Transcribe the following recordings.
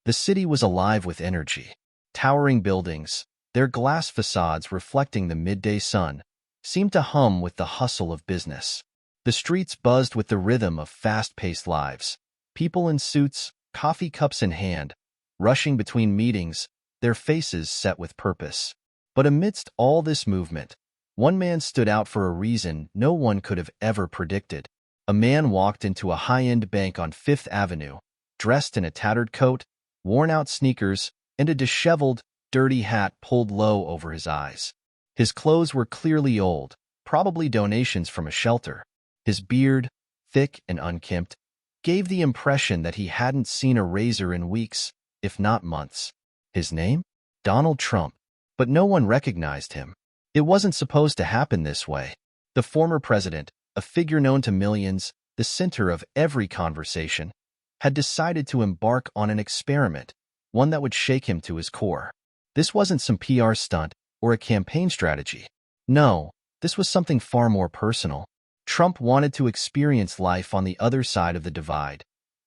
The city was alive with energy. Towering buildings, their glass facades reflecting the midday sun, seemed to hum with the hustle of business. The streets buzzed with the rhythm of fast-paced lives. People in suits, coffee cups in hand, rushing between meetings, their faces set with purpose. But amidst all this movement, one man stood out for a reason no one could have ever predicted. A man walked into a high-end bank on Fifth Avenue, dressed in a tattered coat, worn-out sneakers, and a disheveled, dirty hat pulled low over his eyes. His clothes were clearly old, probably donations from a shelter. His beard, thick and unkempt, gave the impression that he hadn't seen a razor in weeks, if not months. His name? Donald Trump. But no one recognized him. It wasn't supposed to happen this way. The former president, a figure known to millions, the center of every conversation, had decided to embark on an experiment, one that would shake him to his core. This wasn't some PR stunt or a campaign strategy. No, this was something far more personal. Trump wanted to experience life on the other side of the divide,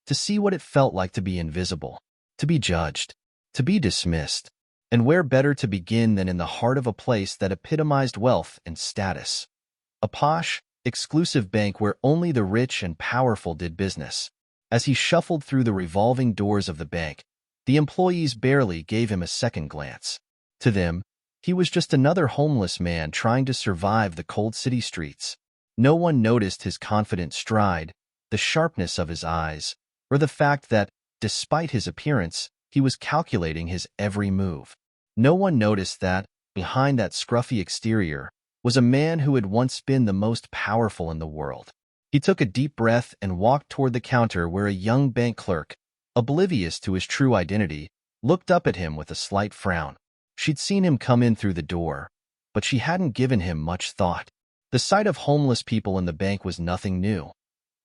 to see what it felt like to be invisible, to be judged, to be dismissed. And where better to begin than in the heart of a place that epitomized wealth and status? A posh, exclusive bank where only the rich and powerful did business. As he shuffled through the revolving doors of the bank, the employees barely gave him a second glance. To them, he was just another homeless man trying to survive the cold city streets. No one noticed his confident stride, the sharpness of his eyes, or the fact that, despite his appearance, he was calculating his every move. No one noticed that, behind that scruffy exterior, was a man who had once been the most powerful in the world. He took a deep breath and walked toward the counter where a young bank clerk, oblivious to his true identity, looked up at him with a slight frown. She'd seen him come in through the door, but she hadn't given him much thought. The sight of homeless people in the bank was nothing new.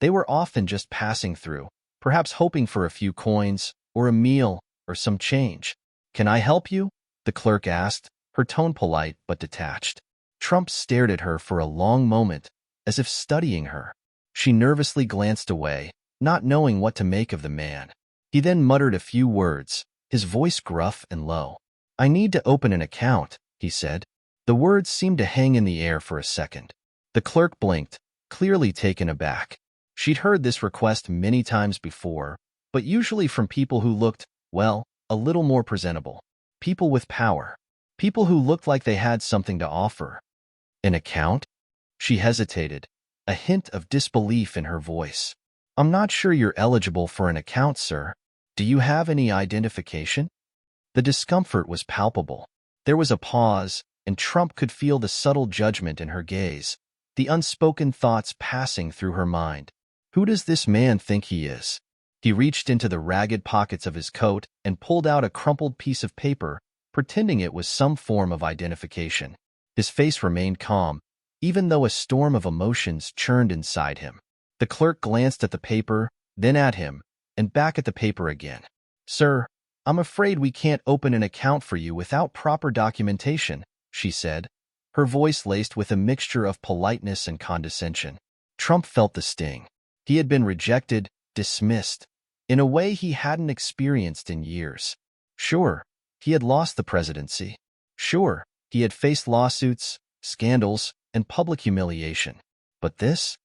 They were often just passing through, perhaps hoping for a few coins, or a meal, or some change. "Can I help you?" the clerk asked, her tone polite but detached. Trump stared at her for a long moment, as if studying her. She nervously glanced away, not knowing what to make of the man. He then muttered a few words, his voice gruff and low. "I need to open an account," he said. The words seemed to hang in the air for a second. The clerk blinked, clearly taken aback. She'd heard this request many times before, but usually from people who looked, well, a little more presentable. People with power. People who looked like they had something to offer. "An account?" She hesitated, a hint of disbelief in her voice. "I'm not sure you're eligible for an account, sir. Do you have any identification?" The discomfort was palpable. There was a pause, and Trump could feel the subtle judgment in her gaze, the unspoken thoughts passing through her mind. Who does this man think he is? He reached into the ragged pockets of his coat and pulled out a crumpled piece of paper, pretending it was some form of identification. His face remained calm, even though a storm of emotions churned inside him. The clerk glanced at the paper, then at him, and back at the paper again. "Sir, I'm afraid we can't open an account for you without proper documentation," she said, her voice laced with a mixture of politeness and condescension. Trump felt the sting. He had been rejected, dismissed, in a way he hadn't experienced in years. Sure, he had lost the presidency. Sure, he had faced lawsuits, scandals, and public humiliation. But this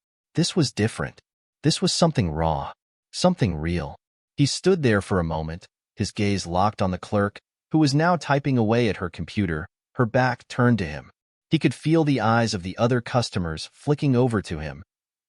was different. This was something raw, something real. He stood there for a moment, his gaze locked on the clerk, who was now typing away at her computer, her back turned to him. He could feel the eyes of the other customers flicking over to him,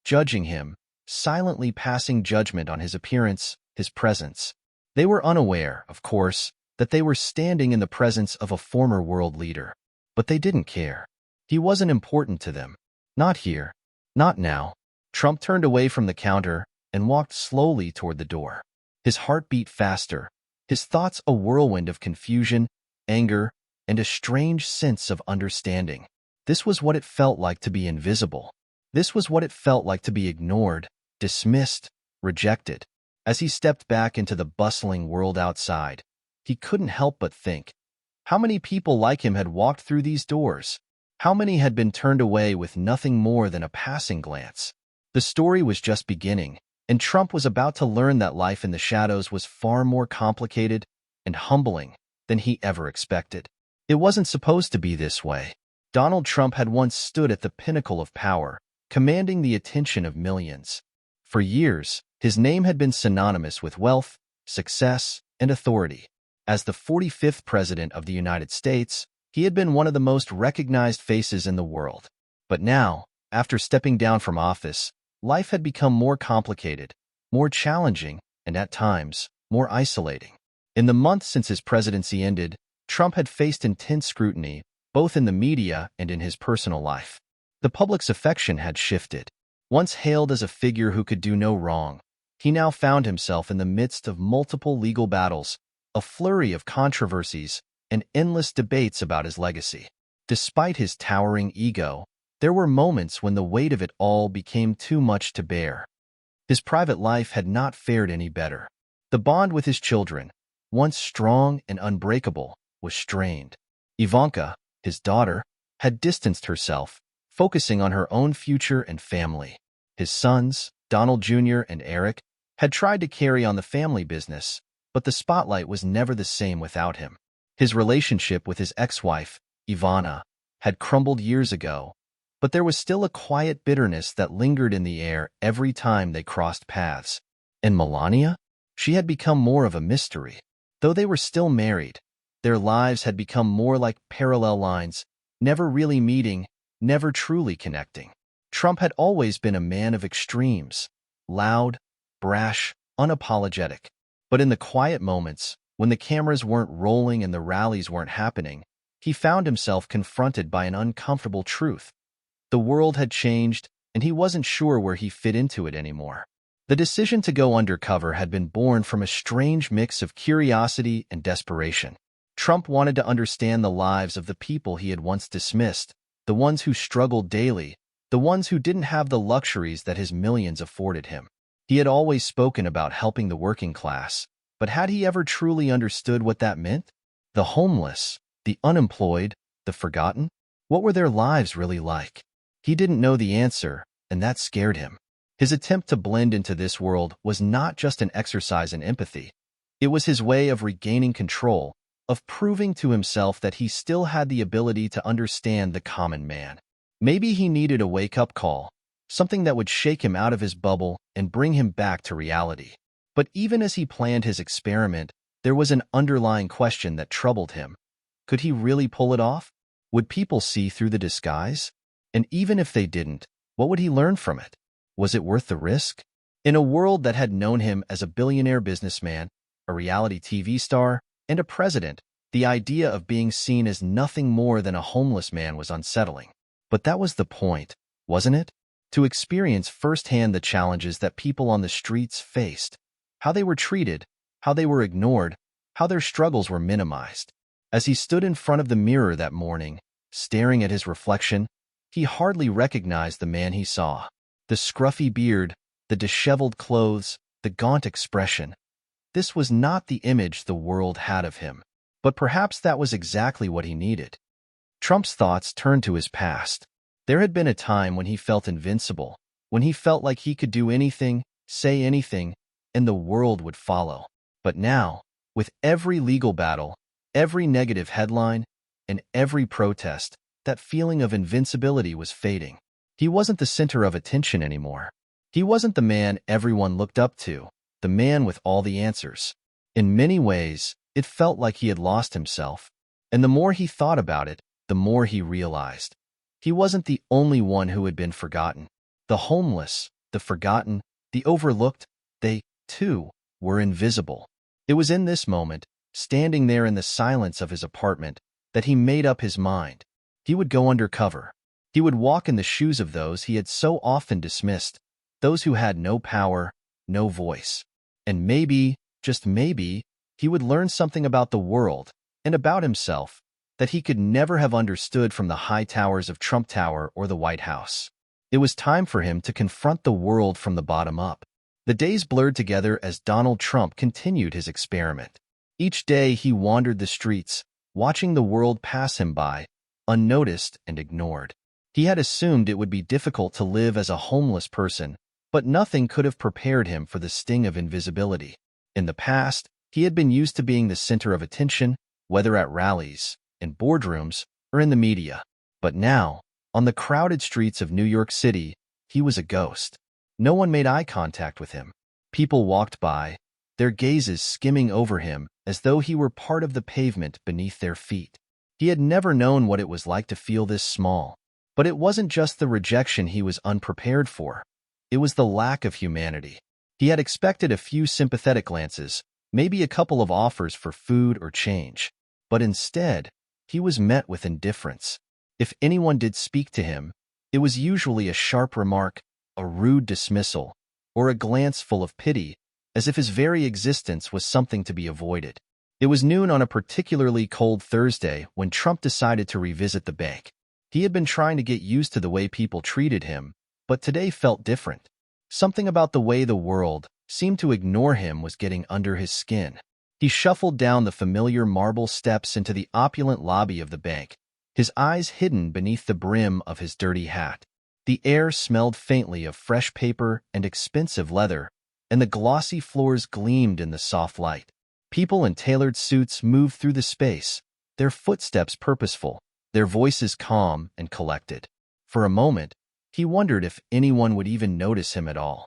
judging him, silently passing judgment on his appearance, his presence. They were unaware, of course, that they were standing in the presence of a former world leader. But they didn't care. He wasn't important to them. Not here. Not now. Trump turned away from the counter and walked slowly toward the door. His heart beat faster, his thoughts a whirlwind of confusion, anger, and a strange sense of understanding. This was what it felt like to be invisible. This was what it felt like to be ignored, dismissed, rejected. As he stepped back into the bustling world outside, he couldn't help but think, how many people like him had walked through these doors? How many had been turned away with nothing more than a passing glance? The story was just beginning, And Trump was about to learn that life in the shadows was far more complicated and humbling than he ever expected. It wasn't supposed to be this way. Donald Trump had once stood at the pinnacle of power, commanding the attention of millions. For years, his name had been synonymous with wealth, success, and authority. As the 45th President of the United States, he had been one of the most recognized faces in the world. But now, after stepping down from office, life had become more complicated, more challenging, and at times, more isolating. In the months since his presidency ended, Trump had faced intense scrutiny, both in the media and in his personal life. The public's affection had shifted. Once hailed as a figure who could do no wrong, he now found himself in the midst of multiple legal battles, a flurry of controversies, and endless debates about his legacy. Despite his towering ego, there were moments when the weight of it all became too much to bear. His private life had not fared any better. The bond with his children, once strong and unbreakable, was strained. Ivanka, his daughter, had distanced herself, focusing on her own future and family. His sons, Donald Jr. and Eric, had tried to carry on the family business, but the spotlight was never the same without him. His relationship with his ex-wife, Ivana, had crumbled years ago, but there was still a quiet bitterness that lingered in the air every time they crossed paths. And Melania? She had become more of a mystery. Though they were still married, their lives had become more like parallel lines, never really meeting, never truly connecting. Trump had always been a man of extremes, loud, brash, unapologetic. But in the quiet moments, when the cameras weren't rolling and the rallies weren't happening, he found himself confronted by an uncomfortable truth. The world had changed, and he wasn't sure where he fit into it anymore. The decision to go undercover had been born from a strange mix of curiosity and desperation. Trump wanted to understand the lives of the people he had once dismissed, the ones who struggled daily, the ones who didn't have the luxuries that his millions afforded him. He had always spoken about helping the working class, but had he ever truly understood what that meant? The homeless, the unemployed, the forgotten? What were their lives really like? He didn't know the answer, and that scared him. His attempt to blend into this world was not just an exercise in empathy. It was his way of regaining control, of proving to himself that he still had the ability to understand the common man. Maybe he needed a wake-up call, something that would shake him out of his bubble and bring him back to reality. But even as he planned his experiment, there was an underlying question that troubled him. Could he really pull it off? Would people see through the disguise? And even if they didn't, what would he learn from it? Was it worth the risk? In a world that had known him as a billionaire businessman, a reality TV star, and a president, the idea of being seen as nothing more than a homeless man was unsettling. But that was the point, wasn't it? To experience firsthand the challenges that people on the streets faced, how they were treated, how they were ignored, how their struggles were minimized. As he stood in front of the mirror that morning, staring at his reflection, he hardly recognized the man he saw. The scruffy beard, the disheveled clothes, the gaunt expression. This was not the image the world had of him. But perhaps that was exactly what he needed. Trump's thoughts turned to his past. There had been a time when he felt invincible, when he felt like he could do anything, say anything, and the world would follow. But now, with every legal battle, every negative headline, and every protest, that feeling of invincibility was fading. He wasn't the center of attention anymore. He wasn't the man everyone looked up to, the man with all the answers. In many ways, it felt like he had lost himself. And the more he thought about it, the more he realized. He wasn't the only one who had been forgotten. The homeless, the forgotten, the overlooked, they, too, were invisible. It was in this moment, standing there in the silence of his apartment, that he made up his mind. He would go undercover. He would walk in the shoes of those he had so often dismissed, those who had no power, no voice. And maybe, just maybe, he would learn something about the world and about himself that he could never have understood from the high towers of Trump Tower or the White House. It was time for him to confront the world from the bottom up. The days blurred together as Donald Trump continued his experiment. Each day he wandered the streets, watching the world pass him by, unnoticed and ignored. He had assumed it would be difficult to live as a homeless person, But nothing could have prepared him for the sting of invisibility. In the past, he had been used to being the center of attention, whether at rallies, in boardrooms, or in the media. But now, on the crowded streets of New York City, he was a ghost. No one made eye contact with him. People walked by, their gazes skimming over him as though he were part of the pavement beneath their feet. He had never known what it was like to feel this small. But it wasn't just the rejection he was unprepared for. It was the lack of humanity. He had expected a few sympathetic glances, maybe a couple of offers for food or change. But instead, he was met with indifference. If anyone did speak to him, it was usually a sharp remark, a rude dismissal, or a glance full of pity, as if his very existence was something to be avoided. It was noon on a particularly cold Thursday when Trump decided to revisit the bank. He had been trying to get used to the way people treated him, but today felt different. Something about the way the world seemed to ignore him was getting under his skin. He shuffled down the familiar marble steps into the opulent lobby of the bank, his eyes hidden beneath the brim of his dirty hat. The air smelled faintly of fresh paper and expensive leather, and the glossy floors gleamed in the soft light. People in tailored suits moved through the space, their footsteps purposeful, their voices calm and collected. For a moment, he wondered if anyone would even notice him at all.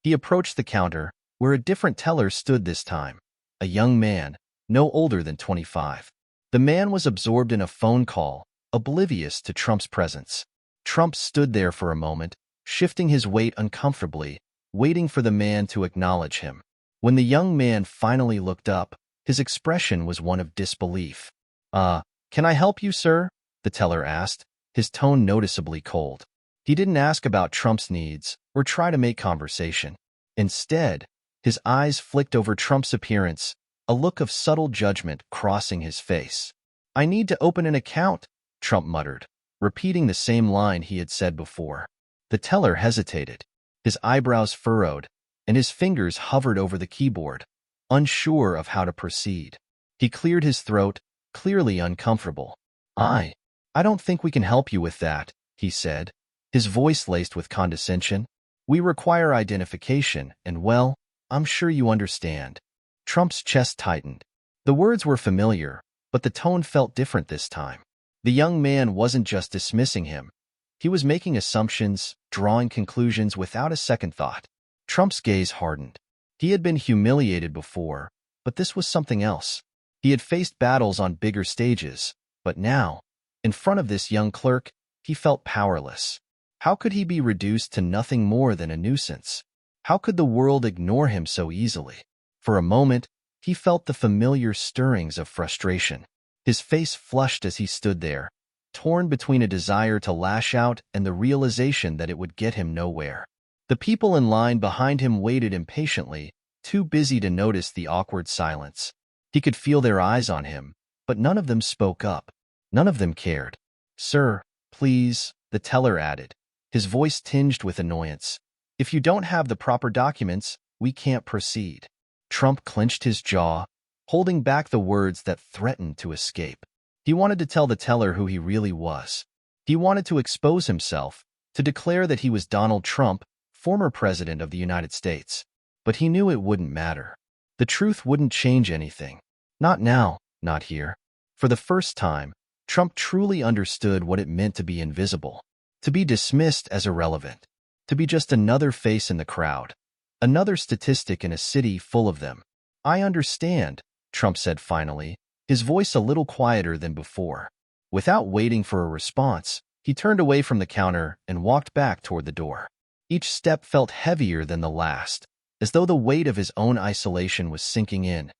He approached the counter, where a different teller stood this time, a young man, no older than 25. The man was absorbed in a phone call, oblivious to Trump's presence. Trump stood there for a moment, shifting his weight uncomfortably, waiting for the man to acknowledge him. When the young man finally looked up, his expression was one of disbelief. Can I help you, sir?" the teller asked, his tone noticeably cold. He didn't ask about Trump's needs or try to make conversation. Instead, his eyes flicked over Trump's appearance, a look of subtle judgment crossing his face. "I need to open an account," Trump muttered, repeating the same line he had said before. The teller hesitated, his eyebrows furrowed, and his fingers hovered over the keyboard, unsure of how to proceed. He cleared his throat, clearly uncomfortable. I don't think we can help you with that," he said, his voice laced with condescension. "We require identification, and well, I'm sure you understand." Trump's chest tightened. The words were familiar, but the tone felt different this time. The young man wasn't just dismissing him. He was making assumptions, drawing conclusions without a second thought. Trump's gaze hardened. He had been humiliated before, but this was something else. He had faced battles on bigger stages, but now, in front of this young clerk, he felt powerless. How could he be reduced to nothing more than a nuisance? How could the world ignore him so easily? For a moment, he felt the familiar stirrings of frustration. His face flushed as he stood there, torn between a desire to lash out and the realization that it would get him nowhere. The people in line behind him waited impatiently, too busy to notice the awkward silence. He could feel their eyes on him, but none of them spoke up. None of them cared. "Sir, please," the teller added, his voice tinged with annoyance. "If you don't have the proper documents, we can't proceed." Trump clenched his jaw, holding back the words that threatened to escape. He wanted to tell the teller who he really was. He wanted to expose himself, to declare that he was Donald Trump, former president of the United States. But he knew it wouldn't matter. The truth wouldn't change anything. Not now, not here. For the first time, Trump truly understood what it meant to be invisible, to be dismissed as irrelevant, to be just another face in the crowd, another statistic in a city full of them. "I understand," Trump said finally, his voice a little quieter than before. Without waiting for a response, he turned away from the counter and walked back toward the door. Each step felt heavier than the last, as though the weight of his own isolation was sinking in.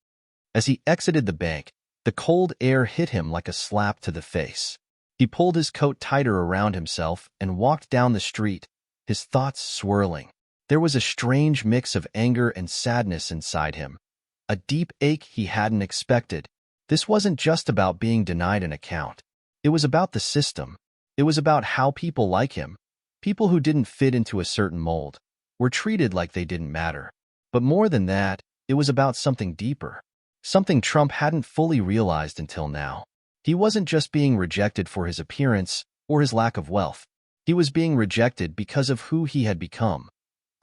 As he exited the bank, the cold air hit him like a slap to the face. He pulled his coat tighter around himself and walked down the street, his thoughts swirling. There was a strange mix of anger and sadness inside him, a deep ache he hadn't expected. This wasn't just about being denied an account. It was about the system. It was about how people like him, people who didn't fit into a certain mold, were treated like they didn't matter. But more than that, it was about something deeper, something Trump hadn't fully realized until now. He wasn't just being rejected for his appearance or his lack of wealth. He was being rejected because of who he had become,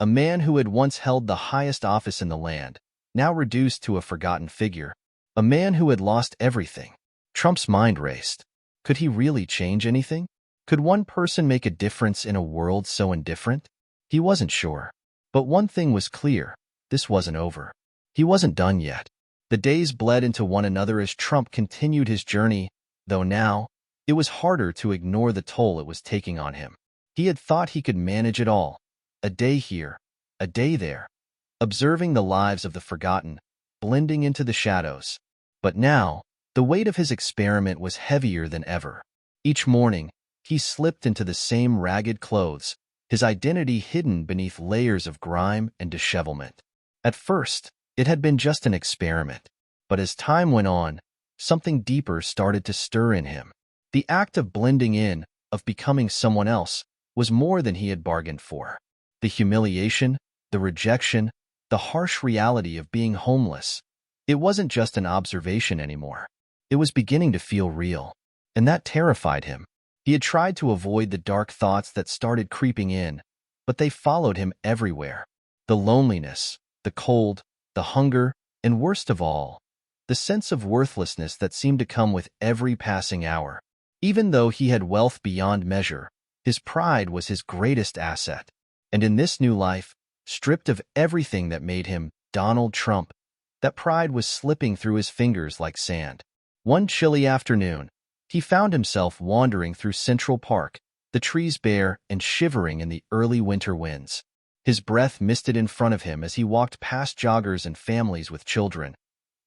A man who had once held the highest office in the land, now reduced to a forgotten figure. A man who had lost everything. Trump's mind raced. Could he really change anything? Could one person make a difference in a world so indifferent? He wasn't sure. But one thing was clear. This wasn't over. He wasn't done yet. The days bled into one another as Trump continued his journey, though now, it was harder to ignore the toll it was taking on him. He had thought he could manage it all. A day here, a day there, observing the lives of the forgotten, blending into the shadows. But now, the weight of his experiment was heavier than ever. Each morning, he slipped into the same ragged clothes, his identity hidden beneath layers of grime and dishevelment. At first, it had been just an experiment, but as time went on, something deeper started to stir in him. The act of blending in, of becoming someone else, was more than he had bargained for. The humiliation, the rejection, the harsh reality of being homeless. It wasn't just an observation anymore. It was beginning to feel real, and that terrified him. He had tried to avoid the dark thoughts that started creeping in, but they followed him everywhere. The loneliness, the cold, the hunger, and worst of all, the sense of worthlessness that seemed to come with every passing hour. Even though he had wealth beyond measure, his pride was his greatest asset. And in this new life, stripped of everything that made him Donald Trump, that pride was slipping through his fingers like sand. One chilly afternoon, he found himself wandering through Central Park, the trees bare and shivering in the early winter winds. His breath misted in front of him as he walked past joggers and families with children,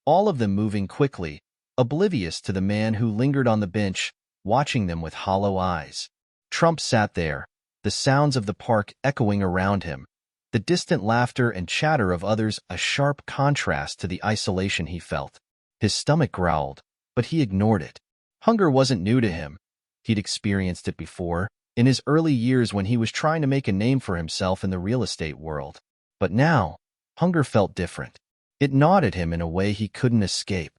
all of them moving quickly, oblivious to the man who lingered on the bench, watching them with hollow eyes. Trump sat there, the sounds of the park echoing around him, the distant laughter and chatter of others a sharp contrast to the isolation he felt. His stomach growled, but he ignored it. Hunger wasn't new to him. He'd experienced it before, in his early years when he was trying to make a name for himself in the real estate world. But now, hunger felt different. It gnawed at him in a way he couldn't escape.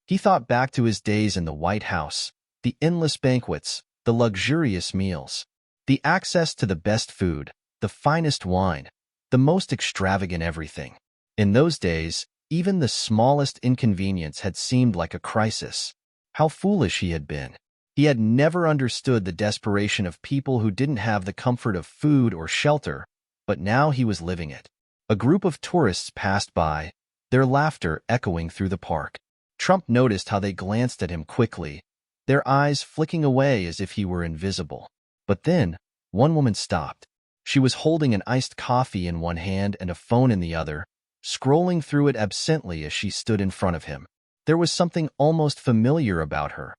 He thought back to his days in the White House, the endless banquets, the luxurious meals, the access to the best food, the finest wine, the most extravagant everything. In those days, even the smallest inconvenience had seemed like a crisis. How foolish he had been. He had never understood the desperation of people who didn't have the comfort of food or shelter, but now he was living it. A group of tourists passed by, their laughter echoing through the park. Trump noticed how they glanced at him quickly, their eyes flicking away as if he were invisible. But then, one woman stopped. She was holding an iced coffee in one hand and a phone in the other, scrolling through it absently as she stood in front of him. There was something almost familiar about her.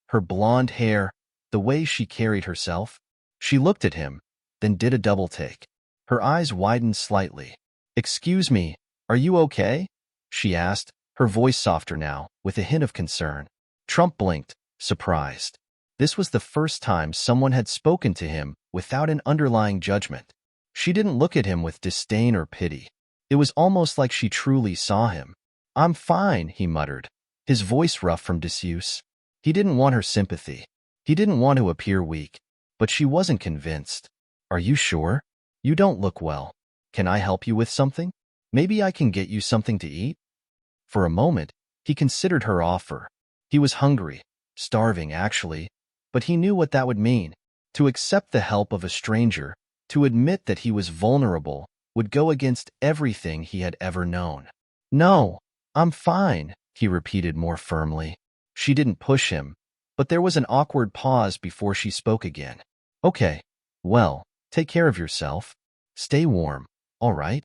Her blonde hair, the way she carried herself. She looked at him, then did a double take. Her eyes widened slightly. "Excuse me, are you okay?" she asked, her voice softer now, with a hint of concern. Trump blinked, surprised. This was the first time someone had spoken to him without an underlying judgment. She didn't look at him with disdain or pity. It was almost like she truly saw him. "I'm fine," he muttered, his voice rough from disuse. He didn't want her sympathy. He didn't want to appear weak. But she wasn't convinced. "Are you sure? You don't look well. Can I help you with something? Maybe I can get you something to eat?" For a moment, he considered her offer. He was hungry, starving actually, but he knew what that would mean. To accept the help of a stranger, to admit that he was vulnerable, would go against everything he had ever known. "No, I'm fine," he repeated more firmly. She didn't push him, but there was an awkward pause before she spoke again. "Okay, well, take care of yourself. Stay warm, all right?"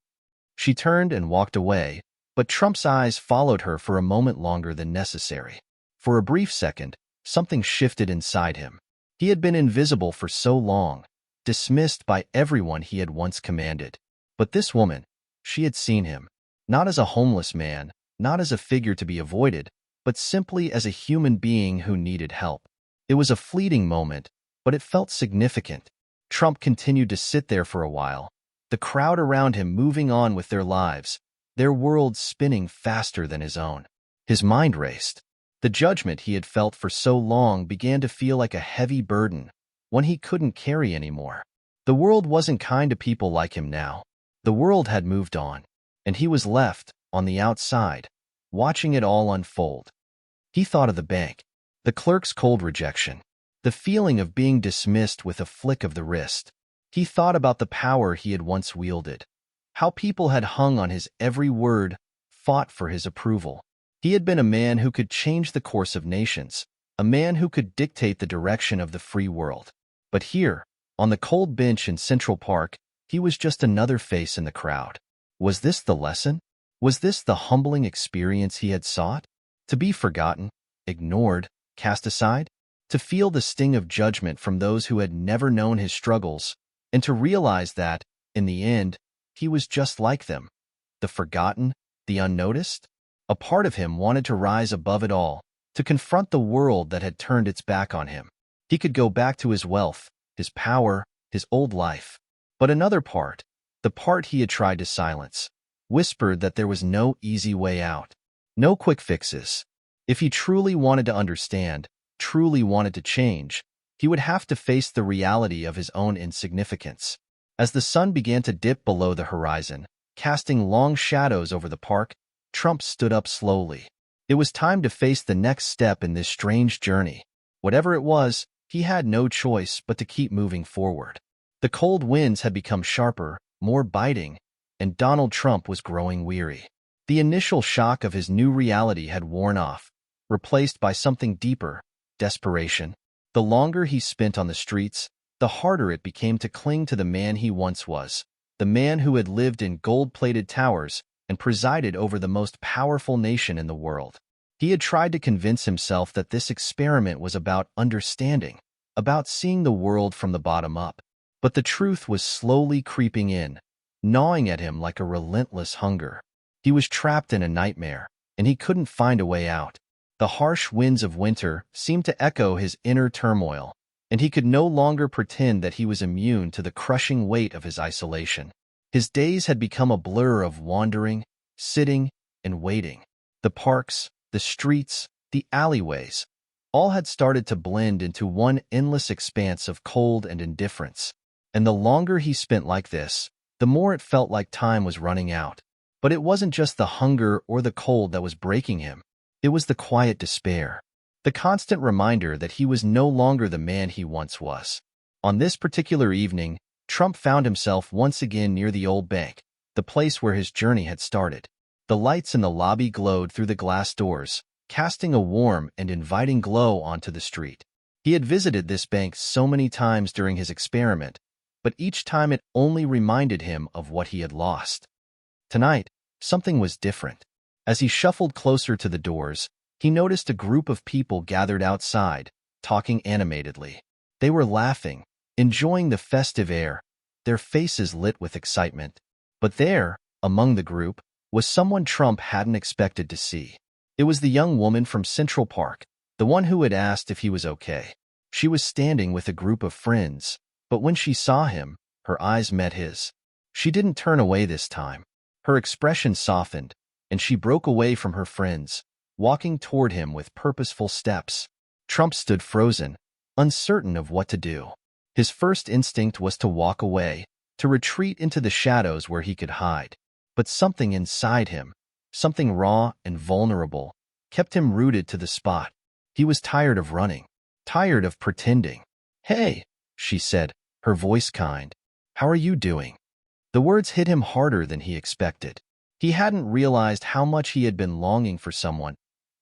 She turned and walked away, but Trump's eyes followed her for a moment longer than necessary. For a brief second, something shifted inside him. He had been invisible for so long, dismissed by everyone he had once commanded. But this woman, she had seen him, not as a homeless man, not as a figure to be avoided, but simply as a human being who needed help. It was a fleeting moment, but it felt significant. Trump continued to sit there for a while, the crowd around him moving on with their lives, their worlds spinning faster than his own. His mind raced. The judgment he had felt for so long began to feel like a heavy burden, one he couldn't carry anymore. The world wasn't kind to people like him now. The world had moved on, and he was left, on the outside, watching it all unfold. He thought of the bank, the clerk's cold rejection, the feeling of being dismissed with a flick of the wrist. He thought about the power he had once wielded, how people had hung on his every word, fought for his approval. He had been a man who could change the course of nations, a man who could dictate the direction of the free world. But here, on the cold bench in Central Park, he was just another face in the crowd. Was this the lesson? Was this the humbling experience he had sought? To be forgotten, ignored, cast aside? To feel the sting of judgment from those who had never known his struggles, and to realize that, in the end, he was just like them, the forgotten, the unnoticed? A part of him wanted to rise above it all, to confront the world that had turned its back on him. He could go back to his wealth, his power, his old life. But another part, the part he had tried to silence, whispered that there was no easy way out, no quick fixes. If he truly wanted to understand, truly wanted to change, he would have to face the reality of his own insignificance. As the sun began to dip below the horizon, casting long shadows over the park, Trump stood up slowly. It was time to face the next step in this strange journey. Whatever it was, he had no choice but to keep moving forward. The cold winds had become sharper, more biting, and Donald Trump was growing weary. The initial shock of his new reality had worn off, replaced by something deeper, desperation. The longer he spent on the streets, the harder it became to cling to the man he once was, the man who had lived in gold-plated towers and presided over the most powerful nation in the world. He had tried to convince himself that this experiment was about understanding, about seeing the world from the bottom up. But the truth was slowly creeping in, gnawing at him like a relentless hunger. He was trapped in a nightmare, and he couldn't find a way out. The harsh winds of winter seemed to echo his inner turmoil, and he could no longer pretend that he was immune to the crushing weight of his isolation. His days had become a blur of wandering, sitting, and waiting. The parks, the streets, the alleyways, all had started to blend into one endless expanse of cold and indifference. And the longer he spent like this, the more it felt like time was running out. But it wasn't just the hunger or the cold that was breaking him. It was the quiet despair, the constant reminder that he was no longer the man he once was. On this particular evening, Trump found himself once again near the old bank, the place where his journey had started. The lights in the lobby glowed through the glass doors, casting a warm and inviting glow onto the street. He had visited this bank so many times during his experiment, but each time it only reminded him of what he had lost. Tonight, something was different. As he shuffled closer to the doors, he noticed a group of people gathered outside, talking animatedly. They were laughing, enjoying the festive air, their faces lit with excitement. But there, among the group, was someone Trump hadn't expected to see. It was the young woman from Central Park, the one who had asked if he was okay. She was standing with a group of friends, but when she saw him, her eyes met his. She didn't turn away this time. Her expression softened, and she broke away from her friends, walking toward him with purposeful steps. Trump stood frozen, uncertain of what to do. His first instinct was to walk away, to retreat into the shadows where he could hide. But something inside him, something raw and vulnerable, kept him rooted to the spot. He was tired of running, tired of pretending. "Hey," she said, her voice kind. "How are you doing?" The words hit him harder than he expected. He hadn't realized how much he had been longing for someone,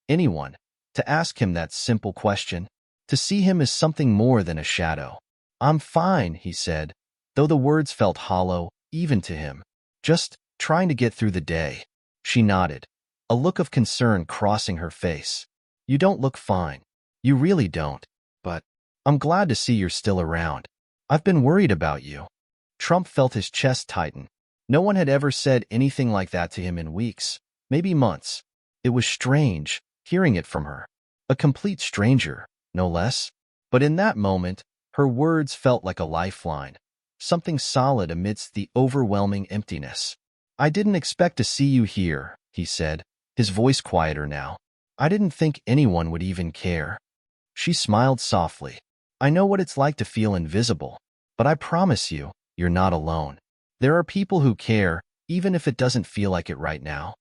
anyone, to ask him that simple question, to see him as something more than a shadow. "I'm fine," he said, though the words felt hollow, even to him. "Just trying to get through the day." She nodded, a look of concern crossing her face. "You don't look fine. You really don't. But I'm glad to see you're still around. I've been worried about you." Trump felt his chest tighten. No one had ever said anything like that to him in weeks, maybe months. It was strange, hearing it from her. A complete stranger, no less. But in that moment, her words felt like a lifeline, something solid amidst the overwhelming emptiness. "I didn't expect to see you here," he said, his voice quieter now. "I didn't think anyone would even care." She smiled softly. "I know what it's like to feel invisible, but I promise you, you're not alone." There are people who care, even if it doesn't feel like it right now.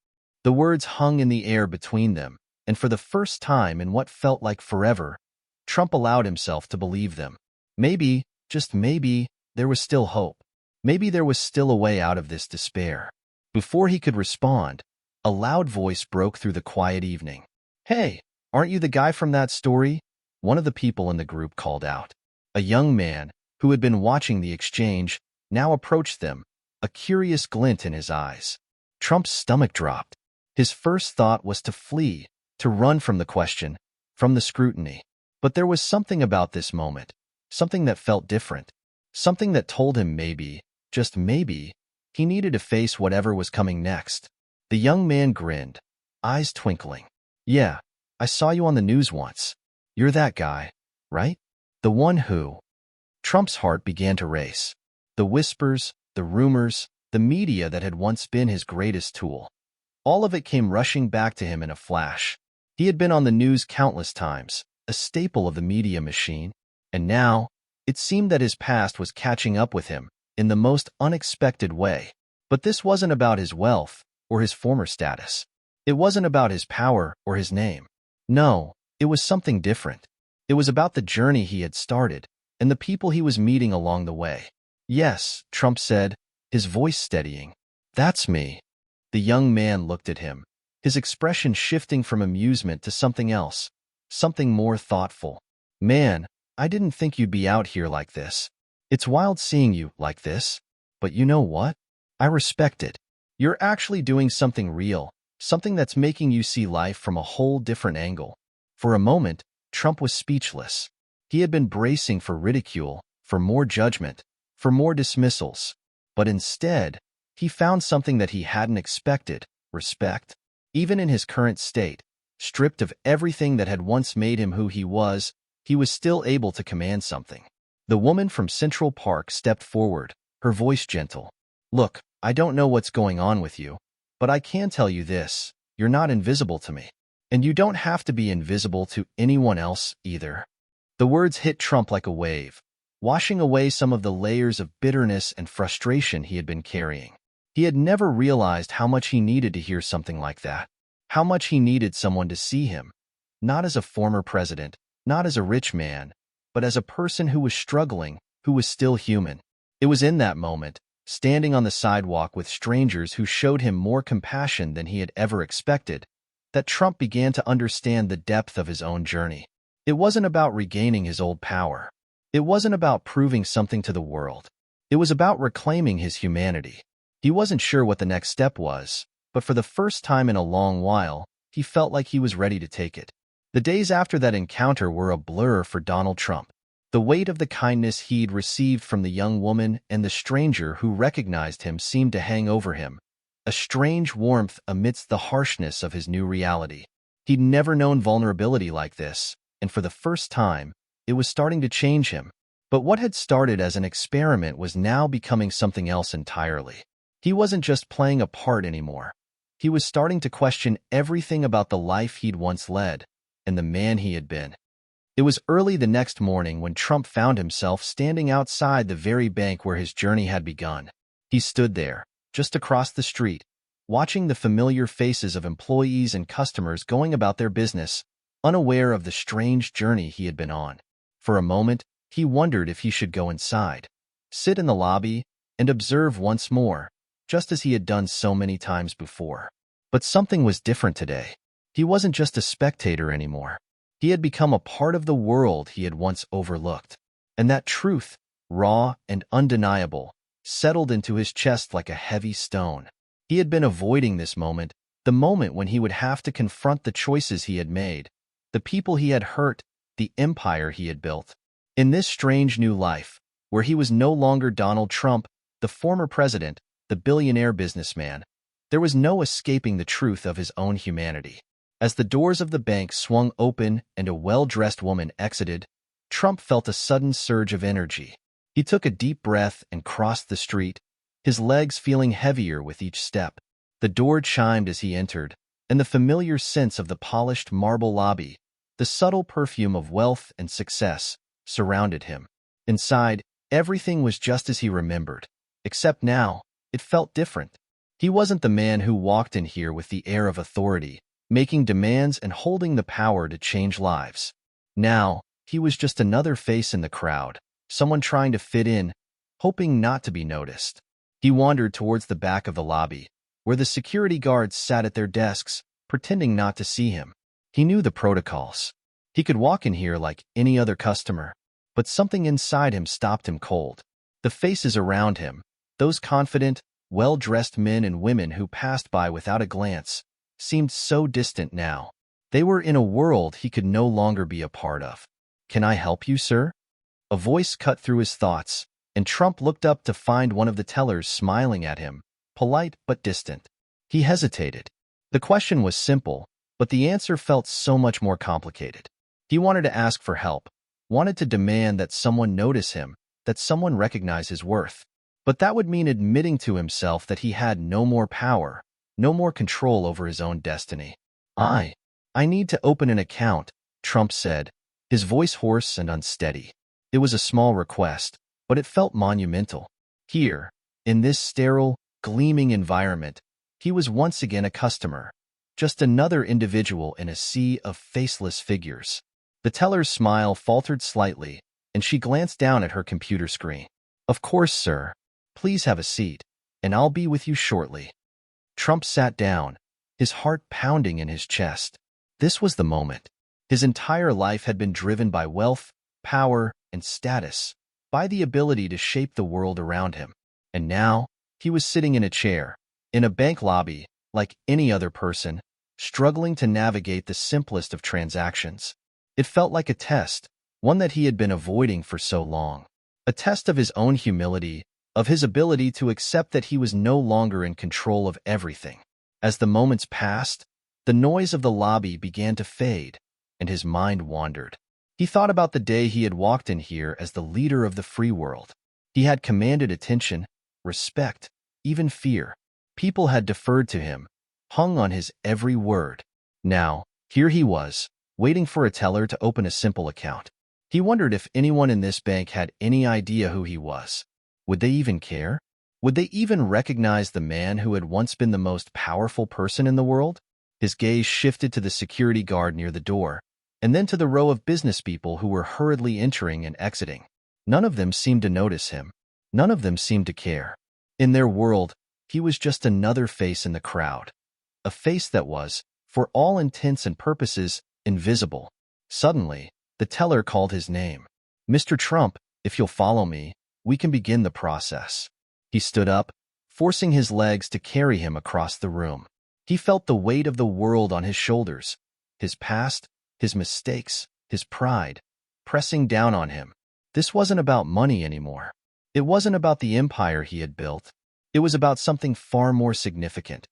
The words hung in the air between them, and for the first time in what felt like forever, Trump allowed himself to believe them. Maybe, just maybe, there was still hope. Maybe there was still a way out of this despair. Before he could respond, a loud voice broke through the quiet evening. "Hey, aren't you the guy from that story?" One of the people in the group called out. A young man, who had been watching the exchange, now approached them, a curious glint in his eyes. Trump's stomach dropped. His first thought was to flee, to run from the question, from the scrutiny. But there was something about this moment, something that felt different, something that told him maybe, just maybe, he needed to face whatever was coming next. The young man grinned, eyes twinkling. "Yeah, I saw you on the news once. You're that guy, right? The one who—" Trump's heart began to race. The whispers, the rumors, the media that had once been his greatest tool. All of it came rushing back to him in a flash. He had been on the news countless times, a staple of the media machine, and now, it seemed that his past was catching up with him in the most unexpected way. But this wasn't about his wealth or his former status. It wasn't about his power or his name. No, it was something different. It was about the journey he had started and the people he was meeting along the way. "Yes," Trump said, his voice steadying. "That's me." The young man looked at him, his expression shifting from amusement to something else, something more thoughtful. "Man, I didn't think you'd be out here like this. It's wild seeing you like this. But you know what? I respect it. You're actually doing something real, something that's making you see life from a whole different angle." For a moment, Trump was speechless. He had been bracing for ridicule, for more judgment, for more dismissals. But instead, he found something that he hadn't expected: respect. Even in his current state, stripped of everything that had once made him who he was still able to command something. The woman from Central Park stepped forward, her voice gentle. "Look, I don't know what's going on with you, but I can tell you this: you're not invisible to me. And you don't have to be invisible to anyone else either." The words hit Trump like a wave, washing away some of the layers of bitterness and frustration he had been carrying. He had never realized how much he needed to hear something like that, how much he needed someone to see him, not as a former president, not as a rich man, but as a person who was struggling, who was still human. It was in that moment, standing on the sidewalk with strangers who showed him more compassion than he had ever expected, that Trump began to understand the depth of his own journey. It wasn't about regaining his old power. It wasn't about proving something to the world. It was about reclaiming his humanity. He wasn't sure what the next step was, but for the first time in a long while, he felt like he was ready to take it. The days after that encounter were a blur for Donald Trump. The weight of the kindness he'd received from the young woman and the stranger who recognized him seemed to hang over him, a strange warmth amidst the harshness of his new reality. He'd never known vulnerability like this, and for the first time, it was starting to change him. But what had started as an experiment was now becoming something else entirely. He wasn't just playing a part anymore. He was starting to question everything about the life he'd once led and the man he had been. It was early the next morning when Trump found himself standing outside the very bank where his journey had begun. He stood there, just across the street, watching the familiar faces of employees and customers going about their business, unaware of the strange journey he had been on. For a moment, he wondered if he should go inside, sit in the lobby, and observe once more, just as he had done so many times before. But something was different today. He wasn't just a spectator anymore. He had become a part of the world he had once overlooked. And that truth, raw and undeniable, settled into his chest like a heavy stone. He had been avoiding this moment, the moment when he would have to confront the choices he had made, the people he had hurt, the empire he had built. In this strange new life, where he was no longer Donald Trump, the former president, the billionaire businessman, there was no escaping the truth of his own humanity. As the doors of the bank swung open and a well-dressed woman exited, Trump felt a sudden surge of energy. He took a deep breath and crossed the street, his legs feeling heavier with each step. The door chimed as he entered, and the familiar sense of the polished marble lobby, the subtle perfume of wealth and success, surrounded him. Inside, everything was just as he remembered, except now, it felt different. He wasn't the man who walked in here with the air of authority, making demands and holding the power to change lives. Now, he was just another face in the crowd, someone trying to fit in, hoping not to be noticed. He wandered towards the back of the lobby, where the security guards sat at their desks, pretending not to see him. He knew the protocols. He could walk in here like any other customer, but something inside him stopped him cold. The faces around him, those confident, well-dressed men and women who passed by without a glance, seemed so distant now. They were in a world he could no longer be a part of. "Can I help you, sir?" A voice cut through his thoughts, and Trump looked up to find one of the tellers smiling at him, polite but distant. He hesitated. The question was simple, but the answer felt so much more complicated. He wanted to ask for help, wanted to demand that someone notice him, that someone recognize his worth. But that would mean admitting to himself that he had no more power, no more control over his own destiny. I need to open an account," Trump said, his voice hoarse and unsteady. It was a small request, but it felt monumental. Here, in this sterile, gleaming environment, he was once again a customer, just another individual in a sea of faceless figures. The teller's smile faltered slightly, and she glanced down at her computer screen. "Of course, sir. Please have a seat, and I'll be with you shortly." Trump sat down, his heart pounding in his chest. This was the moment. His entire life had been driven by wealth, power, and status, by the ability to shape the world around him. And now, he was sitting in a chair, in a bank lobby, like any other person, struggling to navigate the simplest of transactions. It felt like a test, one that he had been avoiding for so long. A test of his own humility, of his ability to accept that he was no longer in control of everything. As the moments passed, the noise of the lobby began to fade, and his mind wandered. He thought about the day he had walked in here as the leader of the free world. He had commanded attention, respect, even fear. People had deferred to him, hung on his every word. Now, here he was, waiting for a teller to open a simple account. He wondered if anyone in this bank had any idea who he was. Would they even care? Would they even recognize the man who had once been the most powerful person in the world? His gaze shifted to the security guard near the door, and then to the row of business people who were hurriedly entering and exiting. None of them seemed to notice him. None of them seemed to care. In their world, he was just another face in the crowd. A face that was, for all intents and purposes, invisible. Suddenly, the teller called his name. "Mr. Trump, if you'll follow me, we can begin the process." He stood up, forcing his legs to carry him across the room. He felt the weight of the world on his shoulders, his past, his mistakes, his pride, pressing down on him. This wasn't about money anymore. It wasn't about the empire he had built. It was about something far more significant.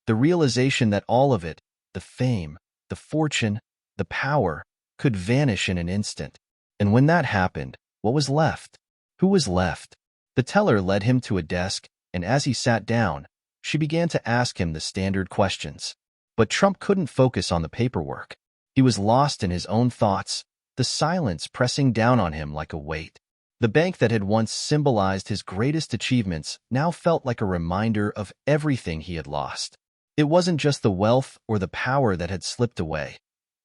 The realization that all of it, the fame, the fortune, the power, could vanish in an instant. And when that happened, what was left? Who was left? The teller led him to a desk, and as he sat down, she began to ask him the standard questions. But Trump couldn't focus on the paperwork. He was lost in his own thoughts, the silence pressing down on him like a weight. The bank that had once symbolized his greatest achievements now felt like a reminder of everything he had lost. It wasn't just the wealth or the power that had slipped away.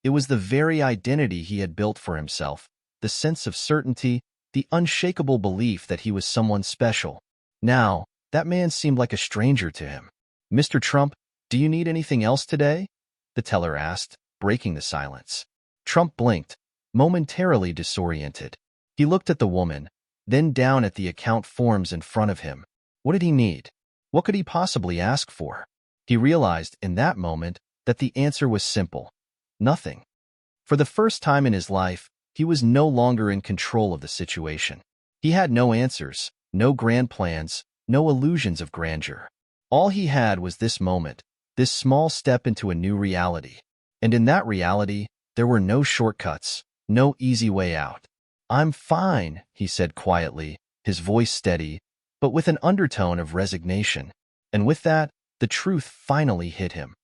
It was the very identity he had built for himself, the sense of certainty, the unshakable belief that he was someone special. Now, that man seemed like a stranger to him. "Mr. Trump, do you need anything else today?" the teller asked, breaking the silence. Trump blinked, momentarily disoriented. He looked at the woman, then down at the account forms in front of him. What did he need? What could he possibly ask for? He realized in that moment that the answer was simple: nothing. For the first time in his life, he was no longer in control of the situation. He had no answers, no grand plans, no illusions of grandeur. All he had was this moment, this small step into a new reality. And in that reality, there were no shortcuts, no easy way out. "I'm fine," he said quietly, his voice steady, but with an undertone of resignation. And with that, the truth finally hit him.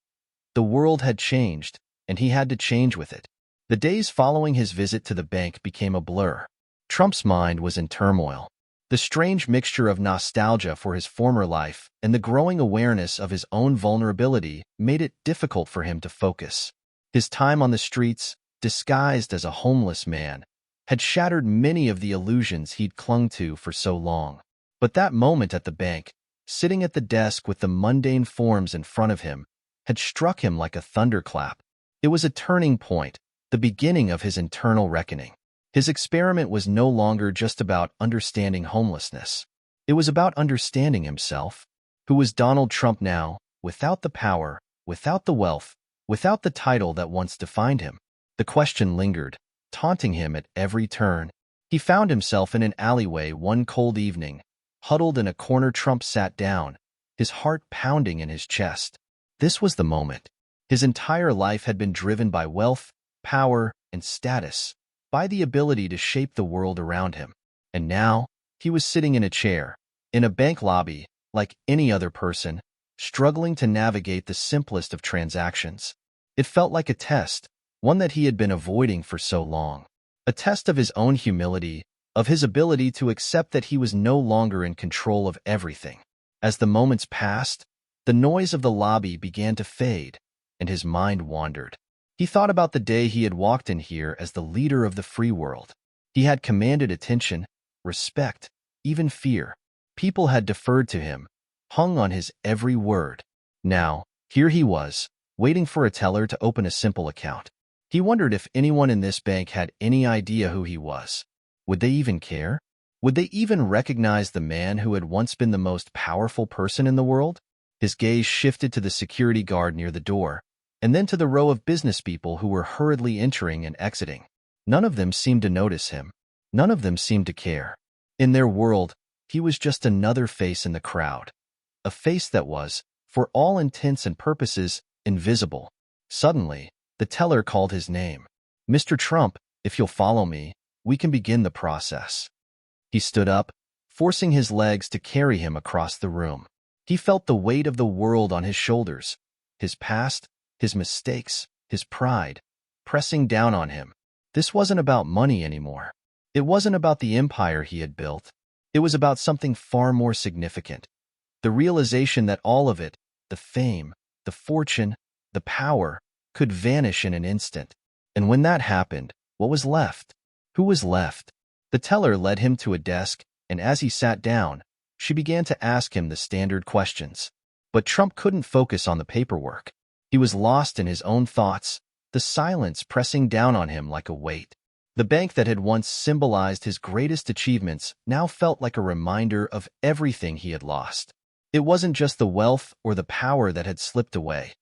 The world had changed, and he had to change with it. The days following his visit to the bank became a blur. Trump's mind was in turmoil. The strange mixture of nostalgia for his former life and the growing awareness of his own vulnerability made it difficult for him to focus. His time on the streets, disguised as a homeless man, had shattered many of the illusions he'd clung to for so long. But that moment at the bank, sitting at the desk with the mundane forms in front of him, had struck him like a thunderclap. It was a turning point, the beginning of his internal reckoning. His experiment was no longer just about understanding homelessness. It was about understanding himself. Who was Donald Trump now, without the power, without the wealth, without the title that once defined him? The question lingered, taunting him at every turn. He found himself in an alleyway one cold evening. Huddled in a corner, Trump sat down, his heart pounding in his chest. This was the moment. His entire life had been driven by wealth, power, and status, by the ability to shape the world around him. And now, he was sitting in a chair, in a bank lobby, like any other person, struggling to navigate the simplest of transactions. It felt like a test, one that he had been avoiding for so long. A test of his own humility, of his ability to accept that he was no longer in control of everything. As the moments passed, the noise of the lobby began to fade, and his mind wandered. He thought about the day he had walked in here as the leader of the free world. He had commanded attention, respect, even fear. People had deferred to him, hung on his every word. Now, here he was, waiting for a teller to open a simple account. He wondered if anyone in this bank had any idea who he was. Would they even care? Would they even recognize the man who had once been the most powerful person in the world? His gaze shifted to the security guard near the door, and then to the row of business people who were hurriedly entering and exiting. None of them seemed to notice him. None of them seemed to care. In their world, he was just another face in the crowd. A face that was, for all intents and purposes, invisible. Suddenly, the teller called his name. "Mr. Trump, if you'll follow me, we can begin the process." He stood up, forcing his legs to carry him across the room. He felt the weight of the world on his shoulders, his past, his mistakes, his pride, pressing down on him. This wasn't about money anymore. It wasn't about the empire he had built. It was about something far more significant. The realization that all of it, the fame, the fortune, the power, could vanish in an instant. And when that happened, what was left? Who was left? The teller led him to a desk, and as he sat down, she began to ask him the standard questions. But Trump couldn't focus on the paperwork. He was lost in his own thoughts, the silence pressing down on him like a weight. The bank that had once symbolized his greatest achievements now felt like a reminder of everything he had lost. It wasn't just the wealth or the power that had slipped away.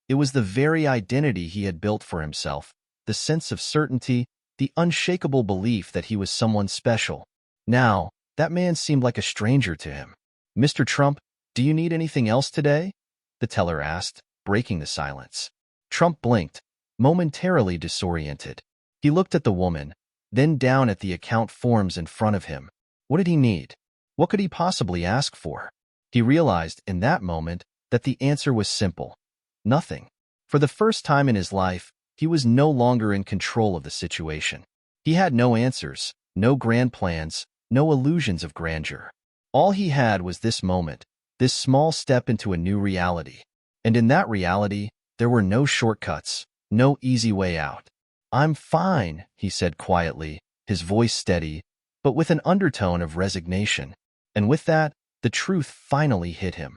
It was the very identity he had built for himself, the sense of certainty, the unshakable belief that he was someone special. Now, that man seemed like a stranger to him. "Mr. Trump, do you need anything else today?" the teller asked, breaking the silence. Trump blinked, momentarily disoriented. He looked at the woman, then down at the account forms in front of him. What did he need? What could he possibly ask for? He realized in that moment that the answer was simple. Nothing. For the first time in his life, he was no longer in control of the situation. He had no answers, no grand plans, no illusions of grandeur. All he had was this moment, this small step into a new reality. And in that reality, there were no shortcuts, no easy way out. "I'm fine," he said quietly, his voice steady, but with an undertone of resignation. And with that, the truth finally hit him.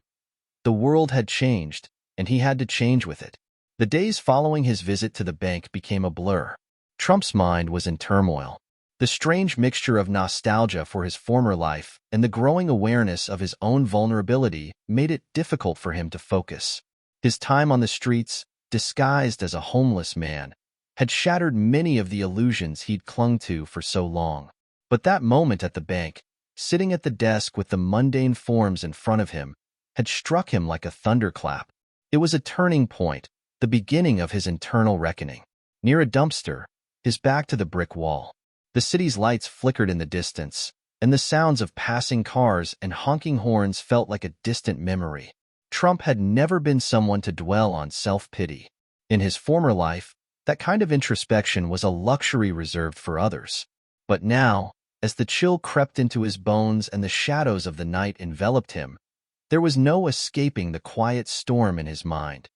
The world had changed, and he had to change with it. The days following his visit to the bank became a blur. Trump's mind was in turmoil. The strange mixture of nostalgia for his former life and the growing awareness of his own vulnerability made it difficult for him to focus. His time on the streets, disguised as a homeless man, had shattered many of the illusions he'd clung to for so long. But that moment at the bank, sitting at the desk with the mundane forms in front of him, had struck him like a thunderclap. It was a turning point, the beginning of his internal reckoning. Near a dumpster, his back to the brick wall, the city's lights flickered in the distance, and the sounds of passing cars and honking horns felt like a distant memory. Trump had never been someone to dwell on self-pity. In his former life, that kind of introspection was a luxury reserved for others. But now, As the chill crept into his bones and the shadows of the night enveloped him, there was no escaping the quiet storm in his mind.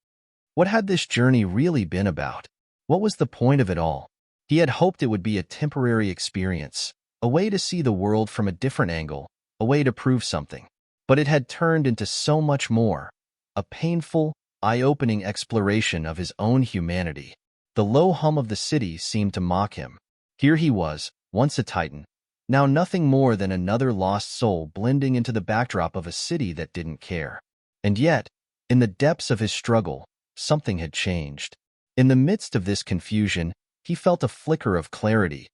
What had this journey really been about? What was the point of it all? He had hoped it would be a temporary experience, a way to see the world from a different angle, a way to prove something. But it had turned into so much more, a painful, eye-opening exploration of his own humanity. The low hum of the city seemed to mock him. Here he was, once a titan, now nothing more than another lost soul blending into the backdrop of a city that didn't care. And yet, in the depths of his struggle, something had changed. In the midst of this confusion, he felt a flicker of clarity.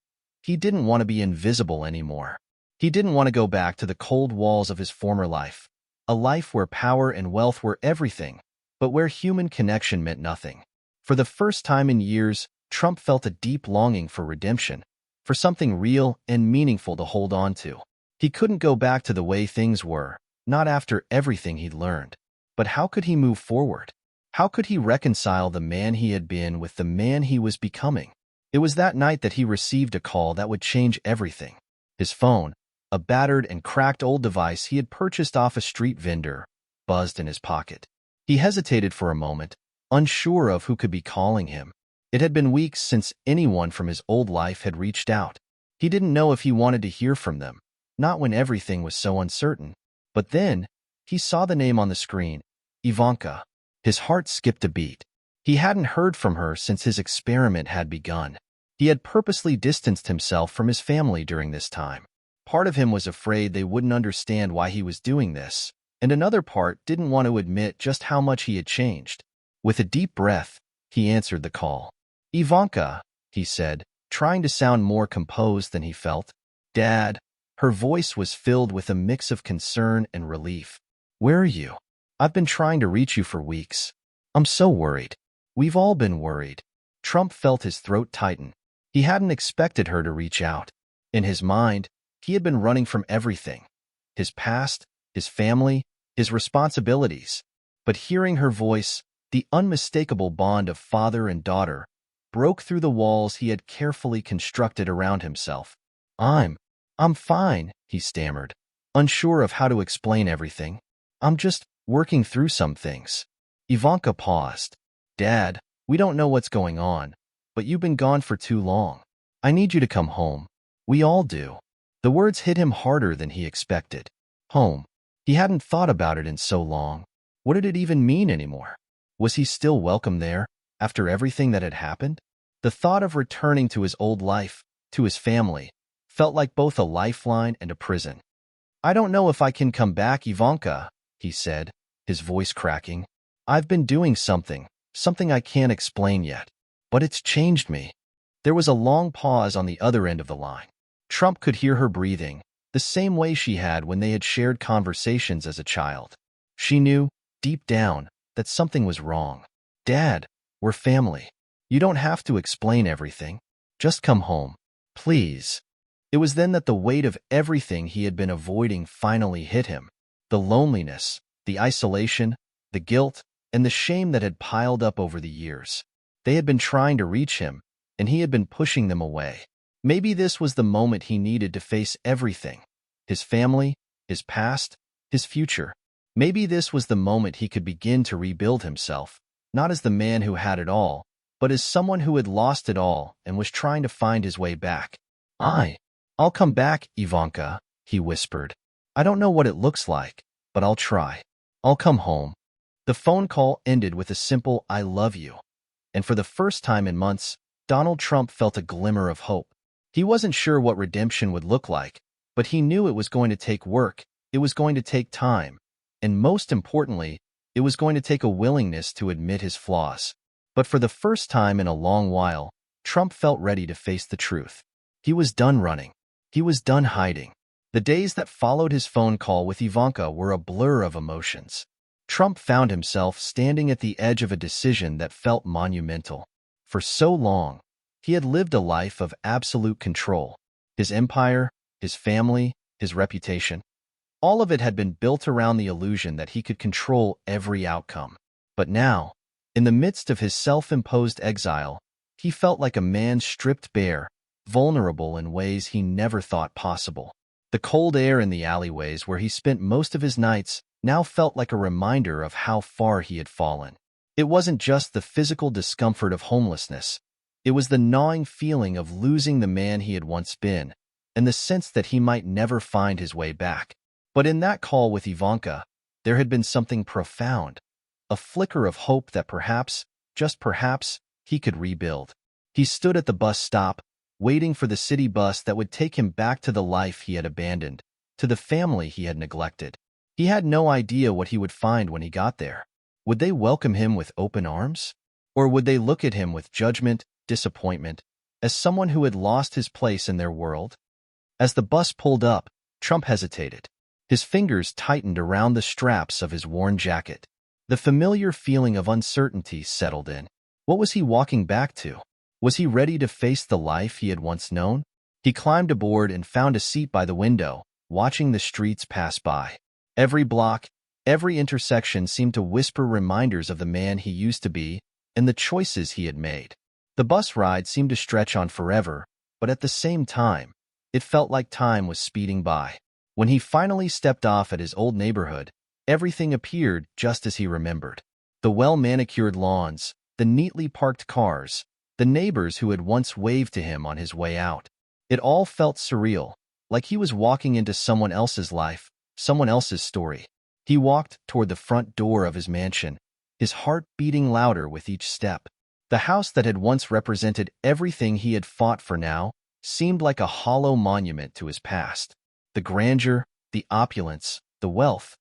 He didn't want to be invisible anymore. He didn't want to go back to the cold walls of his former life, a life where power and wealth were everything, but where human connection meant nothing. For the first time in years, Trump felt a deep longing for redemption, for something real and meaningful to hold on to. He couldn't go back to the way things were, not after everything he'd learned. But how could he move forward? How could he reconcile the man he had been with the man he was becoming? It was that night that he received a call that would change everything. His phone, a battered and cracked old device he had purchased off a street vendor, buzzed in his pocket. He hesitated for a moment, unsure of who could be calling him. It had been weeks since anyone from his old life had reached out. He didn't know if he wanted to hear from them, not when everything was so uncertain. But then, he saw the name on the screen, Ivanka. His heart skipped a beat. He hadn't heard from her since his experiment had begun. He had purposely distanced himself from his family during this time. Part of him was afraid they wouldn't understand why he was doing this, and another part didn't want to admit just how much he had changed. With a deep breath, he answered the call. "Ivanka," he said, trying to sound more composed than he felt. "Dad." Her voice was filled with a mix of concern and relief. "Where are you? I've been trying to reach you for weeks. I'm so worried." "We've all been worried." Trump felt his throat tighten. He hadn't expected her to reach out. In his mind, he had been running from everything. His past, his family, his responsibilities. But hearing her voice, the unmistakable bond of father and daughter, broke through the walls he had carefully constructed around himself. I'm fine," he stammered, unsure of how to explain everything. "I'm just working through some things." Ivanka paused. "Dad, we don't know what's going on, but you've been gone for too long. I need you to come home. We all do." The words hit him harder than he expected. Home. He hadn't thought about it in so long. What did it even mean anymore? Was he still welcome there, after everything that had happened? The thought of returning to his old life, to his family, felt like both a lifeline and a prison. "I don't know if I can come back, Ivanka," he said, his voice cracking. "I've been doing something I can't explain yet. But it's changed me." There was a long pause on the other end of the line. Trump could hear her breathing, the same way she had when they had shared conversations as a child. She knew, deep down, that something was wrong. "Dad, we're family. You don't have to explain everything. Just come home. Please." It was then that the weight of everything he had been avoiding finally hit him. The loneliness, the isolation, the guilt, and the shame that had piled up over the years. They had been trying to reach him, and he had been pushing them away. Maybe this was the moment he needed to face everything. His family, his past, his future. Maybe this was the moment he could begin to rebuild himself, not as the man who had it all, but as someone who had lost it all and was trying to find his way back. I'll come back, Ivanka," he whispered. "I don't know what it looks like, but I'll try. I'll come home." The phone call ended with a simple "I love you." And for the first time in months, Donald Trump felt a glimmer of hope. He wasn't sure what redemption would look like, but he knew it was going to take work, it was going to take time, and most importantly, it was going to take a willingness to admit his flaws. But for the first time in a long while, Trump felt ready to face the truth. He was done running. He was done hiding. The days that followed his phone call with Ivanka were a blur of emotions. Trump found himself standing at the edge of a decision that felt monumental. For so long, he had lived a life of absolute control. His empire, his family, his reputation. All of it had been built around the illusion that he could control every outcome. But now, in the midst of his self-imposed exile, he felt like a man stripped bare, vulnerable in ways he never thought possible. The cold air in the alleyways where he spent most of his nights now felt like a reminder of how far he had fallen. It wasn't just the physical discomfort of homelessness. It was the gnawing feeling of losing the man he had once been, and the sense that he might never find his way back. But in that call with Ivanka, there had been something profound, a flicker of hope that perhaps, just perhaps, he could rebuild. He stood at the bus stop, waiting for the city bus that would take him back to the life he had abandoned, to the family he had neglected. He had no idea what he would find when he got there. Would they welcome him with open arms? Or would they look at him with judgment, disappointment, as someone who had lost his place in their world? As the bus pulled up, Trump hesitated. His fingers tightened around the straps of his worn jacket. The familiar feeling of uncertainty settled in. What was he walking back to? Was he ready to face the life he had once known? He climbed aboard and found a seat by the window, watching the streets pass by. Every block, every intersection seemed to whisper reminders of the man he used to be and the choices he had made. The bus ride seemed to stretch on forever, but at the same time, it felt like time was speeding by. When he finally stepped off at his old neighborhood, everything appeared just as he remembered. The well-manicured lawns, the neatly parked cars, the neighbors who had once waved to him on his way out. It all felt surreal, like he was walking into someone else's life, someone else's story. He walked toward the front door of his mansion, his heart beating louder with each step. The house that had once represented everything he had fought for now seemed like a hollow monument to his past. The grandeur, the opulence, the wealth,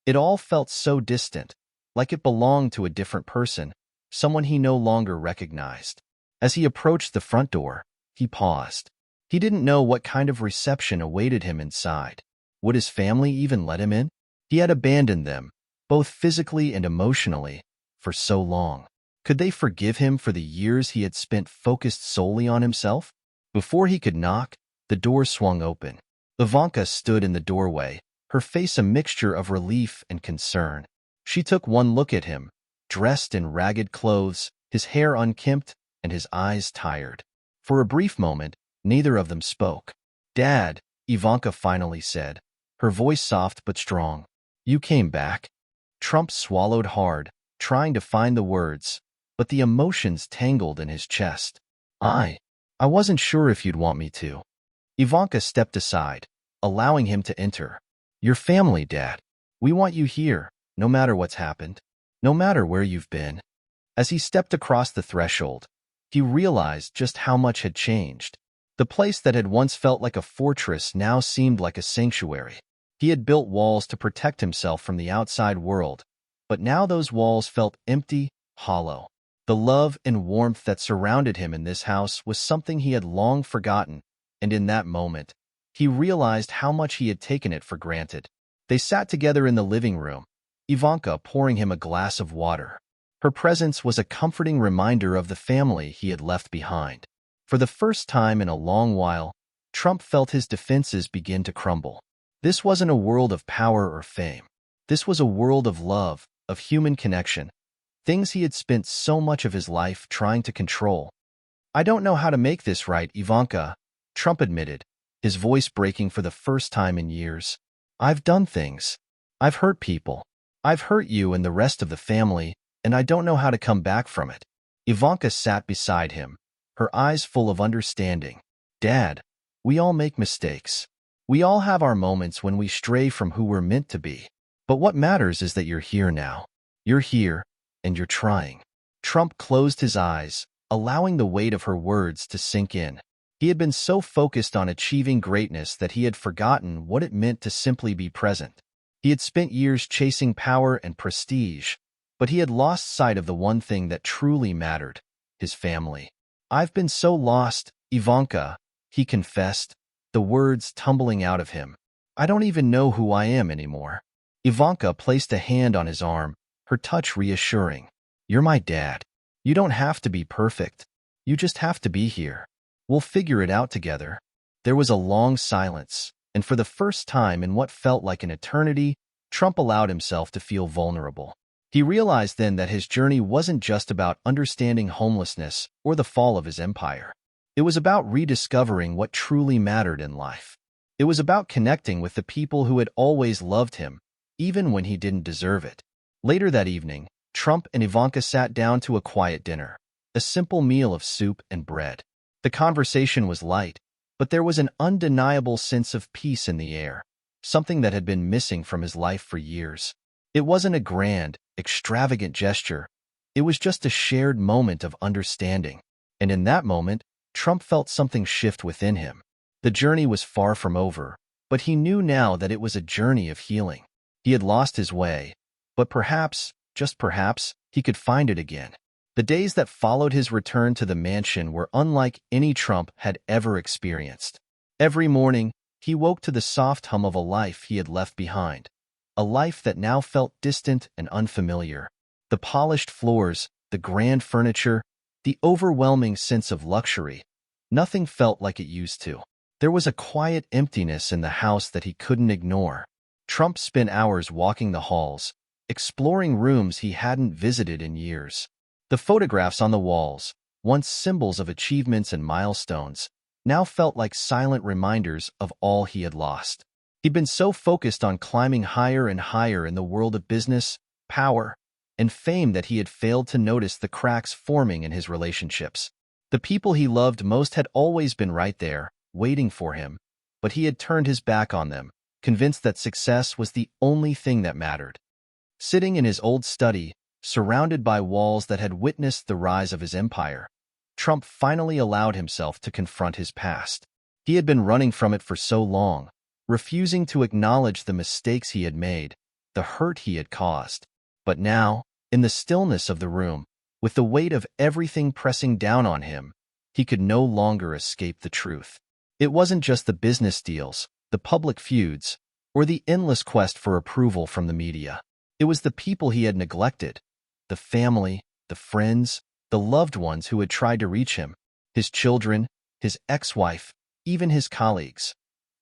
it all felt so distant, like it belonged to a different person, someone he no longer recognized. As he approached the front door, he paused. He didn't know what kind of reception awaited him inside. Would his family even let him in? He had abandoned them, both physically and emotionally, for so long. Could they forgive him for the years he had spent focused solely on himself? Before he could knock, the door swung open. Ivanka stood in the doorway, her face a mixture of relief and concern. She took one look at him, dressed in ragged clothes, his hair unkempt, and his eyes tired. For a brief moment, neither of them spoke. "Dad," Ivanka finally said, her voice soft but strong. "You came back?" Trump swallowed hard, trying to find the words, but the emotions tangled in his chest. I wasn't sure if you'd want me to." Ivanka stepped aside, allowing him to enter. "Your family, Dad. We want you here, no matter what's happened, no matter where you've been." As he stepped across the threshold, he realized just how much had changed. The place that had once felt like a fortress now seemed like a sanctuary. He had built walls to protect himself from the outside world, but now those walls felt empty, hollow. The love and warmth that surrounded him in this house was something he had long forgotten, and in that moment, he realized how much he had taken it for granted. They sat together in the living room, Ivanka pouring him a glass of water. Her presence was a comforting reminder of the family he had left behind. For the first time in a long while, Trump felt his defenses begin to crumble. This wasn't a world of power or fame. This was a world of love, of human connection, things he had spent so much of his life trying to control. "I don't know how to make this right, Ivanka," Trump admitted, his voice breaking for the first time in years. "I've done things. I've hurt people. I've hurt you and the rest of the family, and I don't know how to come back from it." Ivanka sat beside him, her eyes full of understanding. "Dad, we all make mistakes. We all have our moments when we stray from who we're meant to be. But what matters is that you're here now. You're here, and you're trying." Trump closed his eyes, allowing the weight of her words to sink in. He had been so focused on achieving greatness that he had forgotten what it meant to simply be present. He had spent years chasing power and prestige, but he had lost sight of the one thing that truly mattered, his family. "I've been so lost, Ivanka," he confessed, the words tumbling out of him. "I don't even know who I am anymore." Ivanka placed a hand on his arm, her touch reassuring. "You're my dad. You don't have to be perfect. You just have to be here. We'll figure it out together." There was a long silence, and for the first time in what felt like an eternity, Trump allowed himself to feel vulnerable. He realized then that his journey wasn't just about understanding homelessness or the fall of his empire. It was about rediscovering what truly mattered in life. It was about connecting with the people who had always loved him, even when he didn't deserve it. Later that evening, Trump and Ivanka sat down to a quiet dinner, a simple meal of soup and bread. The conversation was light, but there was an undeniable sense of peace in the air, something that had been missing from his life for years. It wasn't a grand, extravagant gesture. It was just a shared moment of understanding. And in that moment, Trump felt something shift within him. The journey was far from over, but he knew now that it was a journey of healing. He had lost his way, but perhaps, just perhaps, he could find it again. The days that followed his return to the mansion were unlike any Trump had ever experienced. Every morning, he woke to the soft hum of a life he had left behind, a life that now felt distant and unfamiliar. The polished floors, the grand furniture, the overwhelming sense of luxury, nothing felt like it used to. There was a quiet emptiness in the house that he couldn't ignore. Trump spent hours walking the halls, exploring rooms he hadn't visited in years. The photographs on the walls, once symbols of achievements and milestones, now felt like silent reminders of all he had lost. He'd been so focused on climbing higher and higher in the world of business, power, and fame that he had failed to notice the cracks forming in his relationships. The people he loved most had always been right there, waiting for him, but he had turned his back on them, convinced that success was the only thing that mattered. Sitting in his old study, surrounded by walls that had witnessed the rise of his empire, Trump finally allowed himself to confront his past. He had been running from it for so long, refusing to acknowledge the mistakes he had made, the hurt he had caused. But now, in the stillness of the room, with the weight of everything pressing down on him, he could no longer escape the truth. It wasn't just the business deals, the public feuds, or the endless quest for approval from the media. It was the people he had neglected, the family, the friends, the loved ones who had tried to reach him, his children, his ex-wife, even his colleagues.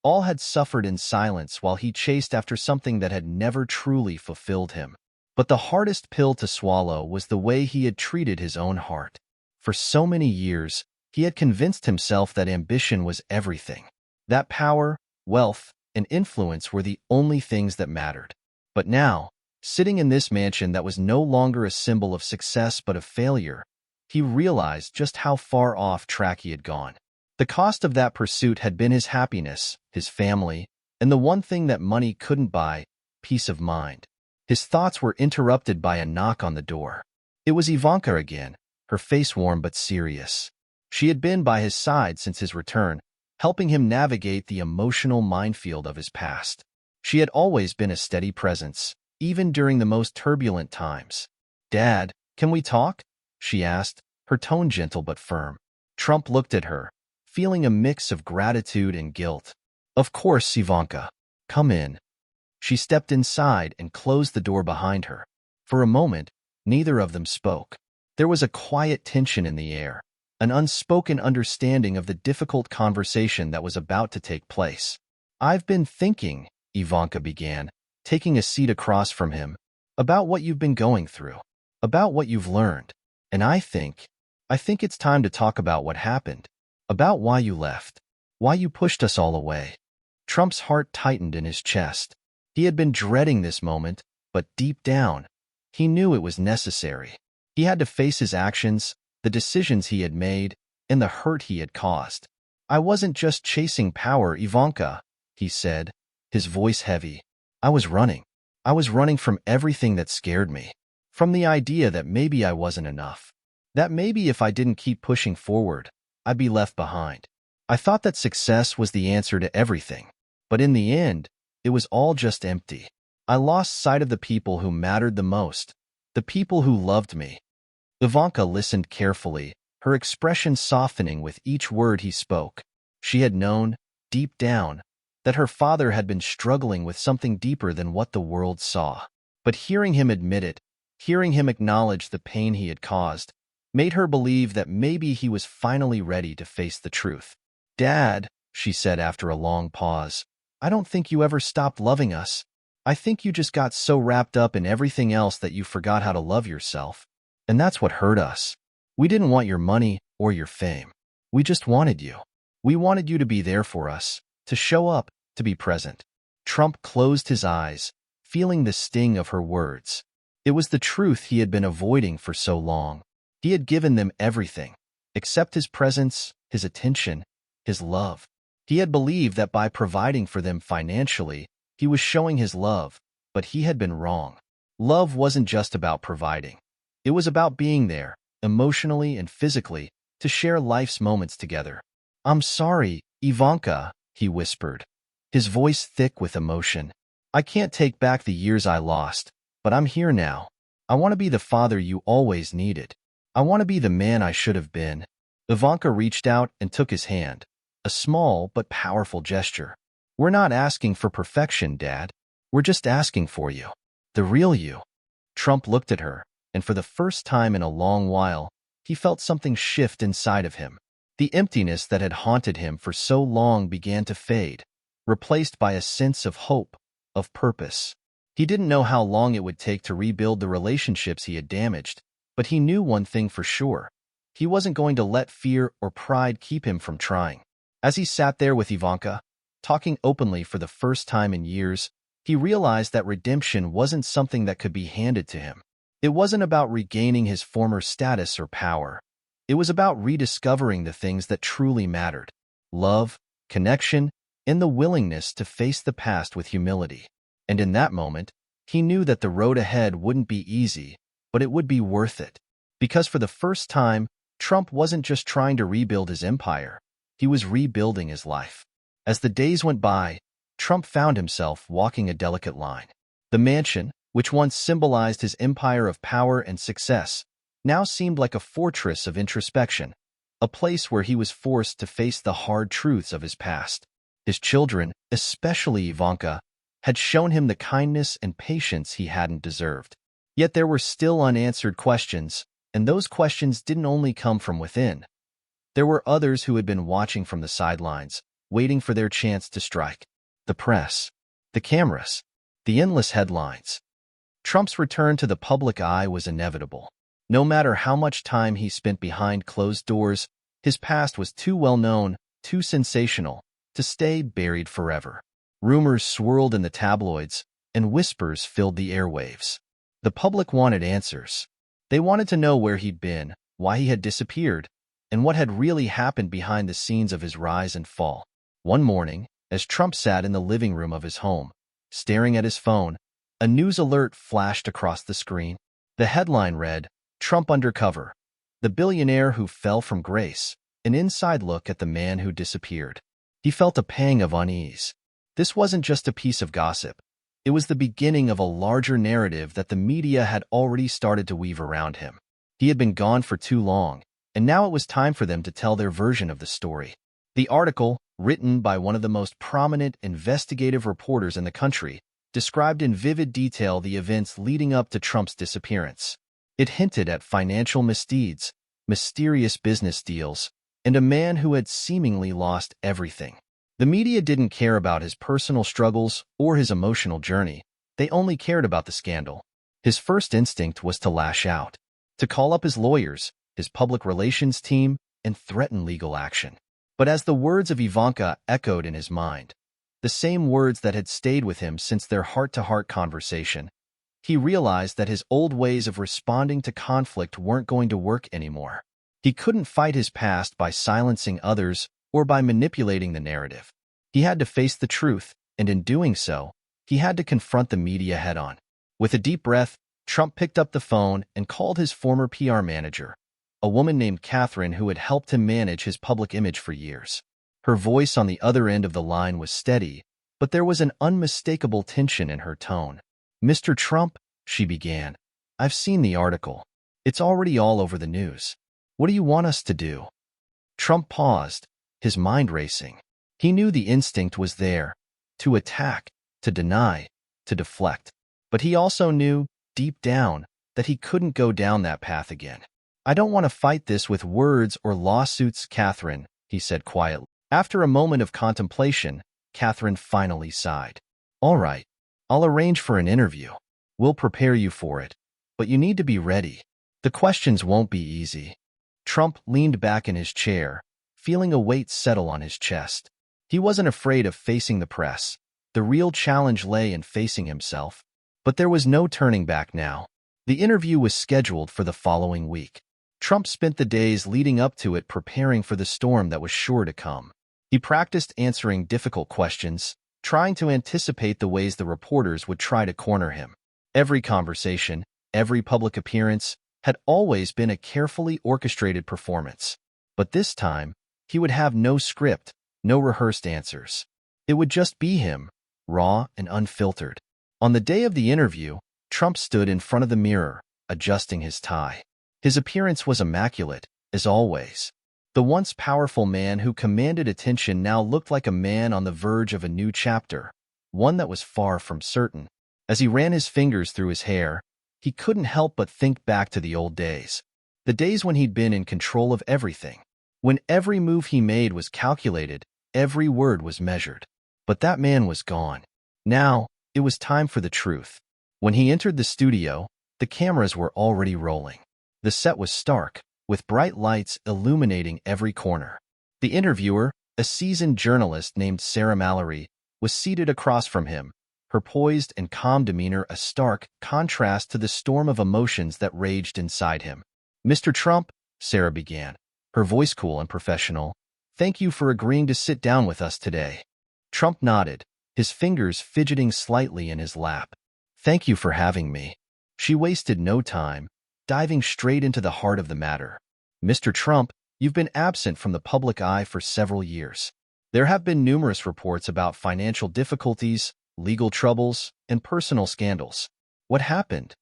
All had suffered in silence while he chased after something that had never truly fulfilled him. But the hardest pill to swallow was the way he had treated his own heart. For so many years, he had convinced himself that ambition was everything, that power, wealth, and influence were the only things that mattered. But now, sitting in this mansion that was no longer a symbol of success but of failure, he realized just how far off track he had gone. The cost of that pursuit had been his happiness, his family, and the one thing that money couldn't buy, peace of mind. His thoughts were interrupted by a knock on the door. It was Ivanka again, her face warm but serious. She had been by his side since his return, helping him navigate the emotional minefield of his past. She had always been a steady presence, even during the most turbulent times. "Dad, can we talk?" she asked, her tone gentle but firm. Trump looked at her, feeling a mix of gratitude and guilt. "Of course, Ivanka. Come in." She stepped inside and closed the door behind her. For a moment, neither of them spoke. There was a quiet tension in the air, an unspoken understanding of the difficult conversation that was about to take place. "I've been thinking," Ivanka began, taking a seat across from him, "about what you've been going through, about what you've learned. And I think it's time to talk about what happened, about why you left, why you pushed us all away." Trump's heart tightened in his chest. He had been dreading this moment, but deep down, he knew it was necessary. He had to face his actions, the decisions he had made, and the hurt he had caused. "I wasn't just chasing power, Ivanka," he said, his voice heavy. "I was running. I was running from everything that scared me, from the idea that maybe I wasn't enough, that maybe if I didn't keep pushing forward, I'd be left behind. I thought that success was the answer to everything, but in the end, it was all just empty. I lost sight of the people who mattered the most, the people who loved me." Ivanka listened carefully, her expression softening with each word he spoke. She had known, deep down, that her father had been struggling with something deeper than what the world saw. But hearing him admit it, hearing him acknowledge the pain he had caused, made her believe that maybe he was finally ready to face the truth. "Dad," she said after a long pause, "I don't think you ever stopped loving us. I think you just got so wrapped up in everything else that you forgot how to love yourself. And that's what hurt us. We didn't want your money or your fame. We just wanted you. We wanted you to be there for us, to show up, to be present. Trump closed his eyes, feeling the sting of her words. It was the truth he had been avoiding for so long. He had given them everything, except his presence, his attention, his love. He had believed that by providing for them financially, he was showing his love, but he had been wrong. Love wasn't just about providing. It was about being there, emotionally and physically, to share life's moments together. "I'm sorry, Ivanka," he whispered, his voice thick with emotion. "I can't take back the years I lost, but I'm here now. I want to be the father you always needed. I want to be the man I should have been." Ivanka reached out and took his hand, a small but powerful gesture. "We're not asking for perfection, Dad. We're just asking for you. The real you." Trump looked at her, and for the first time in a long while, he felt something shift inside of him. The emptiness that had haunted him for so long began to fade, replaced by a sense of hope, of purpose. He didn't know how long it would take to rebuild the relationships he had damaged, but he knew one thing for sure. He wasn't going to let fear or pride keep him from trying. As he sat there with Ivanka, talking openly for the first time in years, he realized that redemption wasn't something that could be handed to him. It wasn't about regaining his former status or power. It was about rediscovering the things that truly mattered: love, connection, and the willingness to face the past with humility. And in that moment, he knew that the road ahead wouldn't be easy, but it would be worth it. Because for the first time, Trump wasn't just trying to rebuild his empire, he was rebuilding his life. As the days went by, Trump found himself walking a delicate line. The mansion, which once symbolized his empire of power and success, now seemed like a fortress of introspection, a place where he was forced to face the hard truths of his past. His children, especially Ivanka, had shown him the kindness and patience he hadn't deserved. Yet there were still unanswered questions, and those questions didn't only come from within. There were others who had been watching from the sidelines, waiting for their chance to strike. The press, the cameras, the endless headlines. Trump's return to the public eye was inevitable. No matter how much time he spent behind closed doors, his past was too well known, too sensational, to stay buried forever. Rumors swirled in the tabloids, and whispers filled the airwaves. The public wanted answers. They wanted to know where he'd been, why he had disappeared, and what had really happened behind the scenes of his rise and fall. One morning, as Trump sat in the living room of his home, staring at his phone, a news alert flashed across the screen. The headline read, "Trump Undercover, the billionaire who fell from grace, an inside look at the man who disappeared." He felt a pang of unease. This wasn't just a piece of gossip. It was the beginning of a larger narrative that the media had already started to weave around him. He had been gone for too long, and now it was time for them to tell their version of the story. The article, written by one of the most prominent investigative reporters in the country, described in vivid detail the events leading up to Trump's disappearance. It hinted at financial misdeeds, mysterious business deals, and a man who had seemingly lost everything. The media didn't care about his personal struggles or his emotional journey. They only cared about the scandal. His first instinct was to lash out, to call up his lawyers, his public relations team, and threaten legal action. But as the words of Ivanka echoed in his mind, the same words that had stayed with him since their heart-to-heart conversation, he realized that his old ways of responding to conflict weren't going to work anymore. He couldn't fight his past by silencing others or by manipulating the narrative. He had to face the truth, and in doing so, he had to confront the media head-on. With a deep breath, Trump picked up the phone and called his former PR manager, a woman named Catherine who had helped him manage his public image for years. Her voice on the other end of the line was steady, but there was an unmistakable tension in her tone. "Mr. Trump," she began, "I've seen the article. It's already all over the news. What do you want us to do?" Trump paused, his mind racing. He knew the instinct was there, to attack, to deny, to deflect. But he also knew, deep down, that he couldn't go down that path again. "I don't want to fight this with words or lawsuits, Catherine," he said quietly. After a moment of contemplation, Catherine finally sighed. "All right, I'll arrange for an interview. We'll prepare you for it, but you need to be ready. The questions won't be easy." Trump leaned back in his chair, feeling a weight settle on his chest. He wasn't afraid of facing the press. The real challenge lay in facing himself. But there was no turning back now. The interview was scheduled for the following week. Trump spent the days leading up to it preparing for the storm that was sure to come. He practiced answering difficult questions, trying to anticipate the ways the reporters would try to corner him. Every conversation, every public appearance, had always been a carefully orchestrated performance. But this time, he would have no script, no rehearsed answers. It would just be him, raw and unfiltered. On the day of the interview, Trump stood in front of the mirror, adjusting his tie. His appearance was immaculate, as always. The once powerful man who commanded attention now looked like a man on the verge of a new chapter, one that was far from certain. As he ran his fingers through his hair, he couldn't help but think back to the old days. The days when he'd been in control of everything. When every move he made was calculated, every word was measured. But that man was gone. Now, it was time for the truth. When he entered the studio, the cameras were already rolling. The set was stark, with bright lights illuminating every corner. The interviewer, a seasoned journalist named Sarah Mallory, was seated across from him, her poised and calm demeanor a stark contrast to the storm of emotions that raged inside him. "Mr. Trump," Sarah began, her voice cool and professional, "thank you for agreeing to sit down with us today." Trump nodded, his fingers fidgeting slightly in his lap. "Thank you for having me." She wasted no time, diving straight into the heart of the matter. "Mr. Trump, you've been absent from the public eye for several years. There have been numerous reports about financial difficulties, legal troubles, and personal scandals. What happened?"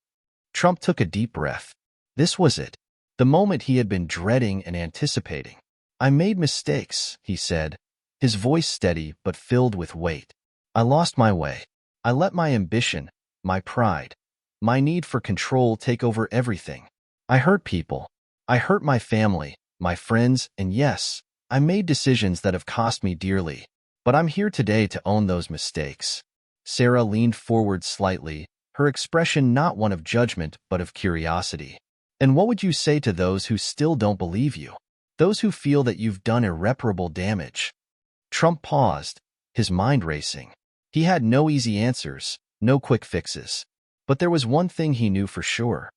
Trump took a deep breath. This was it, the moment he had been dreading and anticipating. "I made mistakes," he said, his voice steady but filled with weight. "I lost my way. I let my ambition, my pride, my need for control take over everything. I hurt people. I hurt my family, my friends, and yes, I made decisions that have cost me dearly. But I'm here today to own those mistakes." Sarah leaned forward slightly, her expression not one of judgment but of curiosity. "And what would you say to those who still don't believe you? Those who feel that you've done irreparable damage?" Trump paused, his mind racing. He had no easy answers, no quick fixes. But there was one thing he knew for sure.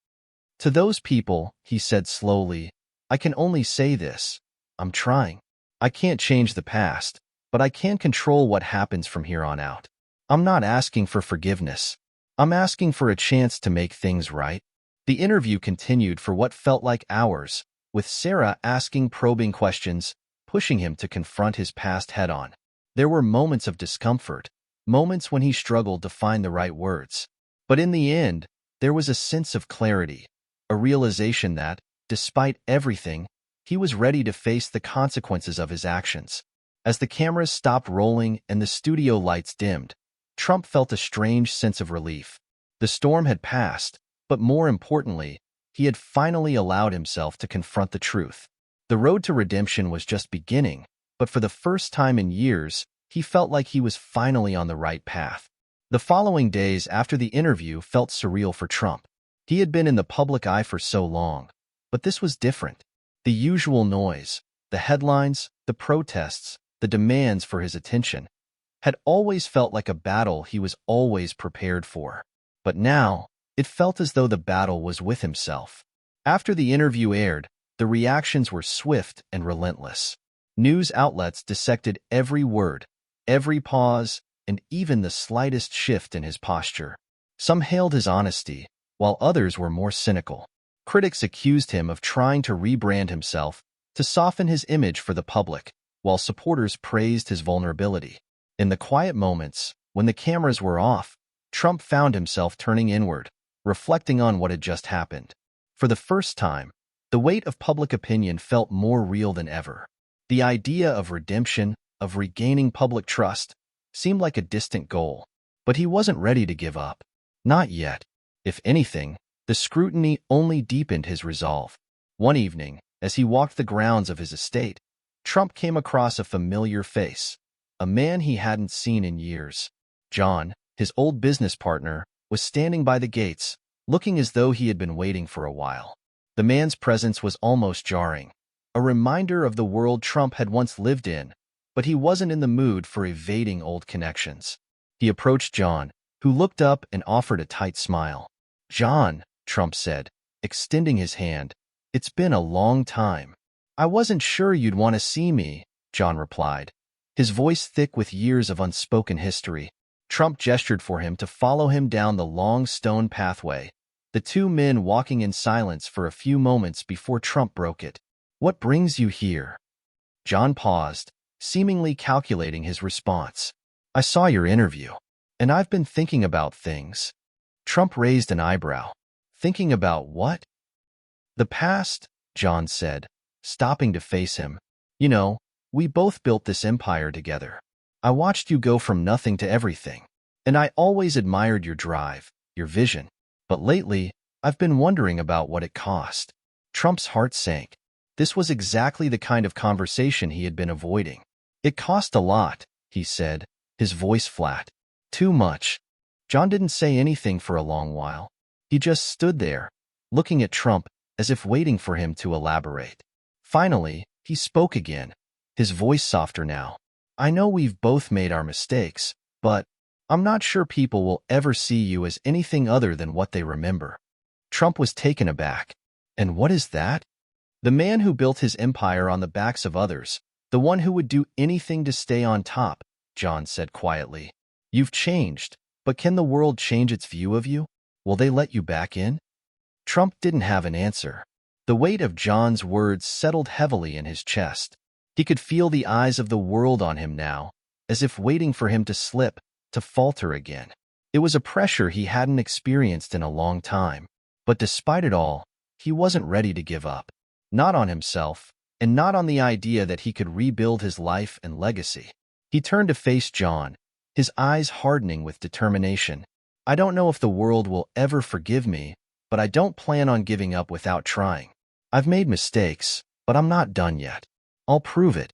"To those people," he said slowly, "I can only say this. I'm trying. I can't change the past, but I can control what happens from here on out. I'm not asking for forgiveness. I'm asking for a chance to make things right." The interview continued for what felt like hours, with Sarah asking probing questions, pushing him to confront his past head-on. There were moments of discomfort, moments when he struggled to find the right words. But in the end, there was a sense of clarity, a realization that, despite everything, he was ready to face the consequences of his actions. As the cameras stopped rolling and the studio lights dimmed, Trump felt a strange sense of relief. The storm had passed, but more importantly, he had finally allowed himself to confront the truth. The road to redemption was just beginning, but for the first time in years, he felt like he was finally on the right path. The following days after the interview felt surreal for Trump. He had been in the public eye for so long, but this was different. The usual noise, the headlines, the protests, the demands for his attention, had always felt like a battle he was always prepared for. But now, it felt as though the battle was with himself. After the interview aired, the reactions were swift and relentless. News outlets dissected every word, every pause, and even the slightest shift in his posture. Some hailed his honesty, while others were more cynical. Critics accused him of trying to rebrand himself, to soften his image for the public, while supporters praised his vulnerability. In the quiet moments, when the cameras were off, Trump found himself turning inward, reflecting on what had just happened. For the first time, the weight of public opinion felt more real than ever. The idea of redemption, of regaining public trust, seemed like a distant goal. But he wasn't ready to give up. Not yet. If anything, the scrutiny only deepened his resolve. One evening, as he walked the grounds of his estate, Trump came across a familiar face, a man he hadn't seen in years. John, his old business partner, was standing by the gates, looking as though he had been waiting for a while. The man's presence was almost jarring. a reminder of the world Trump had once lived in, but he wasn't in the mood for evading old connections. He approached John, who looked up and offered a tight smile. "John," Trump said, extending his hand, "it's been a long time." "I wasn't sure you'd want to see me," John replied, his voice thick with years of unspoken history. Trump gestured for him to follow him down the long stone pathway, the two men walking in silence for a few moments before Trump broke it. "What brings you here?" John paused, seemingly calculating his response. "I saw your interview, and I've been thinking about things." Trump raised an eyebrow. "Thinking about what?" "The past," John said, stopping to face him. "You know, we both built this empire together. I watched you go from nothing to everything, and I always admired your drive, your vision. But lately, I've been wondering about what it cost." Trump's heart sank. This was exactly the kind of conversation he had been avoiding. "It cost a lot," he said, his voice flat. "Too much." John didn't say anything for a long while. He just stood there, looking at Trump as if waiting for him to elaborate. Finally, he spoke again, his voice softer now. "I know we've both made our mistakes, but I'm not sure people will ever see you as anything other than what they remember." Trump was taken aback. "And what is that?" "The man who built his empire on the backs of others, the one who would do anything to stay on top," John said quietly. "You've changed, but can the world change its view of you? Will they let you back in?" Trump didn't have an answer. The weight of John's words settled heavily in his chest. He could feel the eyes of the world on him now, as if waiting for him to slip, to falter again. It was a pressure he hadn't experienced in a long time. But despite it all, he wasn't ready to give up. Not on himself, and not on the idea that he could rebuild his life and legacy. He turned to face John, his eyes hardening with determination. "I don't know if the world will ever forgive me, but I don't plan on giving up without trying. I've made mistakes, but I'm not done yet. I'll prove it."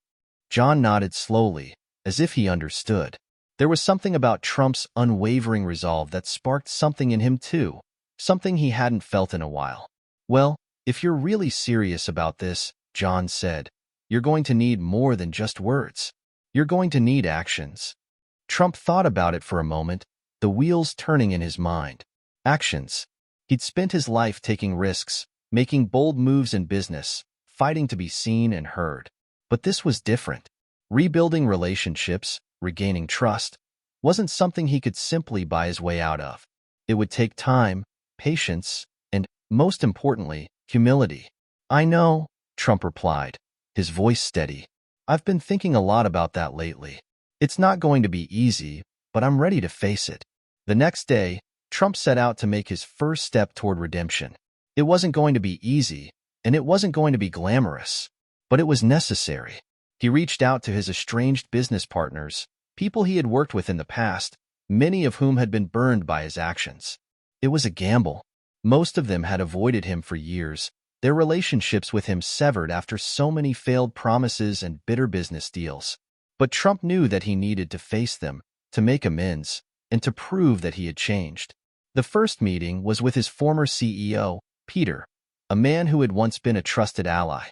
John nodded slowly, as if he understood. There was something about Trump's unwavering resolve that sparked something in him too, something he hadn't felt in a while. "Well, if you're really serious about this," John said, "you're going to need more than just words. You're going to need actions." Trump thought about it for a moment, the wheels turning in his mind. Actions. He'd spent his life taking risks, making bold moves in business, fighting to be seen and heard. But this was different. Rebuilding relationships, regaining trust, wasn't something he could simply buy his way out of. It would take time, patience, and, most importantly, humility. "I know," Trump replied, his voice steady. "I've been thinking a lot about that lately. It's not going to be easy, but I'm ready to face it." The next day, Trump set out to make his first step toward redemption. It wasn't going to be easy, and it wasn't going to be glamorous, but it was necessary. He reached out to his estranged business partners, people he had worked with in the past, many of whom had been burned by his actions. It was a gamble. Most of them had avoided him for years, their relationships with him severed after so many failed promises and bitter business deals. But Trump knew that he needed to face them, to make amends, and to prove that he had changed. The first meeting was with his former CEO, Peter, a man who had once been a trusted ally.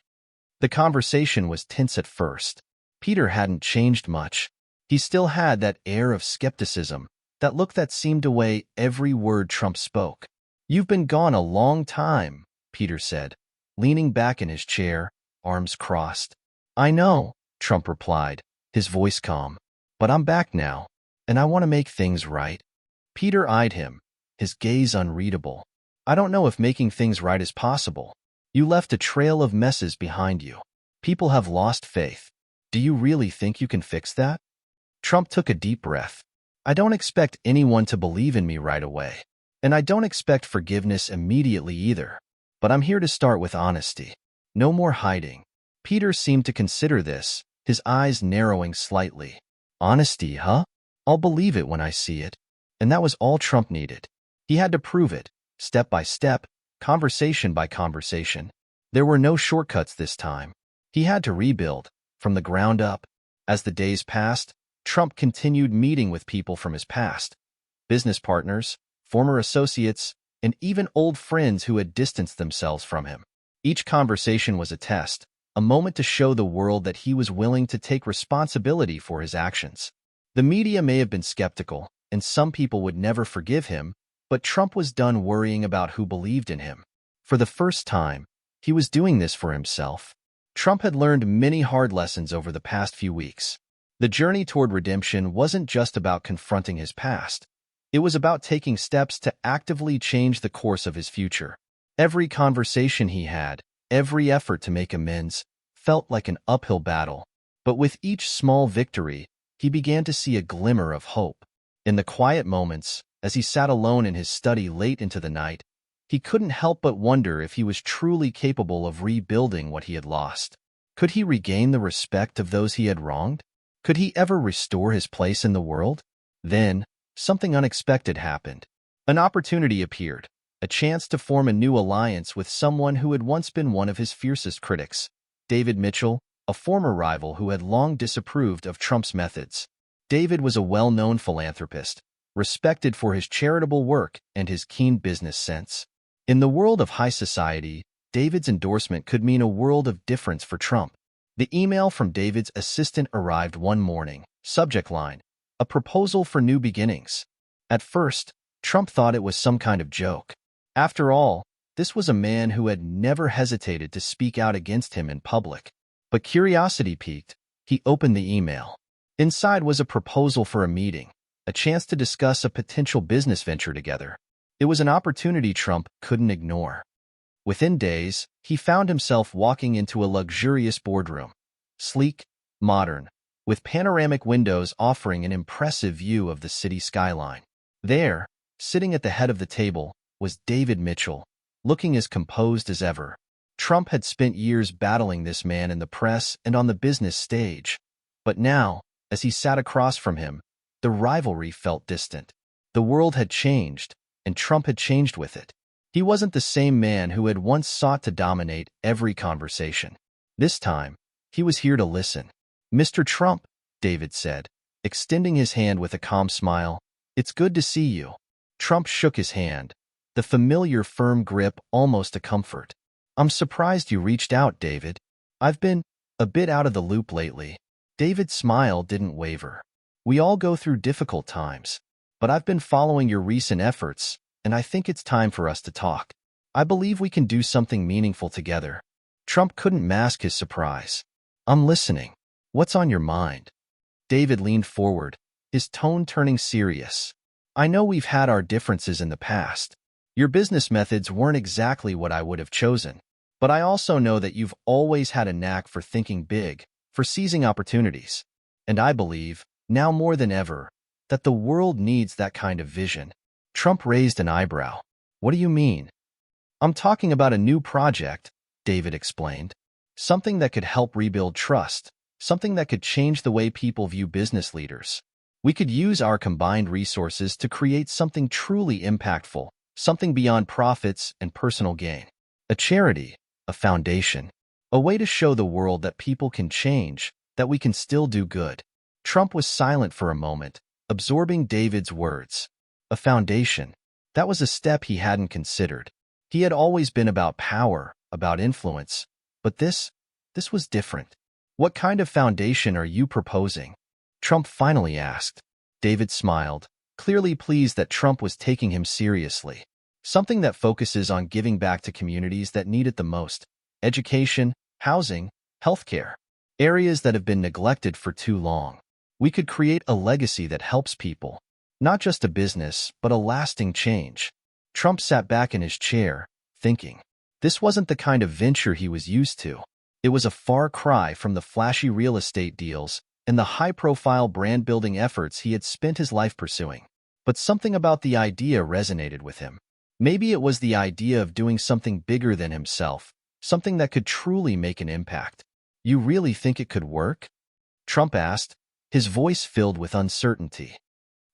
The conversation was tense at first. Peter hadn't changed much. He still had that air of skepticism, that look that seemed to weigh every word Trump spoke. "You've been gone a long time," Peter said, leaning back in his chair, arms crossed. "I know," Trump replied, his voice calm. "But I'm back now, and I want to make things right." Peter eyed him, his gaze unreadable. "I don't know if making things right is possible. You left a trail of messes behind you. People have lost faith. Do you really think you can fix that?" Trump took a deep breath. "I don't expect anyone to believe in me right away, and I don't expect forgiveness immediately either. But I'm here to start with honesty. No more hiding." Peter seemed to consider this, his eyes narrowing slightly. "Honesty, huh? I'll believe it when I see it." And that was all Trump needed. He had to prove it, step by step, conversation by conversation. There were no shortcuts this time. He had to rebuild, from the ground up. As the days passed, Trump continued meeting with people from his past, business partners, former associates, and even old friends who had distanced themselves from him. Each conversation was a test, a moment to show the world that he was willing to take responsibility for his actions. The media may have been skeptical, and some people would never forgive him, but Trump was done worrying about who believed in him. For the first time, he was doing this for himself. Trump had learned many hard lessons over the past few weeks. The journey toward redemption wasn't just about confronting his past. It was about taking steps to actively change the course of his future. Every conversation he had, every effort to make amends, felt like an uphill battle. But with each small victory, he began to see a glimmer of hope. In the quiet moments, as he sat alone in his study late into the night, he couldn't help but wonder if he was truly capable of rebuilding what he had lost. Could he regain the respect of those he had wronged? Could he ever restore his place in the world? Then, something unexpected happened. An opportunity appeared, a chance to form a new alliance with someone who had once been one of his fiercest critics, David Mitchell, a former rival who had long disapproved of Trump's methods. David was a well-known philanthropist, respected for his charitable work and his keen business sense. In the world of high society, David's endorsement could mean a world of difference for Trump. The email from David's assistant arrived one morning. Subject line: a proposal for new beginnings. At first, Trump thought it was some kind of joke. After all, this was a man who had never hesitated to speak out against him in public. But curiosity piqued. He opened the email. Inside was a proposal for a meeting, a chance to discuss a potential business venture together. It was an opportunity Trump couldn't ignore. Within days, he found himself walking into a luxurious boardroom, sleek, modern, with panoramic windows offering an impressive view of the city skyline. There, sitting at the head of the table, was David Mitchell, looking as composed as ever. Trump had spent years battling this man in the press and on the business stage. But now, as he sat across from him, the rivalry felt distant. The world had changed, and Trump had changed with it. He wasn't the same man who had once sought to dominate every conversation. This time, he was here to listen. "Mr. Trump," David said, extending his hand with a calm smile, "it's good to see you." Trump shook his hand, the familiar firm grip almost a comfort. "I'm surprised you reached out, David. I've been a bit out of the loop lately." David's smile didn't waver. "We all go through difficult times, but I've been following your recent efforts, and I think it's time for us to talk. I believe we can do something meaningful together." Trump couldn't mask his surprise. "I'm listening. What's on your mind?" David leaned forward, his tone turning serious. "I know we've had our differences in the past. Your business methods weren't exactly what I would have chosen. But I also know that you've always had a knack for thinking big, for seizing opportunities. And I believe, now more than ever, that the world needs that kind of vision." Trump raised an eyebrow. "What do you mean?" "I'm talking about a new project," David explained. "Something that could help rebuild trust, something that could change the way people view business leaders. We could use our combined resources to create something truly impactful, something beyond profits and personal gain. A charity, a foundation, a way to show the world that people can change, that we can still do good." Trump was silent for a moment, absorbing David's words. A foundation. That was a step he hadn't considered. He had always been about power, about influence. But this was different. "What kind of foundation are you proposing?" Trump finally asked. David smiled, clearly pleased that Trump was taking him seriously. "Something that focuses on giving back to communities that need it the most. Education, housing, healthcare. Areas that have been neglected for too long. We could create a legacy that helps people. Not just a business, but a lasting change." Trump sat back in his chair, thinking. This wasn't the kind of venture he was used to. It was a far cry from the flashy real estate deals and the high-profile brand-building efforts he had spent his life pursuing. But something about the idea resonated with him. Maybe it was the idea of doing something bigger than himself, something that could truly make an impact. "You really think it could work?" Trump asked, his voice filled with uncertainty.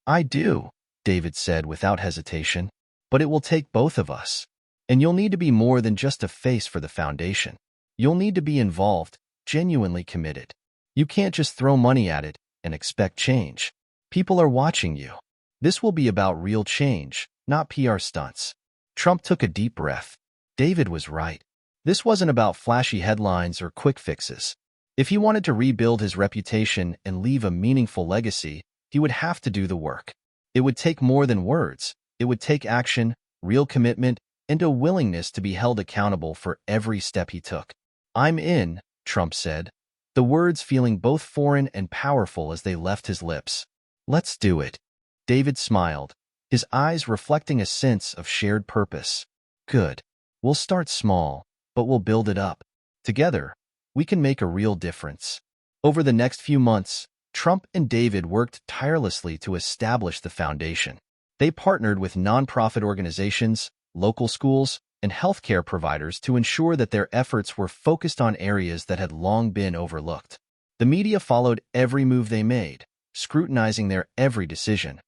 "I do," David said without hesitation. "But it will take both of us. And you'll need to be more than just a face for the foundation. You'll need to be involved, genuinely committed. You can't just throw money at it and expect change. People are watching you. This will be about real change, not PR stunts." Trump took a deep breath. David was right. This wasn't about flashy headlines or quick fixes. If he wanted to rebuild his reputation and leave a meaningful legacy, he would have to do the work. It would take more than words. It would take action, real commitment, and a willingness to be held accountable for every step he took. "I'm in," Trump said, the words feeling both foreign and powerful as they left his lips. "Let's do it." David smiled, his eyes reflecting a sense of shared purpose. "Good. We'll start small, but we'll build it up. Together, we can make a real difference." Over the next few months, Trump and David worked tirelessly to establish the foundation. They partnered with nonprofit organizations, local schools, and healthcare providers to ensure that their efforts were focused on areas that had long been overlooked. The media followed every move they made, scrutinizing their every decision.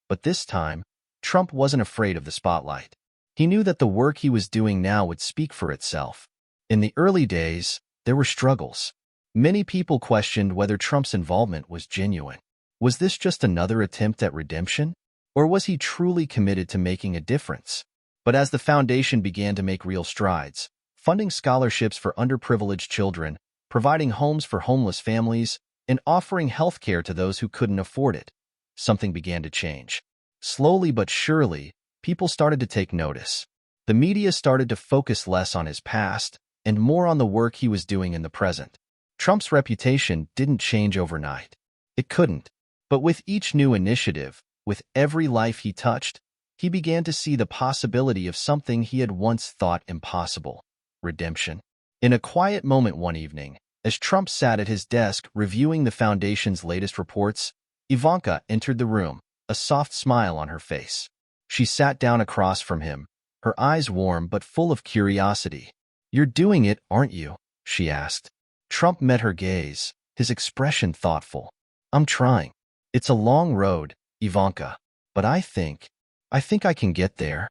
But this time, Trump wasn't afraid of the spotlight. He knew that the work he was doing now would speak for itself. In the early days, there were struggles. Many people questioned whether Trump's involvement was genuine. Was this just another attempt at redemption? Or was he truly committed to making a difference? But as the foundation began to make real strides, funding scholarships for underprivileged children, providing homes for homeless families, and offering health care to those who couldn't afford it, something began to change. Slowly but surely, people started to take notice. The media started to focus less on his past and more on the work he was doing in the present. Trump's reputation didn't change overnight. It couldn't. But with each new initiative, with every life he touched, he began to see the possibility of something he had once thought impossible: redemption. In a quiet moment one evening, as Trump sat at his desk reviewing the foundation's latest reports, Ivanka entered the room, a soft smile on her face. She sat down across from him, her eyes warm but full of curiosity. "You're doing it, aren't you?" she asked. Trump met her gaze, his expression thoughtful. "I'm trying. It's a long road, Ivanka, but I think I can get there."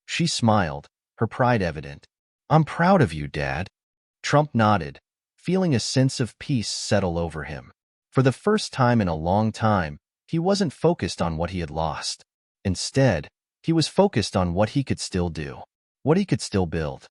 She smiled, her pride evident. "I'm proud of you, Dad." Trump nodded, feeling a sense of peace settle over him. For the first time in a long time, he wasn't focused on what he had lost. Instead, he was focused on what he could still do, what he could still build.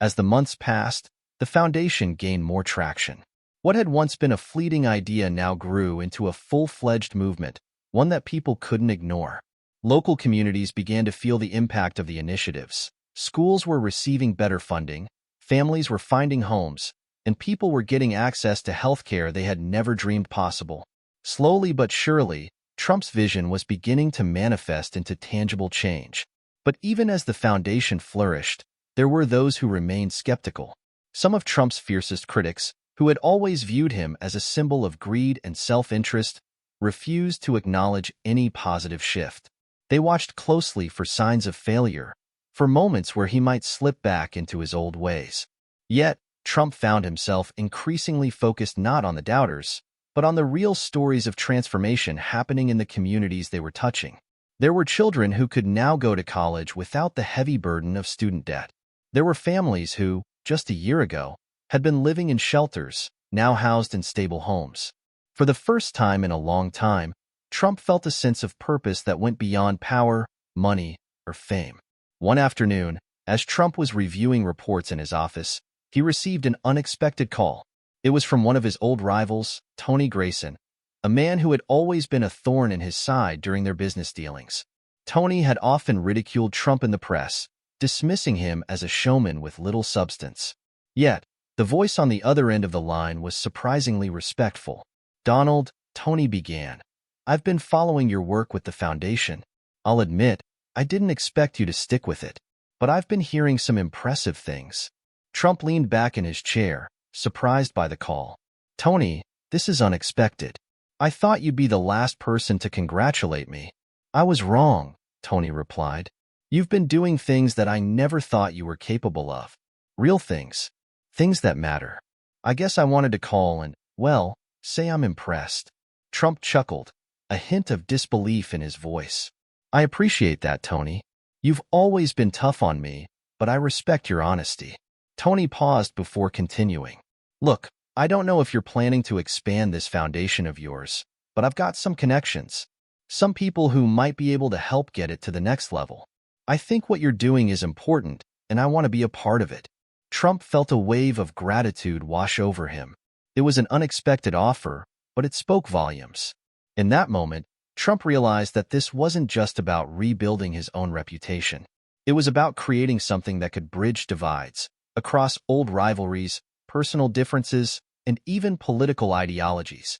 As the months passed, the foundation gained more traction. What had once been a fleeting idea now grew into a full-fledged movement, one that people couldn't ignore. Local communities began to feel the impact of the initiatives. Schools were receiving better funding, families were finding homes, and people were getting access to health care they had never dreamed possible. Slowly but surely, Trump's vision was beginning to manifest into tangible change. But even as the foundation flourished, there were those who remained skeptical. Some of Trump's fiercest critics, who had always viewed him as a symbol of greed and self-interest, refused to acknowledge any positive shift. They watched closely for signs of failure, for moments where he might slip back into his old ways. Yet, Trump found himself increasingly focused not on the doubters, but on the real stories of transformation happening in the communities they were touching. There were children who could now go to college without the heavy burden of student debt. There were families who, just a year ago, had been living in shelters, now housed in stable homes. For the first time in a long time, Trump felt a sense of purpose that went beyond power, money, or fame. One afternoon, as Trump was reviewing reports in his office, he received an unexpected call. It was from one of his old rivals, Tony Grayson, a man who had always been a thorn in his side during their business dealings. Tony had often ridiculed Trump in the press, dismissing him as a showman with little substance. Yet, the voice on the other end of the line was surprisingly respectful. "Donald," Tony began, "I've been following your work with the foundation. I'll admit, I didn't expect you to stick with it, but I've been hearing some impressive things." Trump leaned back in his chair, surprised by the call. "Tony, this is unexpected. I thought you'd be the last person to congratulate me." "I was wrong," Tony replied. "You've been doing things that I never thought you were capable of. Real things. Things that matter. I guess I wanted to call and, well, say I'm impressed." Trump chuckled, a hint of disbelief in his voice. "I appreciate that, Tony. You've always been tough on me, but I respect your honesty." Tony paused before continuing. "Look, I don't know if you're planning to expand this foundation of yours, but I've got some connections. Some people who might be able to help get it to the next level. I think what you're doing is important, and I want to be a part of it." Trump felt a wave of gratitude wash over him. It was an unexpected offer, but it spoke volumes. In that moment, Trump realized that this wasn't just about rebuilding his own reputation. It was about creating something that could bridge divides across old rivalries, personal differences, and even political ideologies.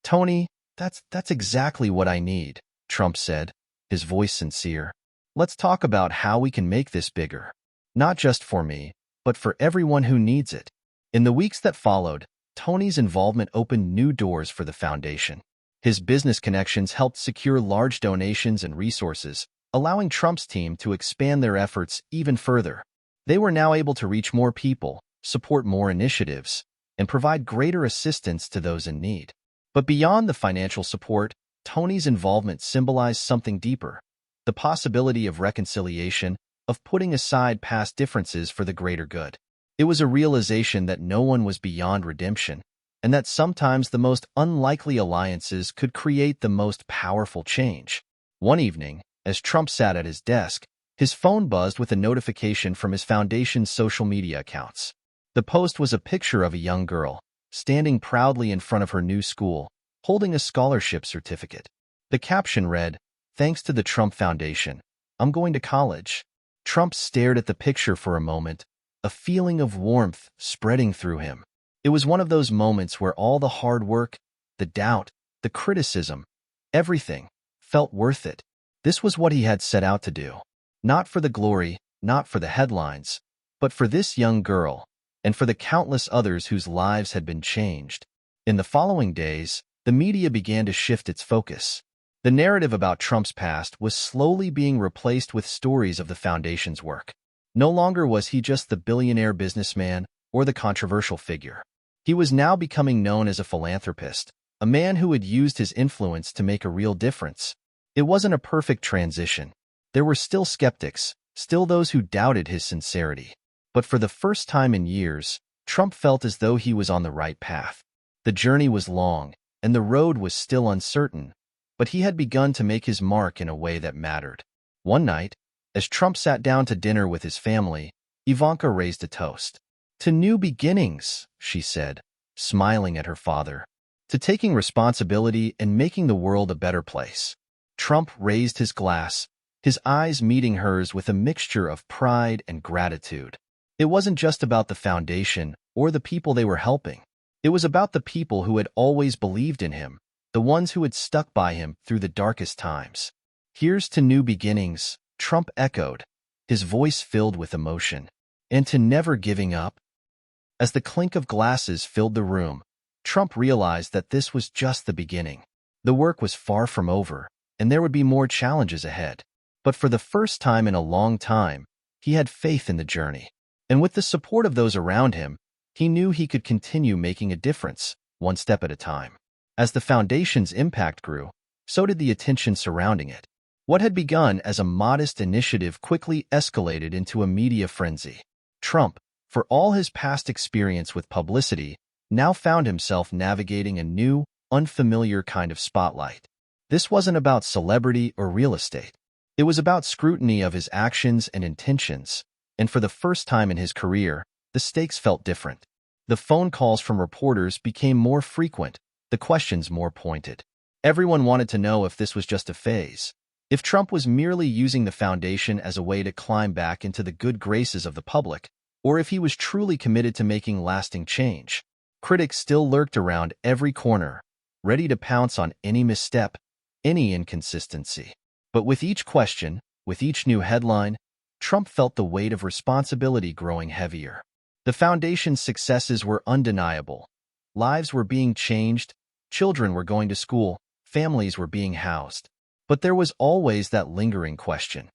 "Tony, that's exactly what I need," Trump said, his voice sincere. "Let's talk about how we can make this bigger. Not just for me, but for everyone who needs it." In the weeks that followed, Tony's involvement opened new doors for the foundation. His business connections helped secure large donations and resources, allowing Trump's team to expand their efforts even further. They were now able to reach more people, support more initiatives, and provide greater assistance to those in need. But beyond the financial support, Tony's involvement symbolized something deeper: the possibility of reconciliation, of putting aside past differences for the greater good. It was a realization that no one was beyond redemption, and that sometimes the most unlikely alliances could create the most powerful change. One evening, as Trump sat at his desk, his phone buzzed with a notification from his foundation's social media accounts. The post was a picture of a young girl, standing proudly in front of her new school, holding a scholarship certificate. The caption read, "Thanks to the Trump Foundation, I'm going to college." Trump stared at the picture for a moment, a feeling of warmth spreading through him. It was one of those moments where all the hard work, the doubt, the criticism, everything felt worth it. This was what he had set out to do. Not for the glory, not for the headlines, but for this young girl, and for the countless others whose lives had been changed. In the following days, the media began to shift its focus. The narrative about Trump's past was slowly being replaced with stories of the foundation's work. No longer was he just the billionaire businessman or the controversial figure. He was now becoming known as a philanthropist, a man who had used his influence to make a real difference. It wasn't a perfect transition. There were still skeptics, still those who doubted his sincerity. But for the first time in years, Trump felt as though he was on the right path. The journey was long, and the road was still uncertain, but he had begun to make his mark in a way that mattered. One night, as Trump sat down to dinner with his family, Ivanka raised a toast. "To new beginnings," she said, smiling at her father. "To taking responsibility and making the world a better place." Trump raised his glass, his eyes meeting hers with a mixture of pride and gratitude. It wasn't just about the foundation or the people they were helping. It was about the people who had always believed in him, the ones who had stuck by him through the darkest times. "Here's to new beginnings," Trump echoed, his voice filled with emotion. "And to never giving up." As the clink of glasses filled the room, Trump realized that this was just the beginning. The work was far from over, and there would be more challenges ahead. But for the first time in a long time, he had faith in the journey. And with the support of those around him, he knew he could continue making a difference, one step at a time. As the foundation's impact grew, so did the attention surrounding it. What had begun as a modest initiative quickly escalated into a media frenzy. Trump, for all his past experience with publicity, now found himself navigating a new, unfamiliar kind of spotlight. This wasn't about celebrity or real estate. It was about scrutiny of his actions and intentions, and for the first time in his career, the stakes felt different. The phone calls from reporters became more frequent, the questions more pointed. Everyone wanted to know if this was just a phase, if Trump was merely using the foundation as a way to climb back into the good graces of the public, or if he was truly committed to making lasting change. Critics still lurked around every corner, ready to pounce on any misstep, any inconsistency. But with each question, with each new headline, Trump felt the weight of responsibility growing heavier. The foundation's successes were undeniable. Lives were being changed, children were going to school, families were being housed. But there was always that lingering question.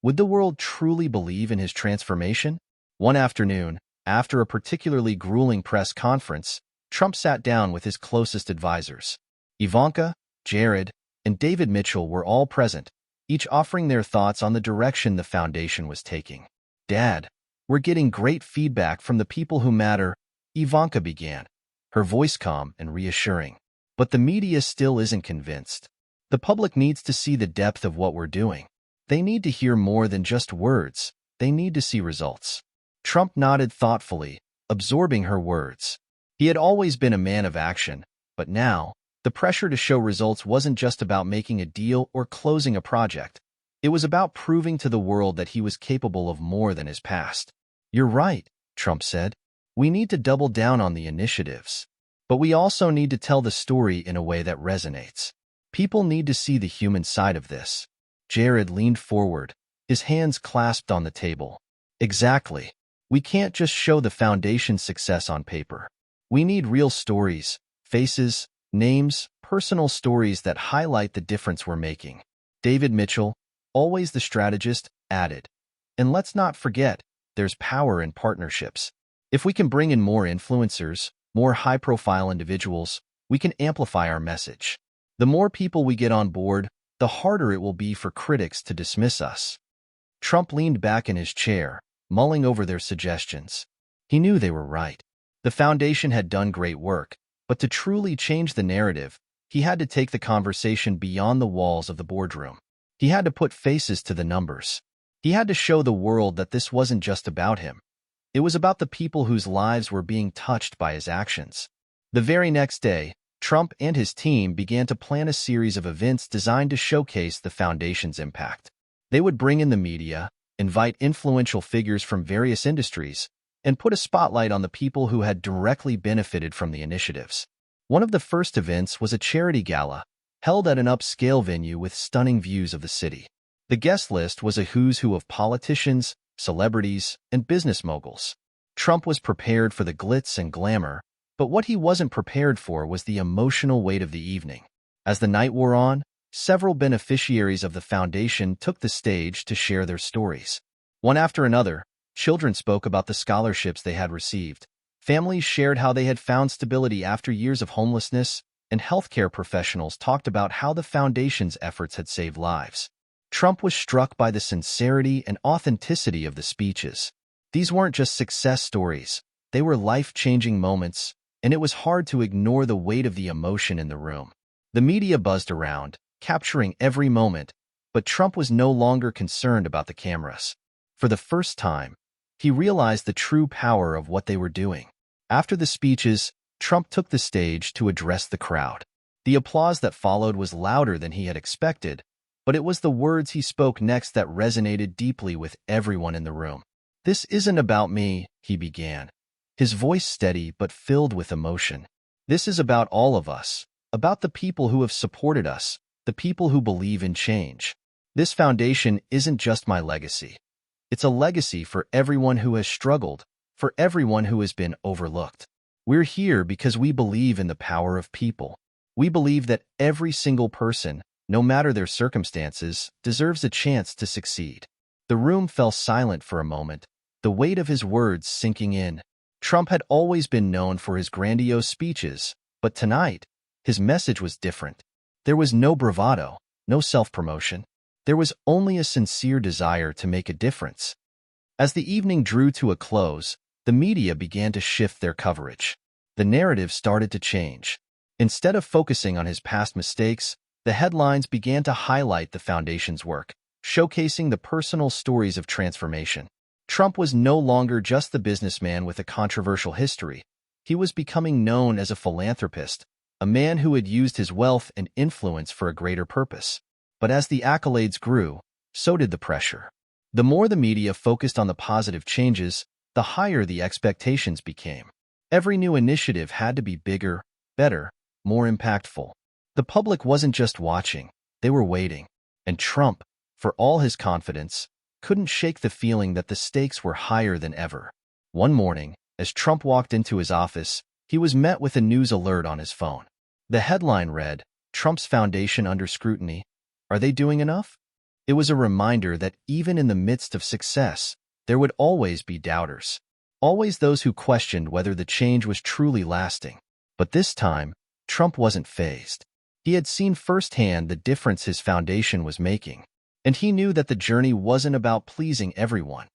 Would the world truly believe in his transformation? One afternoon, after a particularly grueling press conference, Trump sat down with his closest advisors. Ivanka, Jared, and David Mitchell were all present, each offering their thoughts on the direction the foundation was taking. "Dad, we're getting great feedback from the people who matter," Ivanka began, her voice calm and reassuring. "But the media still isn't convinced. The public needs to see the depth of what we're doing. They need to hear more than just words. They need to see results." Trump nodded thoughtfully, absorbing her words. He had always been a man of action, but now, the pressure to show results wasn't just about making a deal or closing a project. It was about proving to the world that he was capable of more than his past. "You're right," Trump said. "We need to double down on the initiatives. But we also need to tell the story in a way that resonates. People need to see the human side of this." Jared leaned forward, his hands clasped on the table. "Exactly. We can't just show the foundation's success on paper. We need real stories, faces, names, personal stories that highlight the difference we're making." David Mitchell, always the strategist, added, "And let's not forget, there's power in partnerships. If we can bring in more influencers, more high-profile individuals, we can amplify our message. The more people we get on board, the harder it will be for critics to dismiss us." Trump leaned back in his chair, mulling over their suggestions. He knew they were right. The foundation had done great work, but to truly change the narrative, he had to take the conversation beyond the walls of the boardroom. He had to put faces to the numbers. He had to show the world that this wasn't just about him. It was about the people whose lives were being touched by his actions. The very next day, Trump and his team began to plan a series of events designed to showcase the foundation's impact. They would bring in the media, invite influential figures from various industries, and put a spotlight on the people who had directly benefited from the initiatives. One of the first events was a charity gala, held at an upscale venue with stunning views of the city. The guest list was a who's who of politicians, celebrities, and business moguls. Trump was prepared for the glitz and glamour, but what he wasn't prepared for was the emotional weight of the evening. As the night wore on, several beneficiaries of the foundation took the stage to share their stories. One after another, children spoke about the scholarships they had received. Families shared how they had found stability after years of homelessness, and healthcare professionals talked about how the foundation's efforts had saved lives. Trump was struck by the sincerity and authenticity of the speeches. These weren't just success stories, they were life-changing moments, and it was hard to ignore the weight of the emotion in the room. The media buzzed around, capturing every moment, but Trump was no longer concerned about the cameras. For the first time, he realized the true power of what they were doing. After the speeches, Trump took the stage to address the crowd. The applause that followed was louder than he had expected, but it was the words he spoke next that resonated deeply with everyone in the room. "This isn't about me," he began, his voice steady but filled with emotion. "This is about all of us, about the people who have supported us, the people who believe in change. This foundation isn't just my legacy. It's a legacy for everyone who has struggled, for everyone who has been overlooked. We're here because we believe in the power of people. We believe that every single person, no matter their circumstances, deserves a chance to succeed." The room fell silent for a moment, the weight of his words sinking in. Trump had always been known for his grandiose speeches, but tonight, his message was different. There was no bravado, no self-promotion. There was only a sincere desire to make a difference. As the evening drew to a close, the media began to shift their coverage. The narrative started to change. Instead of focusing on his past mistakes, the headlines began to highlight the foundation's work, showcasing the personal stories of transformation. Trump was no longer just the businessman with a controversial history. He was becoming known as a philanthropist, a man who had used his wealth and influence for a greater purpose. But as the accolades grew, so did the pressure. The more the media focused on the positive changes, the higher the expectations became. Every new initiative had to be bigger, better, more impactful. The public wasn't just watching, they were waiting. And Trump, for all his confidence, couldn't shake the feeling that the stakes were higher than ever. One morning, as Trump walked into his office, he was met with a news alert on his phone. The headline read, "Trump's Foundation under scrutiny. Are they doing enough?" It was a reminder that even in the midst of success, there would always be doubters. Always those who questioned whether the change was truly lasting. But this time, Trump wasn't fazed. He had seen firsthand the difference his foundation was making, and he knew that the journey wasn't about pleasing everyone.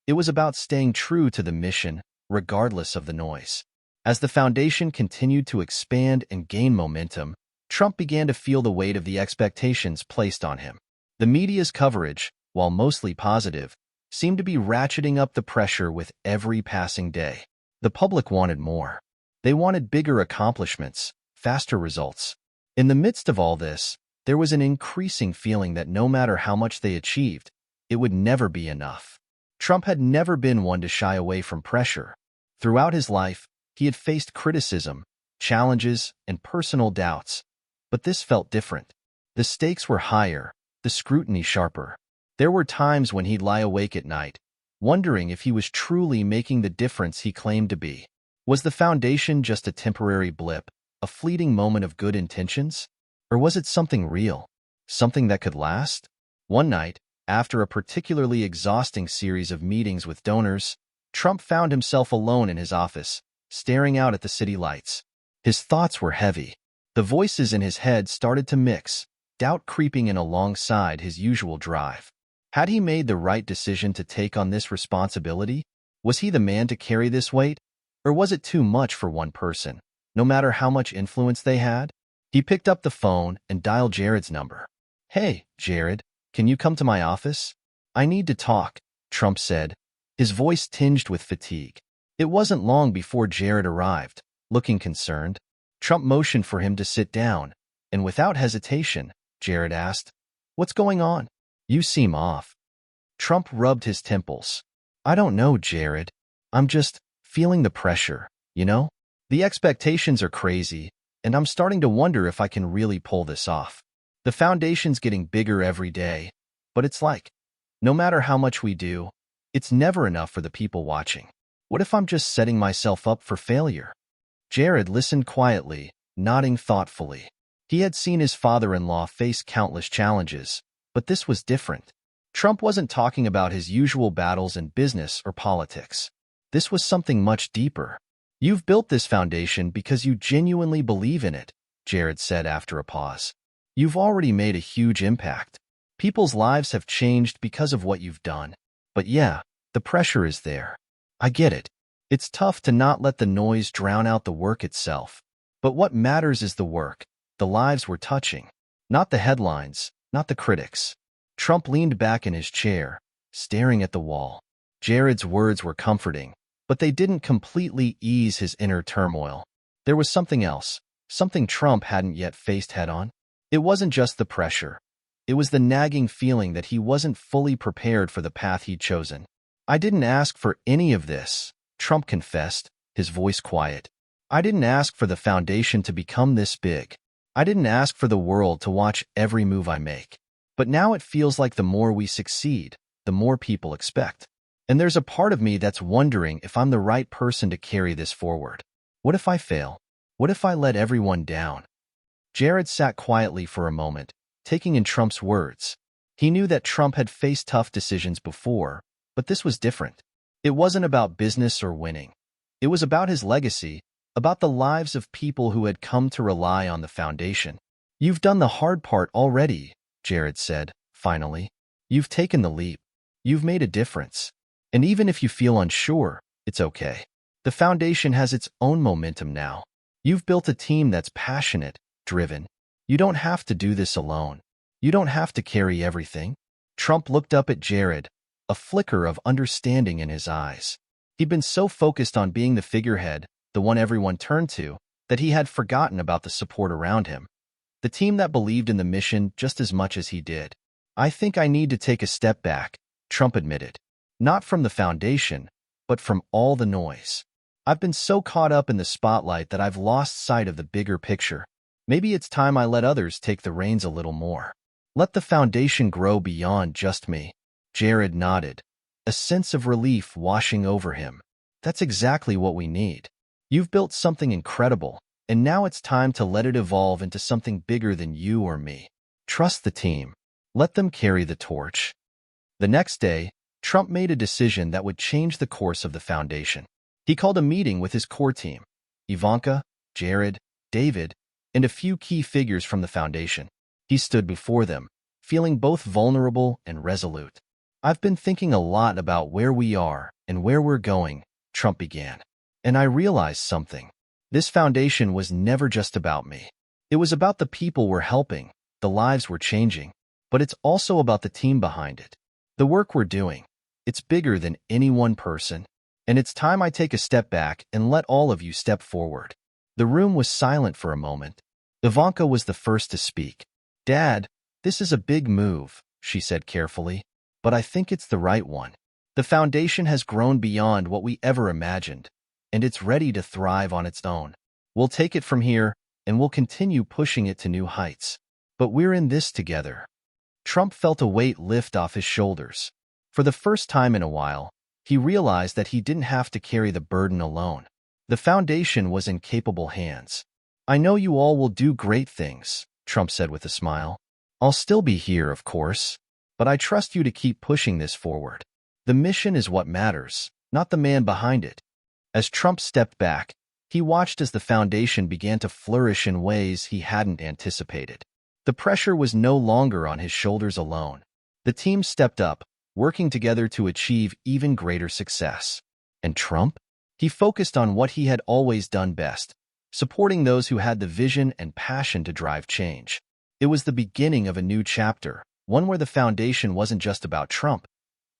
It was about staying true to the mission, regardless of the noise. As the foundation continued to expand and gain momentum, Trump began to feel the weight of the expectations placed on him. The media's coverage, while mostly positive, seemed to be ratcheting up the pressure with every passing day. The public wanted more. They wanted bigger accomplishments, faster results. In the midst of all this, there was an increasing feeling that no matter how much they achieved, it would never be enough. Trump had never been one to shy away from pressure. Throughout his life, he had faced criticism, challenges, and personal doubts. But this felt different. The stakes were higher, the scrutiny sharper. There were times when he'd lie awake at night, wondering if he was truly making the difference he claimed to be. Was the foundation just a temporary blip, a fleeting moment of good intentions? Or was it something real, something that could last? One night, after a particularly exhausting series of meetings with donors, Trump found himself alone in his office, staring out at the city lights. His thoughts were heavy. The voices in his head started to mix, doubt creeping in alongside his usual drive. Had he made the right decision to take on this responsibility? Was he the man to carry this weight? Or was it too much for one person, no matter how much influence they had? He picked up the phone and dialed Jared's number. "Hey, Jared, can you come to my office? I need to talk," Trump said, his voice tinged with fatigue. It wasn't long before Jared arrived, looking concerned. Trump motioned for him to sit down, and without hesitation, Jared asked, "What's going on? You seem off." Trump rubbed his temples. "I don't know, Jared. I'm just feeling the pressure, you know? The expectations are crazy, and I'm starting to wonder if I can really pull this off. The foundation's getting bigger every day, but it's like, no matter how much we do, it's never enough for the people watching. What if I'm just setting myself up for failure?" Jared listened quietly, nodding thoughtfully. He had seen his father-in-law face countless challenges, but this was different. Trump wasn't talking about his usual battles in business or politics. This was something much deeper. "You've built this foundation because you genuinely believe in it," Jared said after a pause. "You've already made a huge impact. People's lives have changed because of what you've done. But yeah, the pressure is there. I get it. It's tough to not let the noise drown out the work itself. But what matters is the work, the lives we're touching. Not the headlines, not the critics." Trump leaned back in his chair, staring at the wall. Jared's words were comforting, but they didn't completely ease his inner turmoil. There was something else, something Trump hadn't yet faced head-on. It wasn't just the pressure. It was the nagging feeling that he wasn't fully prepared for the path he'd chosen. "I didn't ask for any of this," Trump confessed, his voice quiet. "I didn't ask for the foundation to become this big. I didn't ask for the world to watch every move I make. But now it feels like the more we succeed, the more people expect. And there's a part of me that's wondering if I'm the right person to carry this forward. What if I fail? What if I let everyone down?" Jared sat quietly for a moment, taking in Trump's words. He knew that Trump had faced tough decisions before, but this was different. It wasn't about business or winning. It was about his legacy, about the lives of people who had come to rely on the foundation. "You've done the hard part already," Jared said, finally. "You've taken the leap. You've made a difference. And even if you feel unsure, it's okay. The foundation has its own momentum now. You've built a team that's passionate, driven. You don't have to do this alone. You don't have to carry everything." Trump looked up at Jared, a flicker of understanding in his eyes. He'd been so focused on being the figurehead, the one everyone turned to, that he had forgotten about the support around him. The team that believed in the mission just as much as he did. "I think I need to take a step back," Trump admitted. "Not from the foundation, but from all the noise. I've been so caught up in the spotlight that I've lost sight of the bigger picture. Maybe it's time I let others take the reins a little more. Let the foundation grow beyond just me." Jared nodded, a sense of relief washing over him. "That's exactly what we need. You've built something incredible, and now it's time to let it evolve into something bigger than you or me. Trust the team. Let them carry the torch." The next day, Trump made a decision that would change the course of the foundation. He called a meeting with his core team, Ivanka, Jared, David, and a few key figures from the foundation. He stood before them, feeling both vulnerable and resolute. "I've been thinking a lot about where we are and where we're going," Trump began. "And I realized something. This foundation was never just about me. It was about the people we're helping, the lives we're changing, but it's also about the team behind it. The work we're doing. It's bigger than any one person. And it's time I take a step back and let all of you step forward. The room was silent for a moment. Ivanka was the first to speak. Dad, this is a big move, she said carefully, but I think it's the right one. The foundation has grown beyond what we ever imagined, and it's ready to thrive on its own. We'll take it from here, and we'll continue pushing it to new heights. But we're in this together. Trump felt a weight lift off his shoulders. For the first time in a while, he realized that he didn't have to carry the burden alone. The foundation was in capable hands. I know you all will do great things, Trump said with a smile. I'll still be here, of course, but I trust you to keep pushing this forward. The mission is what matters, not the man behind it. As Trump stepped back, he watched as the foundation began to flourish in ways he hadn't anticipated. The pressure was no longer on his shoulders alone. The team stepped up, working together to achieve even greater success. And Trump? He focused on what he had always done best, supporting those who had the vision and passion to drive change. It was the beginning of a new chapter, one where the foundation wasn't just about Trump.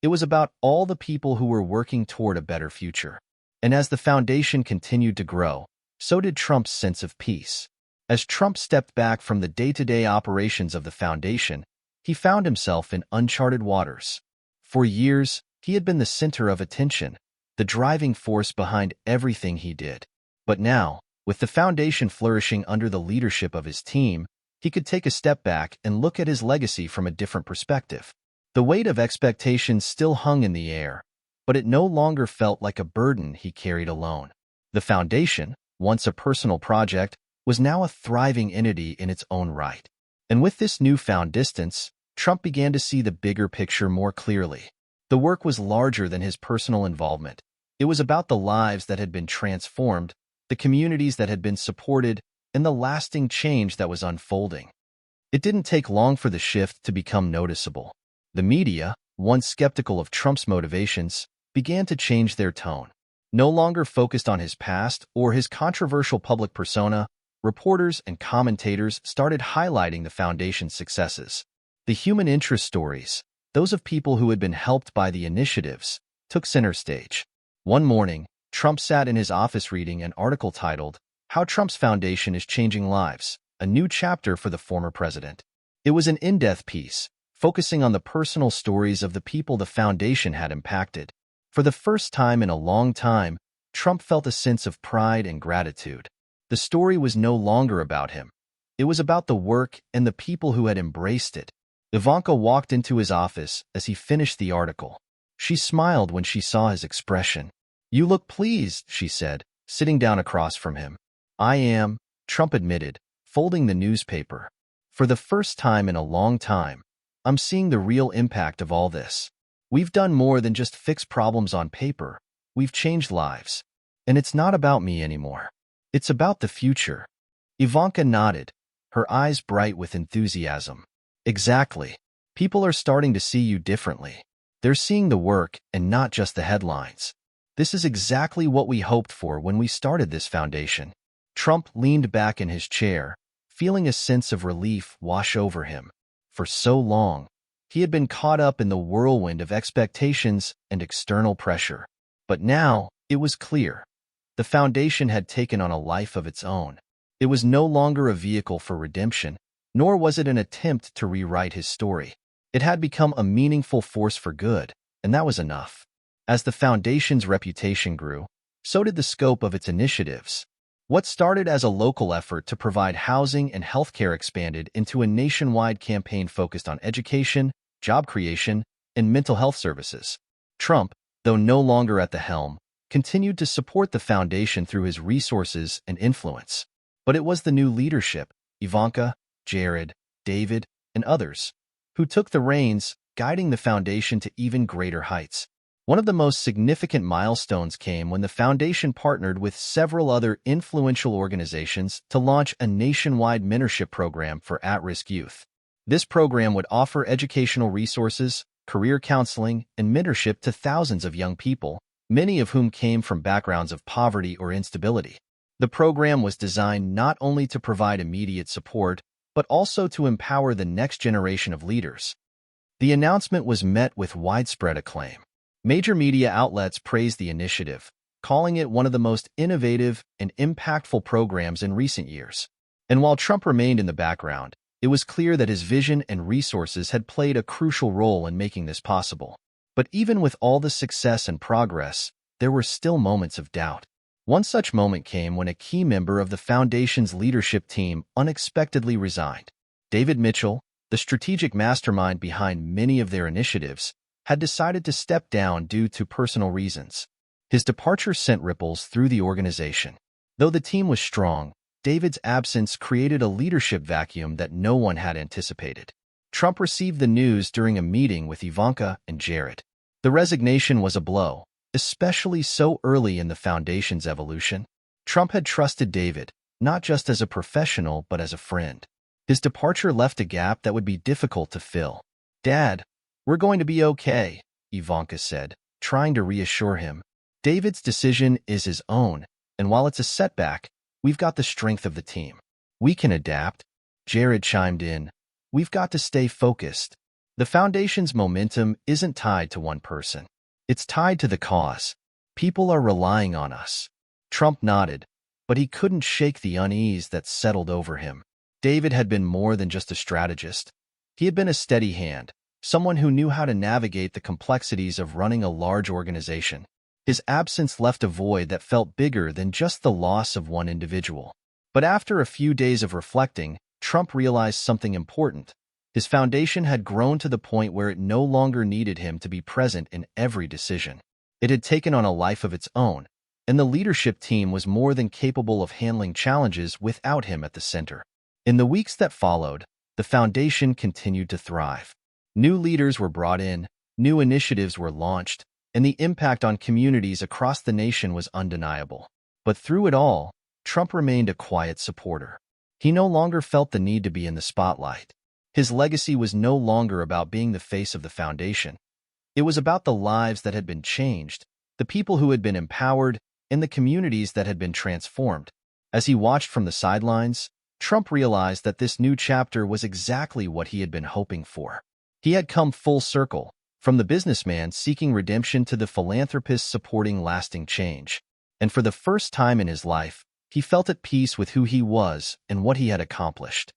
It was about all the people who were working toward a better future. And as the foundation continued to grow, so did Trump's sense of peace. As Trump stepped back from the day-to-day operations of the foundation, he found himself in uncharted waters. For years, he had been the center of attention, the driving force behind everything he did. But now, with the foundation flourishing under the leadership of his team, he could take a step back and look at his legacy from a different perspective. The weight of expectations still hung in the air, but it no longer felt like a burden he carried alone. The foundation, once a personal project, was now a thriving entity in its own right. And with this newfound distance, Trump began to see the bigger picture more clearly. The work was larger than his personal involvement. It was about the lives that had been transformed, the communities that had been supported, and the lasting change that was unfolding. It didn't take long for the shift to become noticeable. The media, once skeptical of Trump's motivations, began to change their tone. No longer focused on his past or his controversial public persona, reporters and commentators started highlighting the foundation's successes. The human interest stories, those of people who had been helped by the initiatives, took center stage. One morning, Trump sat in his office reading an article titled, "How Trump's Foundation is Changing Lives, a New Chapter for the Former President." It was an in-depth piece, focusing on the personal stories of the people the foundation had impacted. For the first time in a long time, Trump felt a sense of pride and gratitude. The story was no longer about him. It was about the work and the people who had embraced it. Ivanka walked into his office as he finished the article. She smiled when she saw his expression. "You look pleased," she said, sitting down across from him. "I am," Trump admitted, folding the newspaper. "For the first time in a long time, I'm seeing the real impact of all this. We've done more than just fix problems on paper. We've changed lives. And it's not about me anymore. It's about the future." Ivanka nodded, her eyes bright with enthusiasm. "Exactly. People are starting to see you differently. They're seeing the work and not just the headlines. This is exactly what we hoped for when we started this foundation." Trump leaned back in his chair, feeling a sense of relief wash over him. For so long, he had been caught up in the whirlwind of expectations and external pressure. But now, it was clear. The foundation had taken on a life of its own. It was no longer a vehicle for redemption, nor was it an attempt to rewrite his story. It had become a meaningful force for good, and that was enough. As the foundation's reputation grew, so did the scope of its initiatives. What started as a local effort to provide housing and healthcare expanded into a nationwide campaign focused on education, job creation, and mental health services. Trump, though no longer at the helm, continued to support the foundation through his resources and influence. But it was the new leadership, Ivanka, Jared, David, and others, who took the reins, guiding the foundation to even greater heights. One of the most significant milestones came when the foundation partnered with several other influential organizations to launch a nationwide mentorship program for at-risk youth. This program would offer educational resources, career counseling, and mentorship to thousands of young people, many of whom came from backgrounds of poverty or instability. The program was designed not only to provide immediate support, but also to empower the next generation of leaders. The announcement was met with widespread acclaim. Major media outlets praised the initiative, calling it one of the most innovative and impactful programs in recent years. And while Trump remained in the background, it was clear that his vision and resources had played a crucial role in making this possible. But even with all the success and progress, there were still moments of doubt. One such moment came when a key member of the foundation's leadership team unexpectedly resigned. David Mitchell, the strategic mastermind behind many of their initiatives, had decided to step down due to personal reasons. His departure sent ripples through the organization. Though the team was strong, David's absence created a leadership vacuum that no one had anticipated. Trump received the news during a meeting with Ivanka and Jared. The resignation was a blow, especially so early in the foundation's evolution. Trump had trusted David, not just as a professional but as a friend. His departure left a gap that would be difficult to fill. "Dad, we're going to be okay," Ivanka said, trying to reassure him. "David's decision is his own, and while it's a setback, we've got the strength of the team. We can adapt." Jared chimed in, "We've got to stay focused. The foundation's momentum isn't tied to one person. It's tied to the cause. People are relying on us." Trump nodded, but he couldn't shake the unease that settled over him. David had been more than just a strategist. He had been a steady hand, someone who knew how to navigate the complexities of running a large organization. His absence left a void that felt bigger than just the loss of one individual. But after a few days of reflecting, Trump realized something important. His foundation had grown to the point where it no longer needed him to be present in every decision. It had taken on a life of its own, and the leadership team was more than capable of handling challenges without him at the center. In the weeks that followed, the foundation continued to thrive. New leaders were brought in, new initiatives were launched, and the impact on communities across the nation was undeniable. But through it all, Trump remained a quiet supporter. He no longer felt the need to be in the spotlight. His legacy was no longer about being the face of the foundation. It was about the lives that had been changed, the people who had been empowered, and the communities that had been transformed. As he watched from the sidelines, Trump realized that this new chapter was exactly what he had been hoping for. He had come full circle, from the businessman seeking redemption to the philanthropist supporting lasting change. And for the first time in his life, he felt at peace with who he was and what he had accomplished.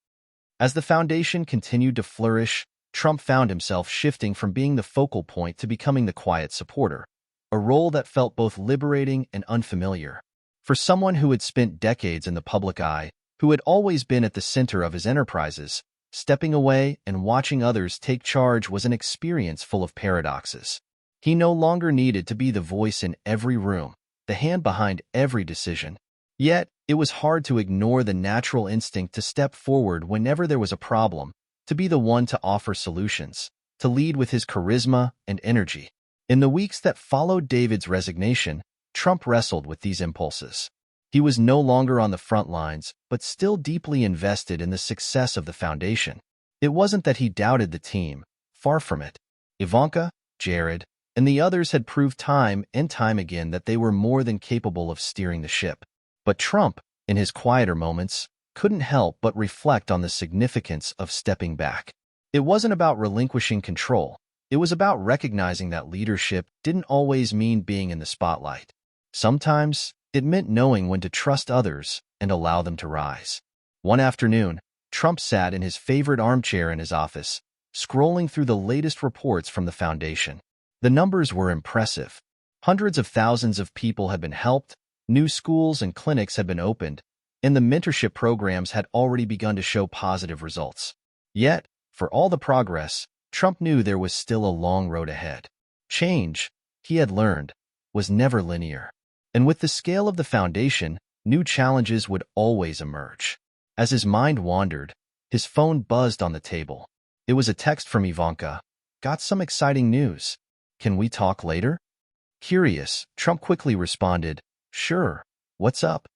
As the foundation continued to flourish, Trump found himself shifting from being the focal point to becoming the quiet supporter, a role that felt both liberating and unfamiliar. For someone who had spent decades in the public eye, who had always been at the center of his enterprises, stepping away and watching others take charge was an experience full of paradoxes. He no longer needed to be the voice in every room, the hand behind every decision. Yet, it was hard to ignore the natural instinct to step forward whenever there was a problem, to be the one to offer solutions, to lead with his charisma and energy. In the weeks that followed David's resignation, Trump wrestled with these impulses. He was no longer on the front lines, but still deeply invested in the success of the foundation. It wasn't that he doubted the team, far from it. Ivanka, Jared, and the others had proved time and time again that they were more than capable of steering the ship. But Trump, in his quieter moments, couldn't help but reflect on the significance of stepping back. It wasn't about relinquishing control. It was about recognizing that leadership didn't always mean being in the spotlight. Sometimes, it meant knowing when to trust others and allow them to rise. One afternoon, Trump sat in his favorite armchair in his office, scrolling through the latest reports from the foundation. The numbers were impressive. Hundreds of thousands of people had been helped, new schools and clinics had been opened, and the mentorship programs had already begun to show positive results. Yet, for all the progress, Trump knew there was still a long road ahead. Change, he had learned, was never linear. And with the scale of the foundation, new challenges would always emerge. As his mind wandered, his phone buzzed on the table. It was a text from Ivanka. "Got some exciting news. Can we talk later?" Curious, Trump quickly responded, "Sure, what's up?"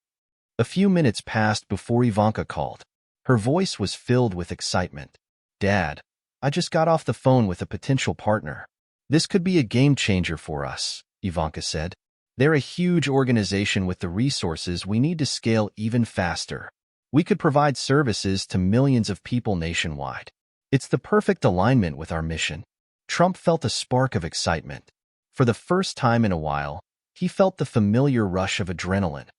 A few minutes passed before Ivanka called. Her voice was filled with excitement. "Dad, I just got off the phone with a potential partner. This could be a game changer for us," Ivanka said. "They're a huge organization with the resources we need to scale even faster. We could provide services to millions of people nationwide. It's the perfect alignment with our mission." Trump felt a spark of excitement. For the first time in a while, he felt the familiar rush of adrenaline,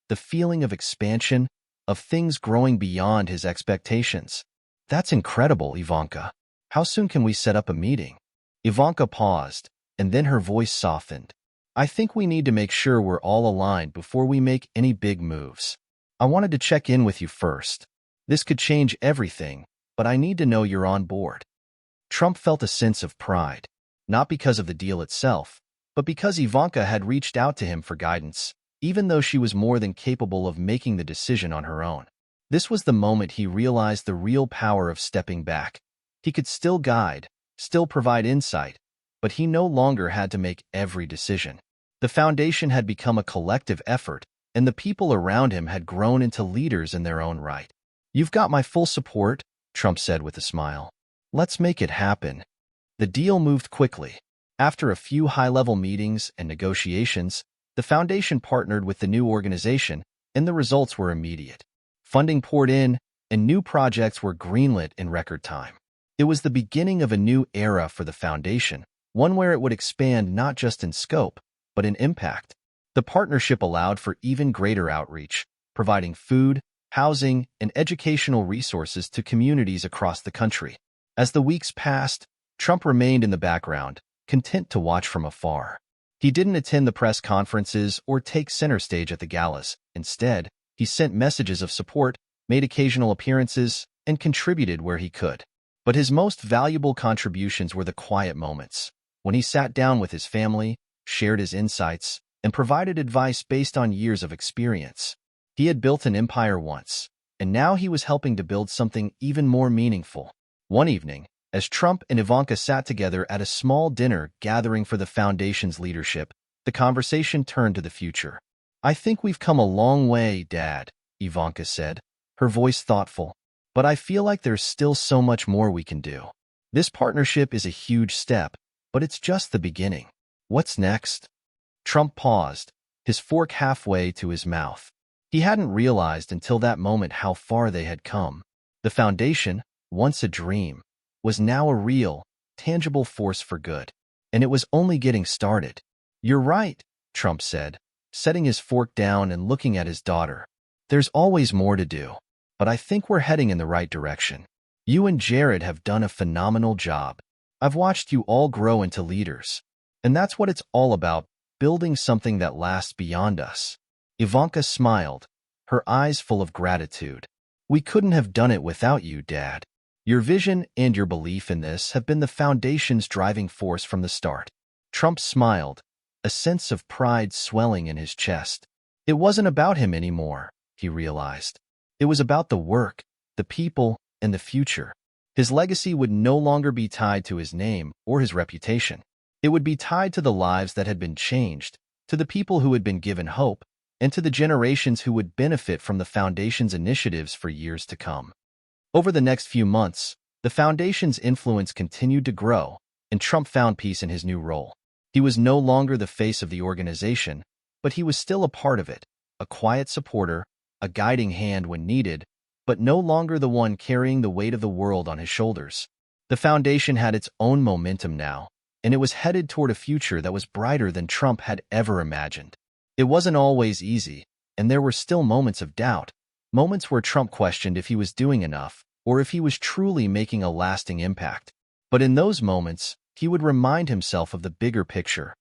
the feeling of expansion, of things growing beyond his expectations. That's incredible, Ivanka. How soon can we set up a meeting? Ivanka paused, and then her voice softened. I think we need to make sure we're all aligned before we make any big moves. I wanted to check in with you first. This could change everything, but I need to know you're on board. Trump felt a sense of pride, not because of the deal itself, but because Ivanka had reached out to him for guidance, even though she was more than capable of making the decision on her own. This was the moment he realized the real power of stepping back. He could still guide, still provide insight, but he no longer had to make every decision. The foundation had become a collective effort, and the people around him had grown into leaders in their own right. You've got my full support, Trump said with a smile. Let's make it happen. The deal moved quickly. After a few high-level meetings and negotiations, the foundation partnered with the new organization, and the results were immediate. Funding poured in, and new projects were greenlit in record time. It was the beginning of a new era for the foundation, one where it would expand not just in scope, but in impact. The partnership allowed for even greater outreach, providing food, housing, and educational resources to communities across the country. As the weeks passed, Trump remained in the background, content to watch from afar. He didn't attend the press conferences or take center stage at the galas. Instead, he sent messages of support, made occasional appearances, and contributed where he could. But his most valuable contributions were the quiet moments, when he sat down with his family, shared his insights, and provided advice based on years of experience. He had built an empire once, and now he was helping to build something even more meaningful. One evening, as Trump and Ivanka sat together at a small dinner gathering for the foundation's leadership, the conversation turned to the future. I think we've come a long way, Dad, Ivanka said, her voice thoughtful. But I feel like there's still so much more we can do. This partnership is a huge step, but it's just the beginning. What's next? Trump paused, his fork halfway to his mouth. He hadn't realized until that moment how far they had come. The foundation, once a dream, was now a real, tangible force for good. And it was only getting started. You're right, Trump said, setting his fork down and looking at his daughter. There's always more to do, but I think we're heading in the right direction. You and Jared have done a phenomenal job. I've watched you all grow into leaders. And that's what it's all about, building something that lasts beyond us. Ivanka smiled, her eyes full of gratitude. We couldn't have done it without you, Dad. Your vision and your belief in this have been the foundation's driving force from the start. Trump smiled, a sense of pride swelling in his chest. It wasn't about him anymore, he realized. It was about the work, the people, and the future. His legacy would no longer be tied to his name or his reputation. It would be tied to the lives that had been changed, to the people who had been given hope, and to the generations who would benefit from the foundation's initiatives for years to come. Over the next few months, the foundation's influence continued to grow, and Trump found peace in his new role. He was no longer the face of the organization, but he was still a part of it, a quiet supporter, a guiding hand when needed, but no longer the one carrying the weight of the world on his shoulders. The foundation had its own momentum now, and it was headed toward a future that was brighter than Trump had ever imagined. It wasn't always easy, and there were still moments of doubt, moments where Trump questioned if he was doing enough, or if he was truly making a lasting impact. But in those moments, he would remind himself of the bigger picture,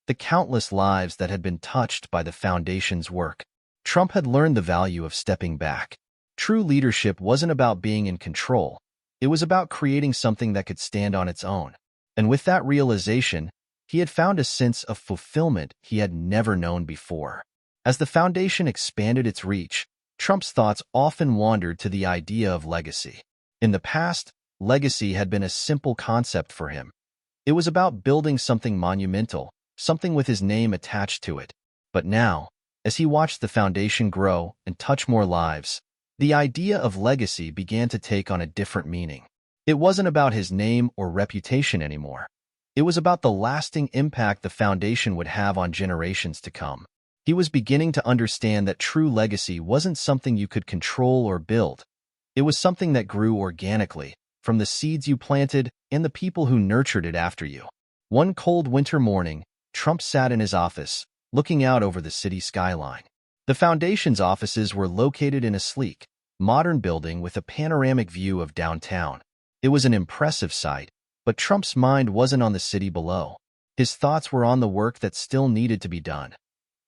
the countless lives that had been touched by the foundation's work. Trump had learned the value of stepping back. True leadership wasn't about being in control. It was about creating something that could stand on its own. And with that realization, he had found a sense of fulfillment he had never known before. As the foundation expanded its reach, Trump's thoughts often wandered to the idea of legacy. In the past, legacy had been a simple concept for him. It was about building something monumental, something with his name attached to it. But now, as he watched the foundation grow and touch more lives, the idea of legacy began to take on a different meaning. It wasn't about his name or reputation anymore. It was about the lasting impact the foundation would have on generations to come. He was beginning to understand that true legacy wasn't something you could control or build. It was something that grew organically, from the seeds you planted and the people who nurtured it after you. One cold winter morning, Trump sat in his office, looking out over the city skyline. The foundation's offices were located in a sleek, modern building with a panoramic view of downtown. It was an impressive sight, but Trump's mind wasn't on the city below. His thoughts were on the work that still needed to be done.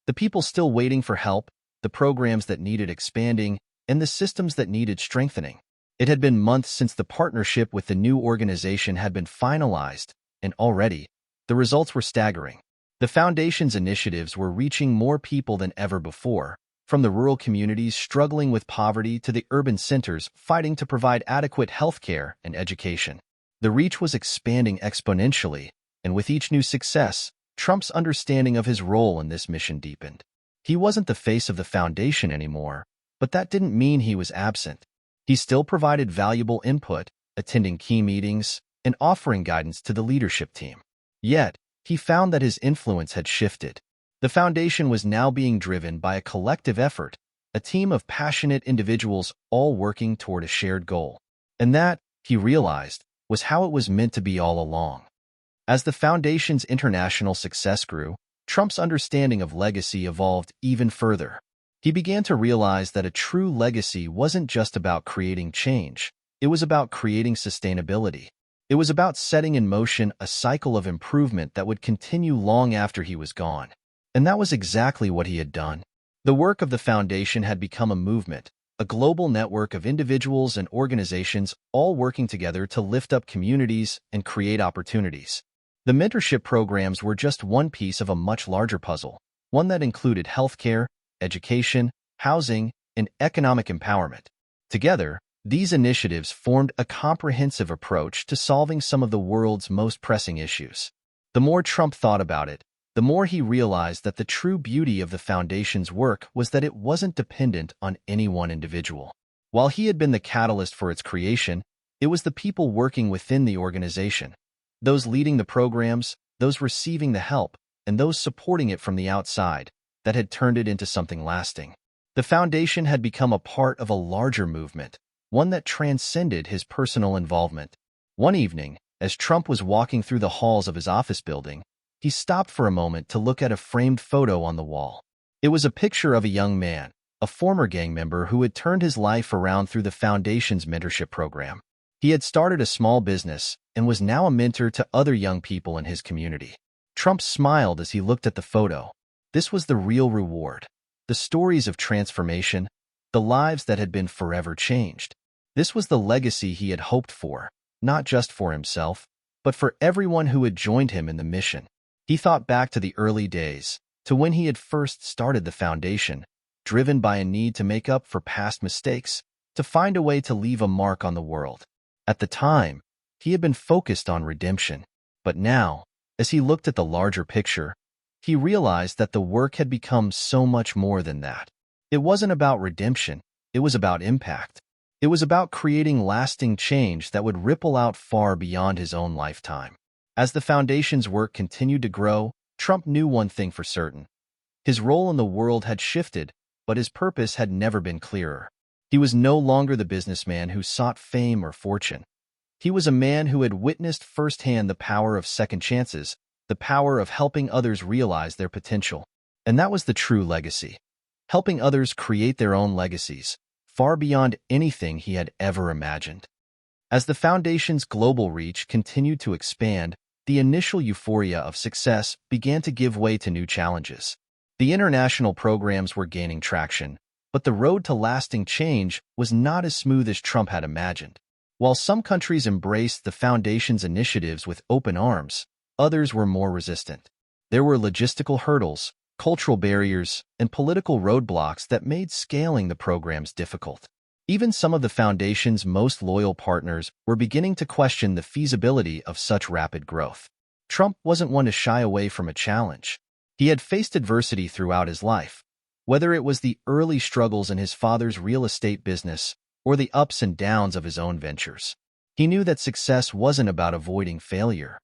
The people still waiting for help, the programs that needed expanding, and the systems that needed strengthening. It had been months since the partnership with the new organization had been finalized, and already, the results were staggering. The foundation's initiatives were reaching more people than ever before, from the rural communities struggling with poverty to the urban centers fighting to provide adequate health care and education. The reach was expanding exponentially, and with each new success, Trump's understanding of his role in this mission deepened. He wasn't the face of the foundation anymore, but that didn't mean he was absent. He still provided valuable input, attending key meetings, and offering guidance to the leadership team. Yet, he found that his influence had shifted. The foundation was now being driven by a collective effort, a team of passionate individuals all working toward a shared goal. And that, he realized, was how it was meant to be all along. As the foundation's international success grew, Trump's understanding of legacy evolved even further. He began to realize that a true legacy wasn't just about creating change, it was about creating sustainability. It was about setting in motion a cycle of improvement that would continue long after he was gone. And that was exactly what he had done. The work of the foundation had become a movement, a global network of individuals and organizations all working together to lift up communities and create opportunities. The mentorship programs were just one piece of a much larger puzzle, one that included healthcare, education, housing, and economic empowerment. Together, these initiatives formed a comprehensive approach to solving some of the world's most pressing issues. The more Trump thought about it, the more he realized that the true beauty of the foundation's work was that it wasn't dependent on any one individual. While he had been the catalyst for its creation, it was the people working within the organization, those leading the programs, those receiving the help, and those supporting it from the outside, that had turned it into something lasting. The foundation had become a part of a larger movement, one that transcended his personal involvement. One evening, as Trump was walking through the halls of his office building, he stopped for a moment to look at a framed photo on the wall. It was a picture of a young man, a former gang member who had turned his life around through the foundation's mentorship program. He had started a small business and was now a mentor to other young people in his community. Trump smiled as he looked at the photo. This was the real reward. The stories of transformation, the lives that had been forever changed. This was the legacy he had hoped for, not just for himself, but for everyone who had joined him in the mission. He thought back to the early days, to when he had first started the foundation, driven by a need to make up for past mistakes, to find a way to leave a mark on the world. At the time, he had been focused on redemption, but now, as he looked at the larger picture, he realized that the work had become so much more than that. It wasn't about redemption, it was about impact. It was about creating lasting change that would ripple out far beyond his own lifetime. As the foundation's work continued to grow, Trump knew one thing for certain. His role in the world had shifted, but his purpose had never been clearer. He was no longer the businessman who sought fame or fortune. He was a man who had witnessed firsthand the power of second chances, the power of helping others realize their potential. And that was the true legacy. Helping others create their own legacies, far beyond anything he had ever imagined. As the foundation's global reach continued to expand, the initial euphoria of success began to give way to new challenges. The international programs were gaining traction, but the road to lasting change was not as smooth as Trump had imagined. While some countries embraced the foundation's initiatives with open arms, others were more resistant. There were logistical hurdles, cultural barriers, and political roadblocks that made scaling the programs difficult. Even some of the foundation's most loyal partners were beginning to question the feasibility of such rapid growth. Trump wasn't one to shy away from a challenge. He had faced adversity throughout his life, whether it was the early struggles in his father's real estate business or the ups and downs of his own ventures. He knew that success wasn't about avoiding failure.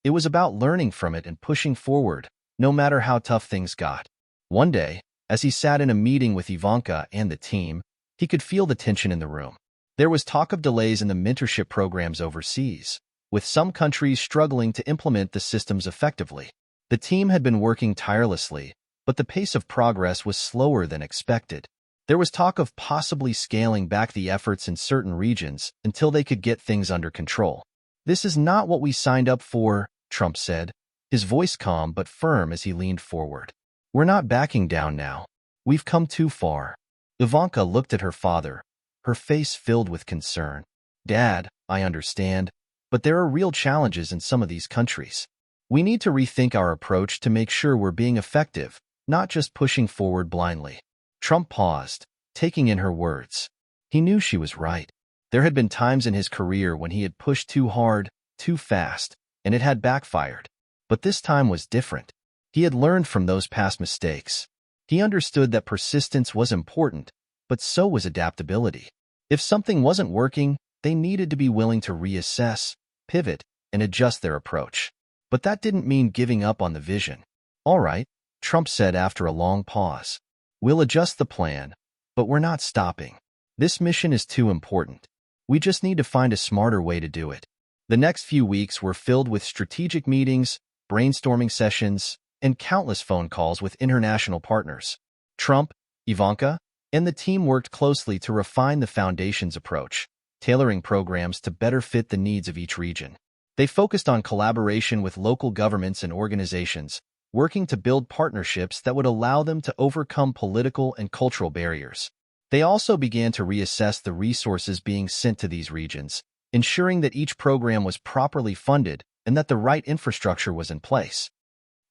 It was about learning from it and pushing forward, no matter how tough things got. One day, as he sat in a meeting with Ivanka and the team, he could feel the tension in the room. There was talk of delays in the mentorship programs overseas, with some countries struggling to implement the systems effectively. The team had been working tirelessly, but the pace of progress was slower than expected. There was talk of possibly scaling back the efforts in certain regions until they could get things under control. "This is not what we signed up for," Trump said, his voice calm but firm as he leaned forward. "We're not backing down now. We've come too far." Ivanka looked at her father, her face filled with concern. "Dad, I understand, but there are real challenges in some of these countries. We need to rethink our approach to make sure we're being effective, not just pushing forward blindly." Trump paused, taking in her words. He knew she was right. There had been times in his career when he had pushed too hard, too fast, and it had backfired. But this time was different. He had learned from those past mistakes. He understood that persistence was important, but so was adaptability. If something wasn't working, they needed to be willing to reassess, pivot, and adjust their approach. But that didn't mean giving up on the vision. "All right," Trump said after a long pause. "We'll adjust the plan, but we're not stopping. This mission is too important. We just need to find a smarter way to do it." The next few weeks were filled with strategic meetings, brainstorming sessions, and countless phone calls with international partners. Trump, Ivanka, and the team worked closely to refine the foundation's approach, tailoring programs to better fit the needs of each region. They focused on collaboration with local governments and organizations, working to build partnerships that would allow them to overcome political and cultural barriers. They also began to reassess the resources being sent to these regions, ensuring that each program was properly funded and that the right infrastructure was in place.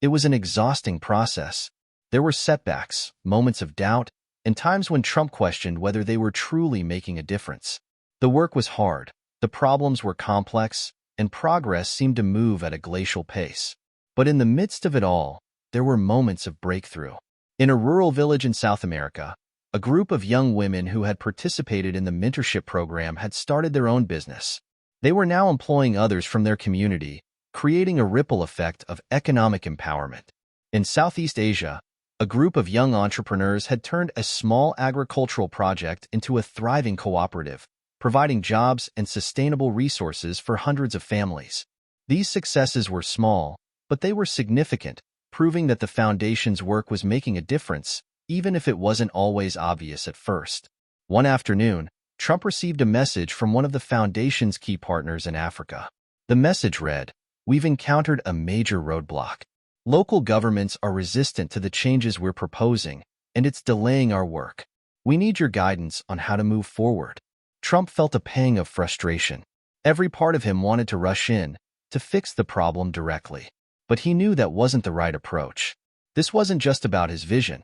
It was an exhausting process. There were setbacks, moments of doubt, and times when Trump questioned whether they were truly making a difference. The work was hard, the problems were complex, and progress seemed to move at a glacial pace. But in the midst of it all, there were moments of breakthrough. In a rural village in South America, a group of young women who had participated in the mentorship program had started their own business. They were now employing others from their community, creating a ripple effect of economic empowerment. In Southeast Asia, a group of young entrepreneurs had turned a small agricultural project into a thriving cooperative, providing jobs and sustainable resources for hundreds of families. These successes were small, but they were significant, proving that the foundation's work was making a difference, even if it wasn't always obvious at first. One afternoon, Trump received a message from one of the foundation's key partners in Africa. The message read, "We've encountered a major roadblock. Local governments are resistant to the changes we're proposing, and it's delaying our work. We need your guidance on how to move forward." Trump felt a pang of frustration. Every part of him wanted to rush in, to fix the problem directly. But he knew that wasn't the right approach. This wasn't just about his vision.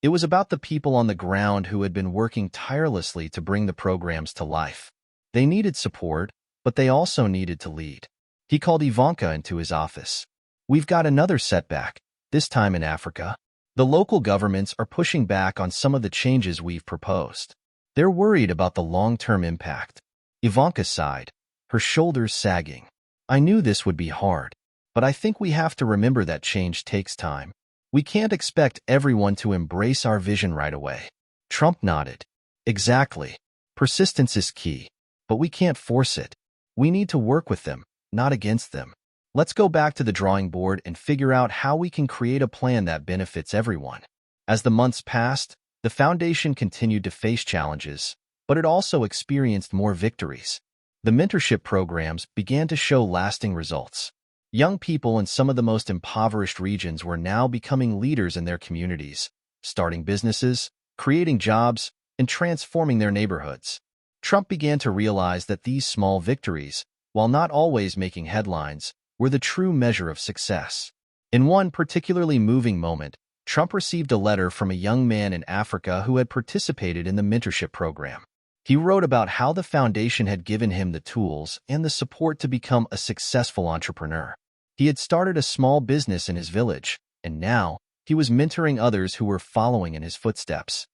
It was about the people on the ground who had been working tirelessly to bring the programs to life. They needed support, but they also needed to lead. He called Ivanka into his office. "We've got another setback, this time in Africa. The local governments are pushing back on some of the changes we've proposed. They're worried about the long-term impact." Ivanka sighed, her shoulders sagging. "I knew this would be hard. But I think we have to remember that change takes time. We can't expect everyone to embrace our vision right away." Trump nodded. "Exactly. Persistence is key. But we can't force it. We need to work with them, not against them. Let's go back to the drawing board and figure out how we can create a plan that benefits everyone." As the months passed, the foundation continued to face challenges, but it also experienced more victories. The mentorship programs began to show lasting results. Young people in some of the most impoverished regions were now becoming leaders in their communities, starting businesses, creating jobs, and transforming their neighborhoods. Trump began to realize that these small victories, while not always making headlines, were the true measure of success. In one particularly moving moment, Trump received a letter from a young man in Africa who had participated in the mentorship program. He wrote about how the foundation had given him the tools and the support to become a successful entrepreneur. He had started a small business in his village, and now he was mentoring others who were following in his footsteps.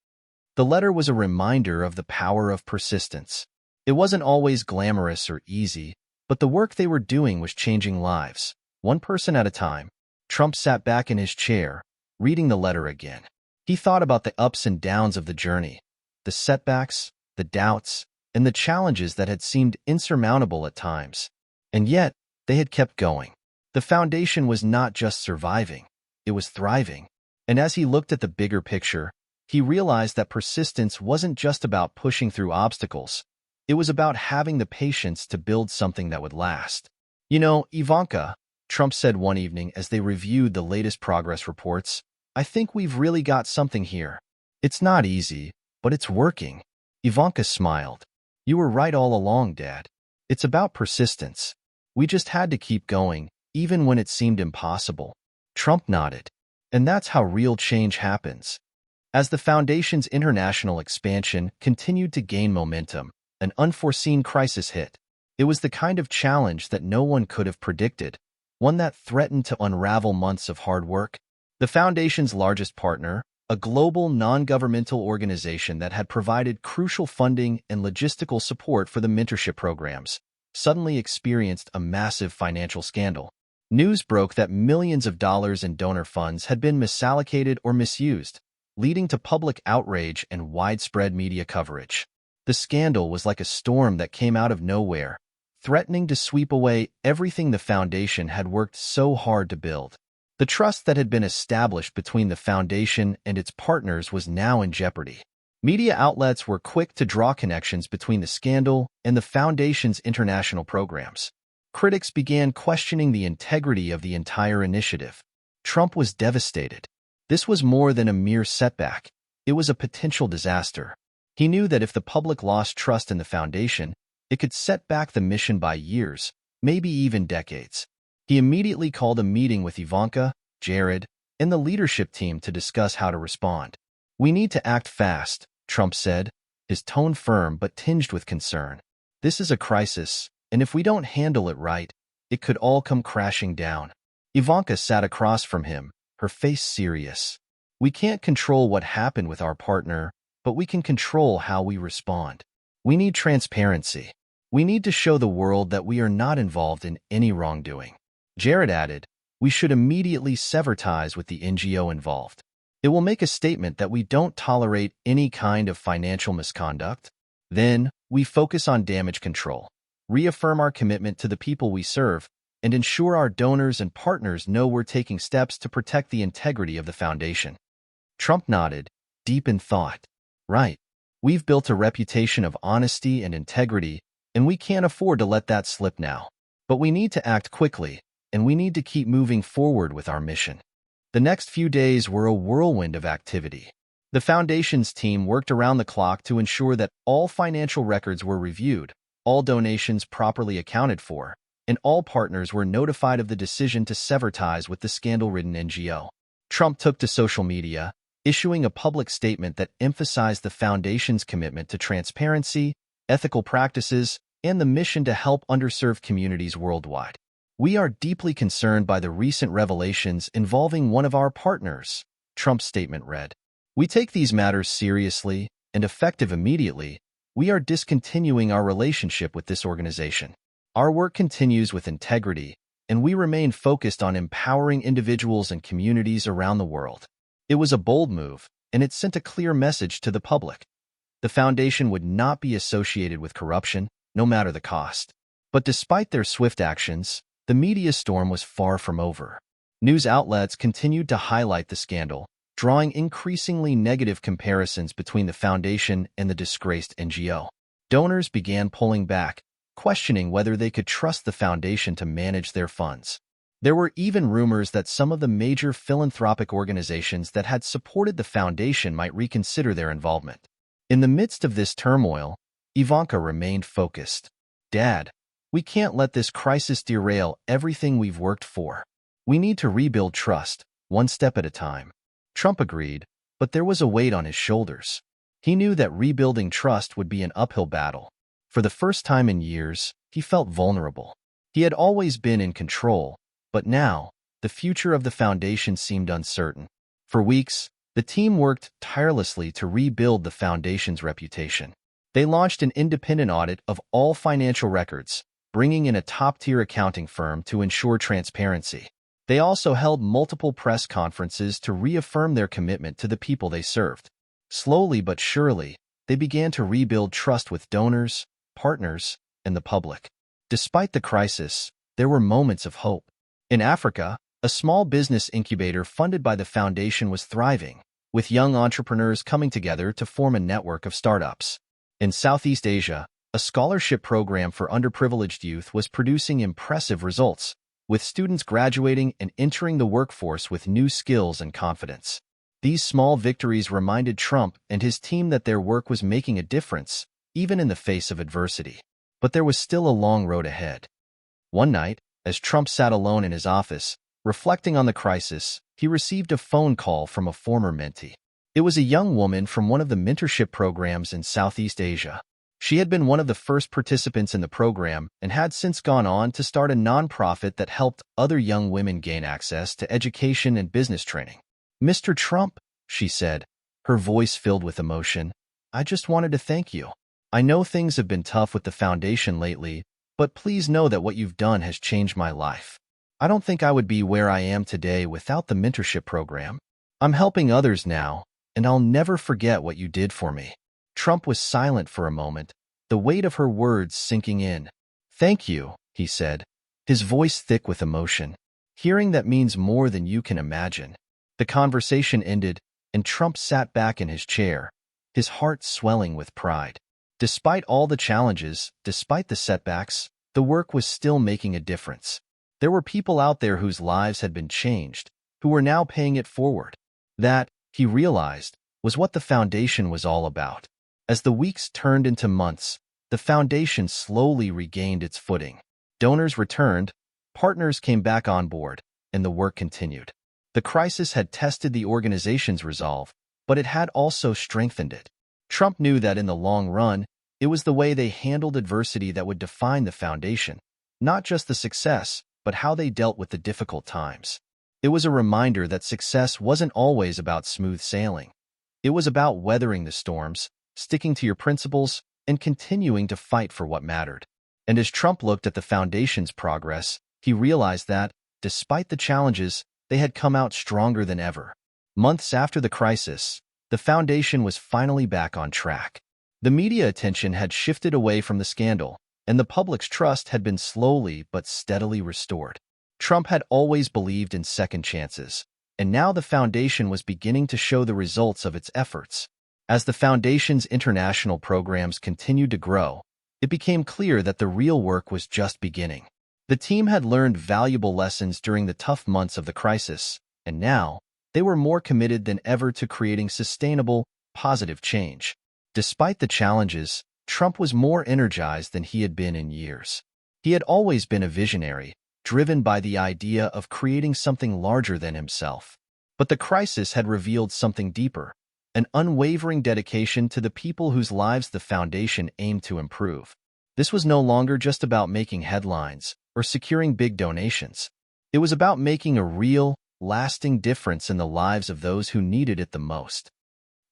The letter was a reminder of the power of persistence. It wasn't always glamorous or easy, but the work they were doing was changing lives, one person at a time. Trump sat back in his chair, reading the letter again. He thought about the ups and downs of the journey, the setbacks, the doubts, and the challenges that had seemed insurmountable at times. And yet, they had kept going. The foundation was not just surviving, it was thriving. And as he looked at the bigger picture, he realized that persistence wasn't just about pushing through obstacles. It was about having the patience to build something that would last. You know, Ivanka, Trump said one evening as they reviewed the latest progress reports, I think we've really got something here. It's not easy, but it's working. Ivanka smiled. You were right all along, Dad. It's about persistence. We just had to keep going, even when it seemed impossible. Trump nodded. And that's how real change happens. As the foundation's international expansion continued to gain momentum, an unforeseen crisis hit. It was the kind of challenge that no one could have predicted, one that threatened to unravel months of hard work. The foundation's largest partner, a global non-governmental organization that had provided crucial funding and logistical support for the mentorship programs, suddenly experienced a massive financial scandal. News broke that millions of dollars in donor funds had been misallocated or misused, leading to public outrage and widespread media coverage. The scandal was like a storm that came out of nowhere, threatening to sweep away everything the foundation had worked so hard to build. The trust that had been established between the foundation and its partners was now in jeopardy. Media outlets were quick to draw connections between the scandal and the foundation's international programs. Critics began questioning the integrity of the entire initiative. Trump was devastated. This was more than a mere setback. It was a potential disaster. He knew that if the public lost trust in the foundation, it could set back the mission by years, maybe even decades. He immediately called a meeting with Ivanka, Jared, and the leadership team to discuss how to respond. We need to act fast, Trump said, his tone firm but tinged with concern. This is a crisis, and if we don't handle it right, it could all come crashing down. Ivanka sat across from him, her face serious. We can't control what happened with our partner, but we can control how we respond. We need transparency. We need to show the world that we are not involved in any wrongdoing. Jared added, we should immediately sever ties with the NGO involved. It will make a statement that we don't tolerate any kind of financial misconduct. Then, we focus on damage control, reaffirm our commitment to the people we serve, and ensure our donors and partners know we're taking steps to protect the integrity of the foundation. Trump nodded, deep in thought. Right. We've built a reputation of honesty and integrity, and we can't afford to let that slip now. But we need to act quickly, and we need to keep moving forward with our mission. The next few days were a whirlwind of activity. The foundation's team worked around the clock to ensure that all financial records were reviewed, all donations properly accounted for, and all partners were notified of the decision to sever ties with the scandal-ridden NGO. Trump took to social media, issuing a public statement that emphasized the foundation's commitment to transparency, ethical practices, and the mission to help underserved communities worldwide. We are deeply concerned by the recent revelations involving one of our partners, Trump's statement read. We take these matters seriously and effective immediately. We are discontinuing our relationship with this organization. Our work continues with integrity, and we remain focused on empowering individuals and communities around the world. It was a bold move, and it sent a clear message to the public. The foundation would not be associated with corruption, no matter the cost. But despite their swift actions, the media storm was far from over. News outlets continued to highlight the scandal, drawing increasingly negative comparisons between the foundation and the disgraced NGO. Donors began pulling back, questioning whether they could trust the foundation to manage their funds. There were even rumors that some of the major philanthropic organizations that had supported the foundation might reconsider their involvement. In the midst of this turmoil, Ivanka remained focused. Dad, we can't let this crisis derail everything we've worked for. We need to rebuild trust, one step at a time. Trump agreed, but there was a weight on his shoulders. He knew that rebuilding trust would be an uphill battle. For the first time in years, he felt vulnerable. He had always been in control, but now, the future of the foundation seemed uncertain. For weeks, the team worked tirelessly to rebuild the foundation's reputation. They launched an independent audit of all financial records, bringing in a top-tier accounting firm to ensure transparency. They also held multiple press conferences to reaffirm their commitment to the people they served. Slowly but surely, they began to rebuild trust with donors, partners, and the public. Despite the crisis, there were moments of hope. In Africa, a small business incubator funded by the foundation was thriving, with young entrepreneurs coming together to form a network of startups. In Southeast Asia, a scholarship program for underprivileged youth was producing impressive results, with students graduating and entering the workforce with new skills and confidence. These small victories reminded Trump and his team that their work was making a difference, even in the face of adversity. But there was still a long road ahead. One night, as Trump sat alone in his office, reflecting on the crisis, he received a phone call from a former mentee. It was a young woman from one of the mentorship programs in Southeast Asia. She had been one of the first participants in the program and had since gone on to start a nonprofit that helped other young women gain access to education and business training. "Mr. Trump," she said, her voice filled with emotion, "I just wanted to thank you. I know things have been tough with the foundation lately, but please know that what you've done has changed my life. I don't think I would be where I am today without the mentorship program. I'm helping others now, and I'll never forget what you did for me." Trump was silent for a moment, the weight of her words sinking in. "Thank you," he said, his voice thick with emotion. "Hearing that means more than you can imagine." The conversation ended, and Trump sat back in his chair, his heart swelling with pride. Despite all the challenges, despite the setbacks, the work was still making a difference. There were people out there whose lives had been changed, who were now paying it forward. That, he realized, was what the foundation was all about. As the weeks turned into months, the foundation slowly regained its footing. Donors returned, partners came back on board, and the work continued. The crisis had tested the organization's resolve, but it had also strengthened it. Trump knew that in the long run, it was the way they handled adversity that would define the foundation, not just the success, but how they dealt with the difficult times. It was a reminder that success wasn't always about smooth sailing. It was about weathering the storms, sticking to your principles, and continuing to fight for what mattered. And as Trump looked at the foundation's progress, he realized that, despite the challenges, they had come out stronger than ever. Months after the crisis, the foundation was finally back on track. The media attention had shifted away from the scandal, and the public's trust had been slowly but steadily restored. Trump had always believed in second chances, and now the foundation was beginning to show the results of its efforts. As the foundation's international programs continued to grow, it became clear that the real work was just beginning. The team had learned valuable lessons during the tough months of the crisis, and now, they were more committed than ever to creating sustainable, positive change. Despite the challenges, Trump was more energized than he had been in years. He had always been a visionary, driven by the idea of creating something larger than himself. But the crisis had revealed something deeper, an unwavering dedication to the people whose lives the foundation aimed to improve. This was no longer just about making headlines or securing big donations. It was about making a real, lasting difference in the lives of those who needed it the most.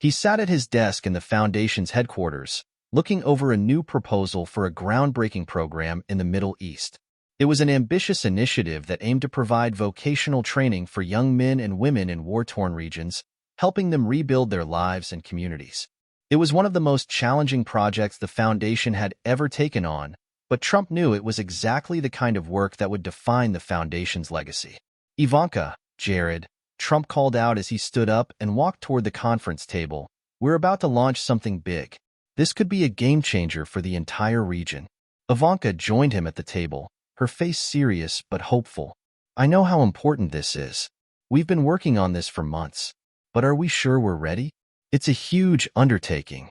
He sat at his desk in the foundation's headquarters, looking over a new proposal for a groundbreaking program in the Middle East. It was an ambitious initiative that aimed to provide vocational training for young men and women in war-torn regions, helping them rebuild their lives and communities. It was one of the most challenging projects the foundation had ever taken on, but Trump knew it was exactly the kind of work that would define the foundation's legacy. "Ivanka, Jared," Trump called out as he stood up and walked toward the conference table, "we're about to launch something big. This could be a game-changer for the entire region." Ivanka joined him at the table, her face serious but hopeful. "I know how important this is. We've been working on this for months. But are we sure we're ready? It's a huge undertaking."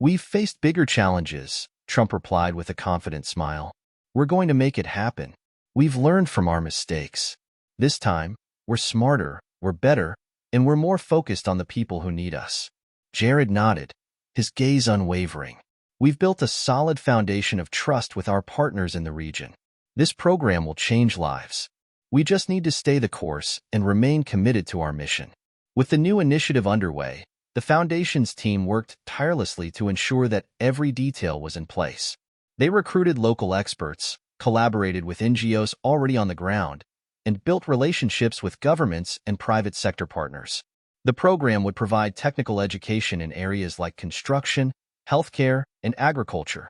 "We've faced bigger challenges," Trump replied with a confident smile. "We're going to make it happen. We've learned from our mistakes. This time, we're smarter, we're better, and we're more focused on the people who need us." Jared nodded, his gaze unwavering. "We've built a solid foundation of trust with our partners in the region. This program will change lives. We just need to stay the course and remain committed to our mission." With the new initiative underway, the Foundation's team worked tirelessly to ensure that every detail was in place. They recruited local experts, collaborated with NGOs already on the ground, and built relationships with governments and private sector partners. The program would provide technical education in areas like construction, healthcare, and agriculture,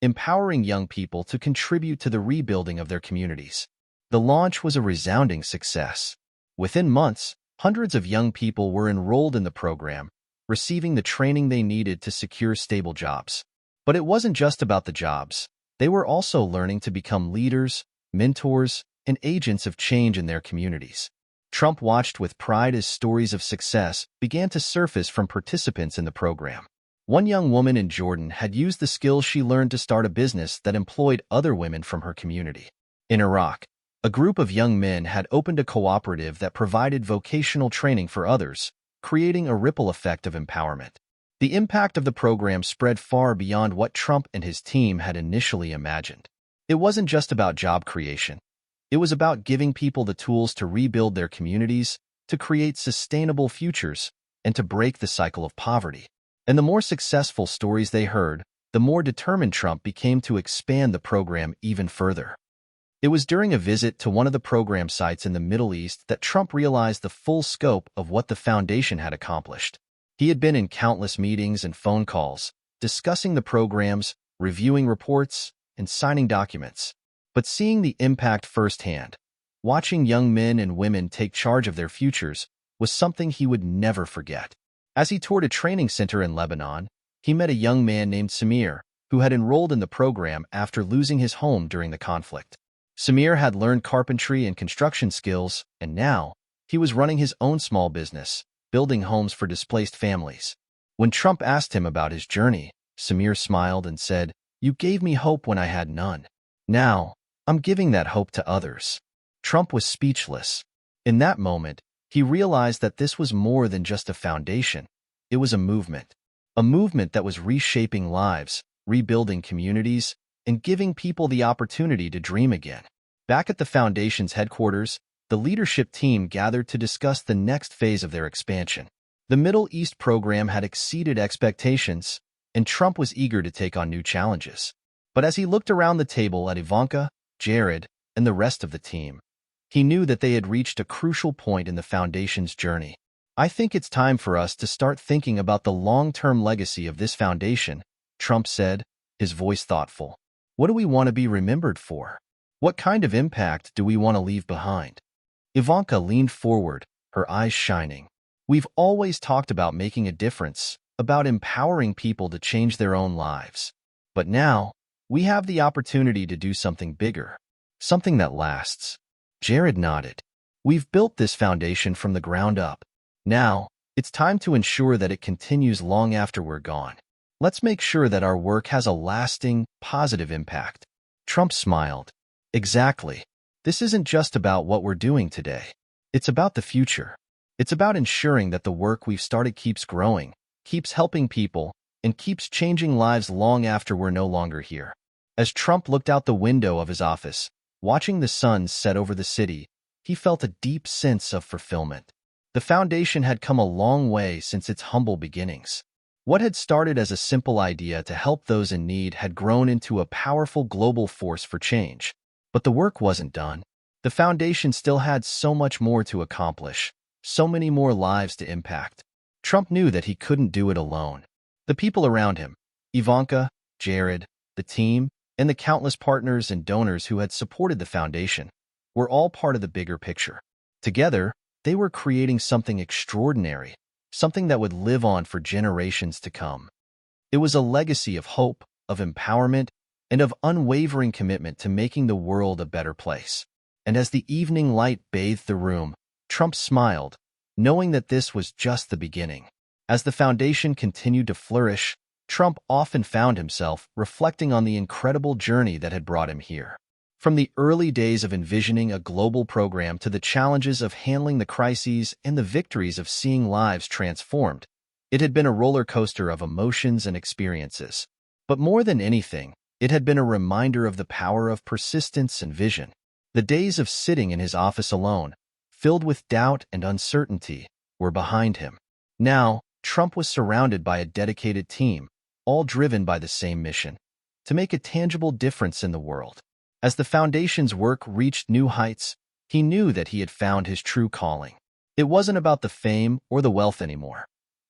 empowering young people to contribute to the rebuilding of their communities. The launch was a resounding success. Within months, hundreds of young people were enrolled in the program, receiving the training they needed to secure stable jobs. But it wasn't just about the jobs. They were also learning to become leaders, mentors, and agents of change in their communities. Trump watched with pride as stories of success began to surface from participants in the program. One young woman in Jordan had used the skills she learned to start a business that employed other women from her community. In Iraq, a group of young men had opened a cooperative that provided vocational training for others, creating a ripple effect of empowerment. The impact of the program spread far beyond what Trump and his team had initially imagined. It wasn't just about job creation. It was about giving people the tools to rebuild their communities, to create sustainable futures, and to break the cycle of poverty. And the more successful stories they heard, the more determined Trump became to expand the program even further. It was during a visit to one of the program sites in the Middle East that Trump realized the full scope of what the foundation had accomplished. He had been in countless meetings and phone calls, discussing the programs, reviewing reports, and signing documents. But seeing the impact firsthand, watching young men and women take charge of their futures, was something he would never forget. As he toured a training center in Lebanon, he met a young man named Samir, who had enrolled in the program after losing his home during the conflict. Samir had learned carpentry and construction skills, and now he was running his own small business, building homes for displaced families. When Trump asked him about his journey, Samir smiled and said, "You gave me hope when I had none. Now, I'm giving that hope to others." Trump was speechless. In that moment, he realized that this was more than just a foundation. It was a movement that was reshaping lives, rebuilding communities, and giving people the opportunity to dream again. Back at the foundation's headquarters, the leadership team gathered to discuss the next phase of their expansion. The Middle East program had exceeded expectations, and Trump was eager to take on new challenges. But as he looked around the table at Ivanka, Jared, and the rest of the team, he knew that they had reached a crucial point in the foundation's journey. "I think it's time for us to start thinking about the long-term legacy of this foundation," Trump said, his voice thoughtful. "What do we want to be remembered for? What kind of impact do we want to leave behind?" Ivanka leaned forward, her eyes shining. "We've always talked about making a difference, about empowering people to change their own lives. But now, we have the opportunity to do something bigger, something that lasts." Jared nodded. "We've built this foundation from the ground up. Now, it's time to ensure that it continues long after we're gone. Let's make sure that our work has a lasting, positive impact." Trump smiled. "Exactly. This isn't just about what we're doing today. It's about the future. It's about ensuring that the work we've started keeps growing, keeps helping people, and keeps changing lives long after we're no longer here." As Trump looked out the window of his office, watching the sun set over the city, he felt a deep sense of fulfillment. The foundation had come a long way since its humble beginnings. What had started as a simple idea to help those in need had grown into a powerful global force for change. But the work wasn't done. The foundation still had so much more to accomplish, so many more lives to impact. Trump knew that he couldn't do it alone. The people around him, Ivanka, Jared, the team, and the countless partners and donors who had supported the foundation, were all part of the bigger picture. Together, they were creating something extraordinary, something that would live on for generations to come. It was a legacy of hope, of empowerment, and of unwavering commitment to making the world a better place. And as the evening light bathed the room, Trump smiled, knowing that this was just the beginning. As the foundation continued to flourish, Trump often found himself reflecting on the incredible journey that had brought him here. From the early days of envisioning a global program to the challenges of handling the crises and the victories of seeing lives transformed, it had been a roller coaster of emotions and experiences. But more than anything, it had been a reminder of the power of persistence and vision. The days of sitting in his office alone, filled with doubt and uncertainty, were behind him. Now, Trump was surrounded by a dedicated team, all driven by the same mission: to make a tangible difference in the world. As the foundation's work reached new heights, he knew that he had found his true calling. It wasn't about the fame or the wealth anymore.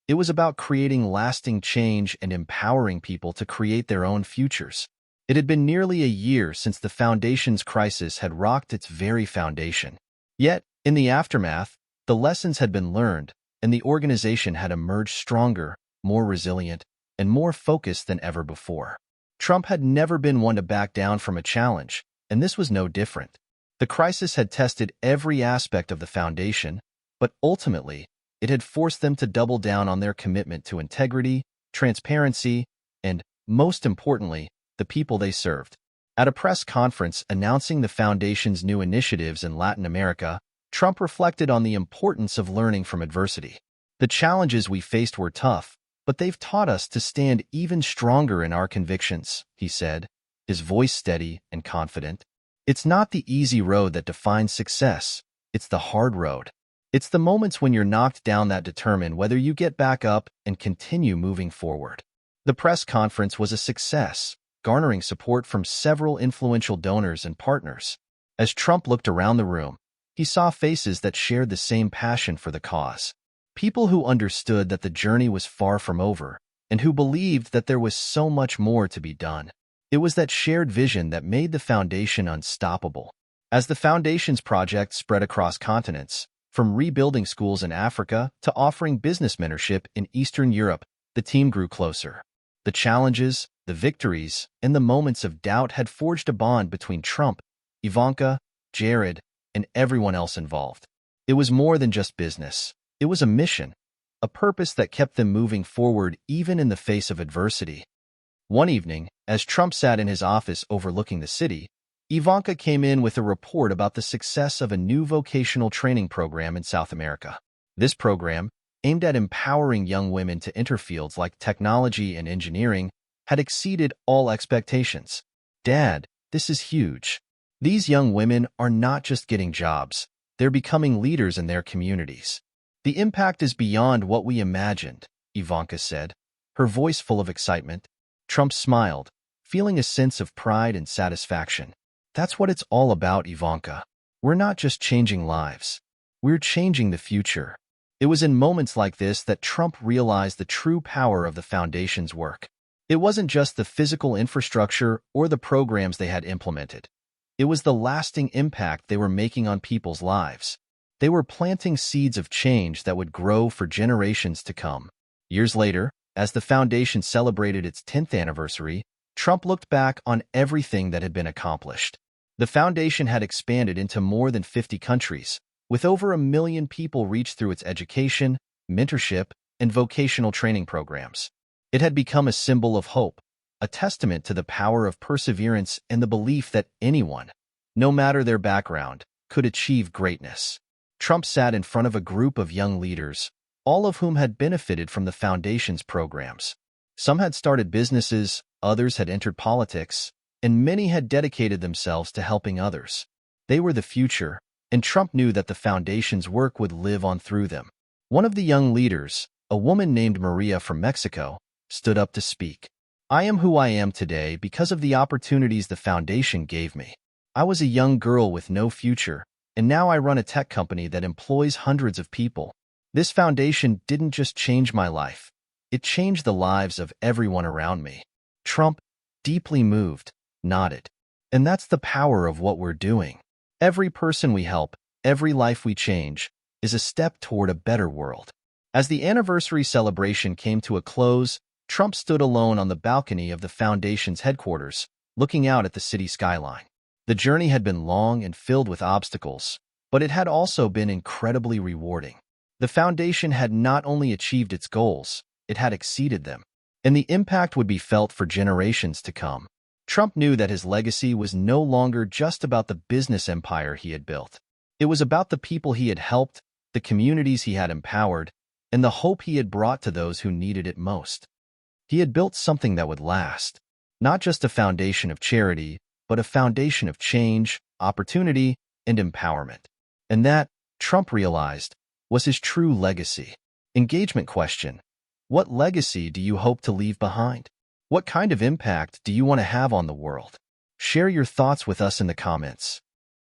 It was about creating lasting change and empowering people to create their own futures. It had been nearly a year since the foundation's crisis had rocked its very foundation. Yet, in the aftermath, the lessons had been learned, and the organization had emerged stronger, more resilient, and more focused than ever before. Trump had never been one to back down from a challenge, and this was no different. The crisis had tested every aspect of the foundation, but ultimately, it had forced them to double down on their commitment to integrity, transparency, and, most importantly, the people they served. At a press conference announcing the foundation's new initiatives in Latin America, Trump reflected on the importance of learning from adversity. The challenges we faced were tough, but they've taught us to stand even stronger in our convictions, he said, his voice steady and confident. It's not the easy road that defines success, it's the hard road. It's the moments when you're knocked down that determine whether you get back up and continue moving forward. The press conference was a success, garnering support from several influential donors and partners. As Trump looked around the room, he saw faces that shared the same passion for the cause. People who understood that the journey was far from over, and who believed that there was so much more to be done. It was that shared vision that made the foundation unstoppable. As the foundation's project spread across continents, from rebuilding schools in Africa to offering business mentorship in Eastern Europe, the team grew closer. The challenges, the victories, and the moments of doubt had forged a bond between Trump, Ivanka, Jared, and everyone else involved. It was more than just business. It was a mission, a purpose that kept them moving forward even in the face of adversity. One evening, as Trump sat in his office overlooking the city, Ivanka came in with a report about the success of a new vocational training program in South America. This program, aimed at empowering young women to enter fields like technology and engineering, had exceeded all expectations. "Dad, this is huge. These young women are not just getting jobs, they're becoming leaders in their communities. The impact is beyond what we imagined," Ivanka said, her voice full of excitement. Trump smiled, feeling a sense of pride and satisfaction. "That's what it's all about, Ivanka. We're not just changing lives. We're changing the future." It was in moments like this that Trump realized the true power of the foundation's work. It wasn't just the physical infrastructure or the programs they had implemented. It was the lasting impact they were making on people's lives. They were planting seeds of change that would grow for generations to come. Years later, as the foundation celebrated its 10th anniversary, Trump looked back on everything that had been accomplished. The foundation had expanded into more than 50 countries, with over 1 million people reached through its education, mentorship, and vocational training programs. It had become a symbol of hope, a testament to the power of perseverance and the belief that anyone, no matter their background, could achieve greatness. Trump sat in front of a group of young leaders, all of whom had benefited from the foundation's programs. Some had started businesses, others had entered politics, and many had dedicated themselves to helping others. They were the future, and Trump knew that the foundation's work would live on through them. One of the young leaders, a woman named Maria from Mexico, stood up to speak. "I am who I am today because of the opportunities the foundation gave me. I was a young girl with no future, and now I run a tech company that employs hundreds of people. This foundation didn't just change my life. It changed the lives of everyone around me." Trump, deeply moved, nodded. "And that's the power of what we're doing. Every person we help, every life we change, is a step toward a better world." As the anniversary celebration came to a close, Trump stood alone on the balcony of the foundation's headquarters, looking out at the city skyline. The journey had been long and filled with obstacles, but it had also been incredibly rewarding. The foundation had not only achieved its goals, it had exceeded them, and the impact would be felt for generations to come. Trump knew that his legacy was no longer just about the business empire he had built. It was about the people he had helped, the communities he had empowered, and the hope he had brought to those who needed it most. He had built something that would last, not just a foundation of charity, but a foundation of change, opportunity, and empowerment. And that, Trump realized, was his true legacy. Engagement question: what legacy do you hope to leave behind? What kind of impact do you want to have on the world? Share your thoughts with us in the comments.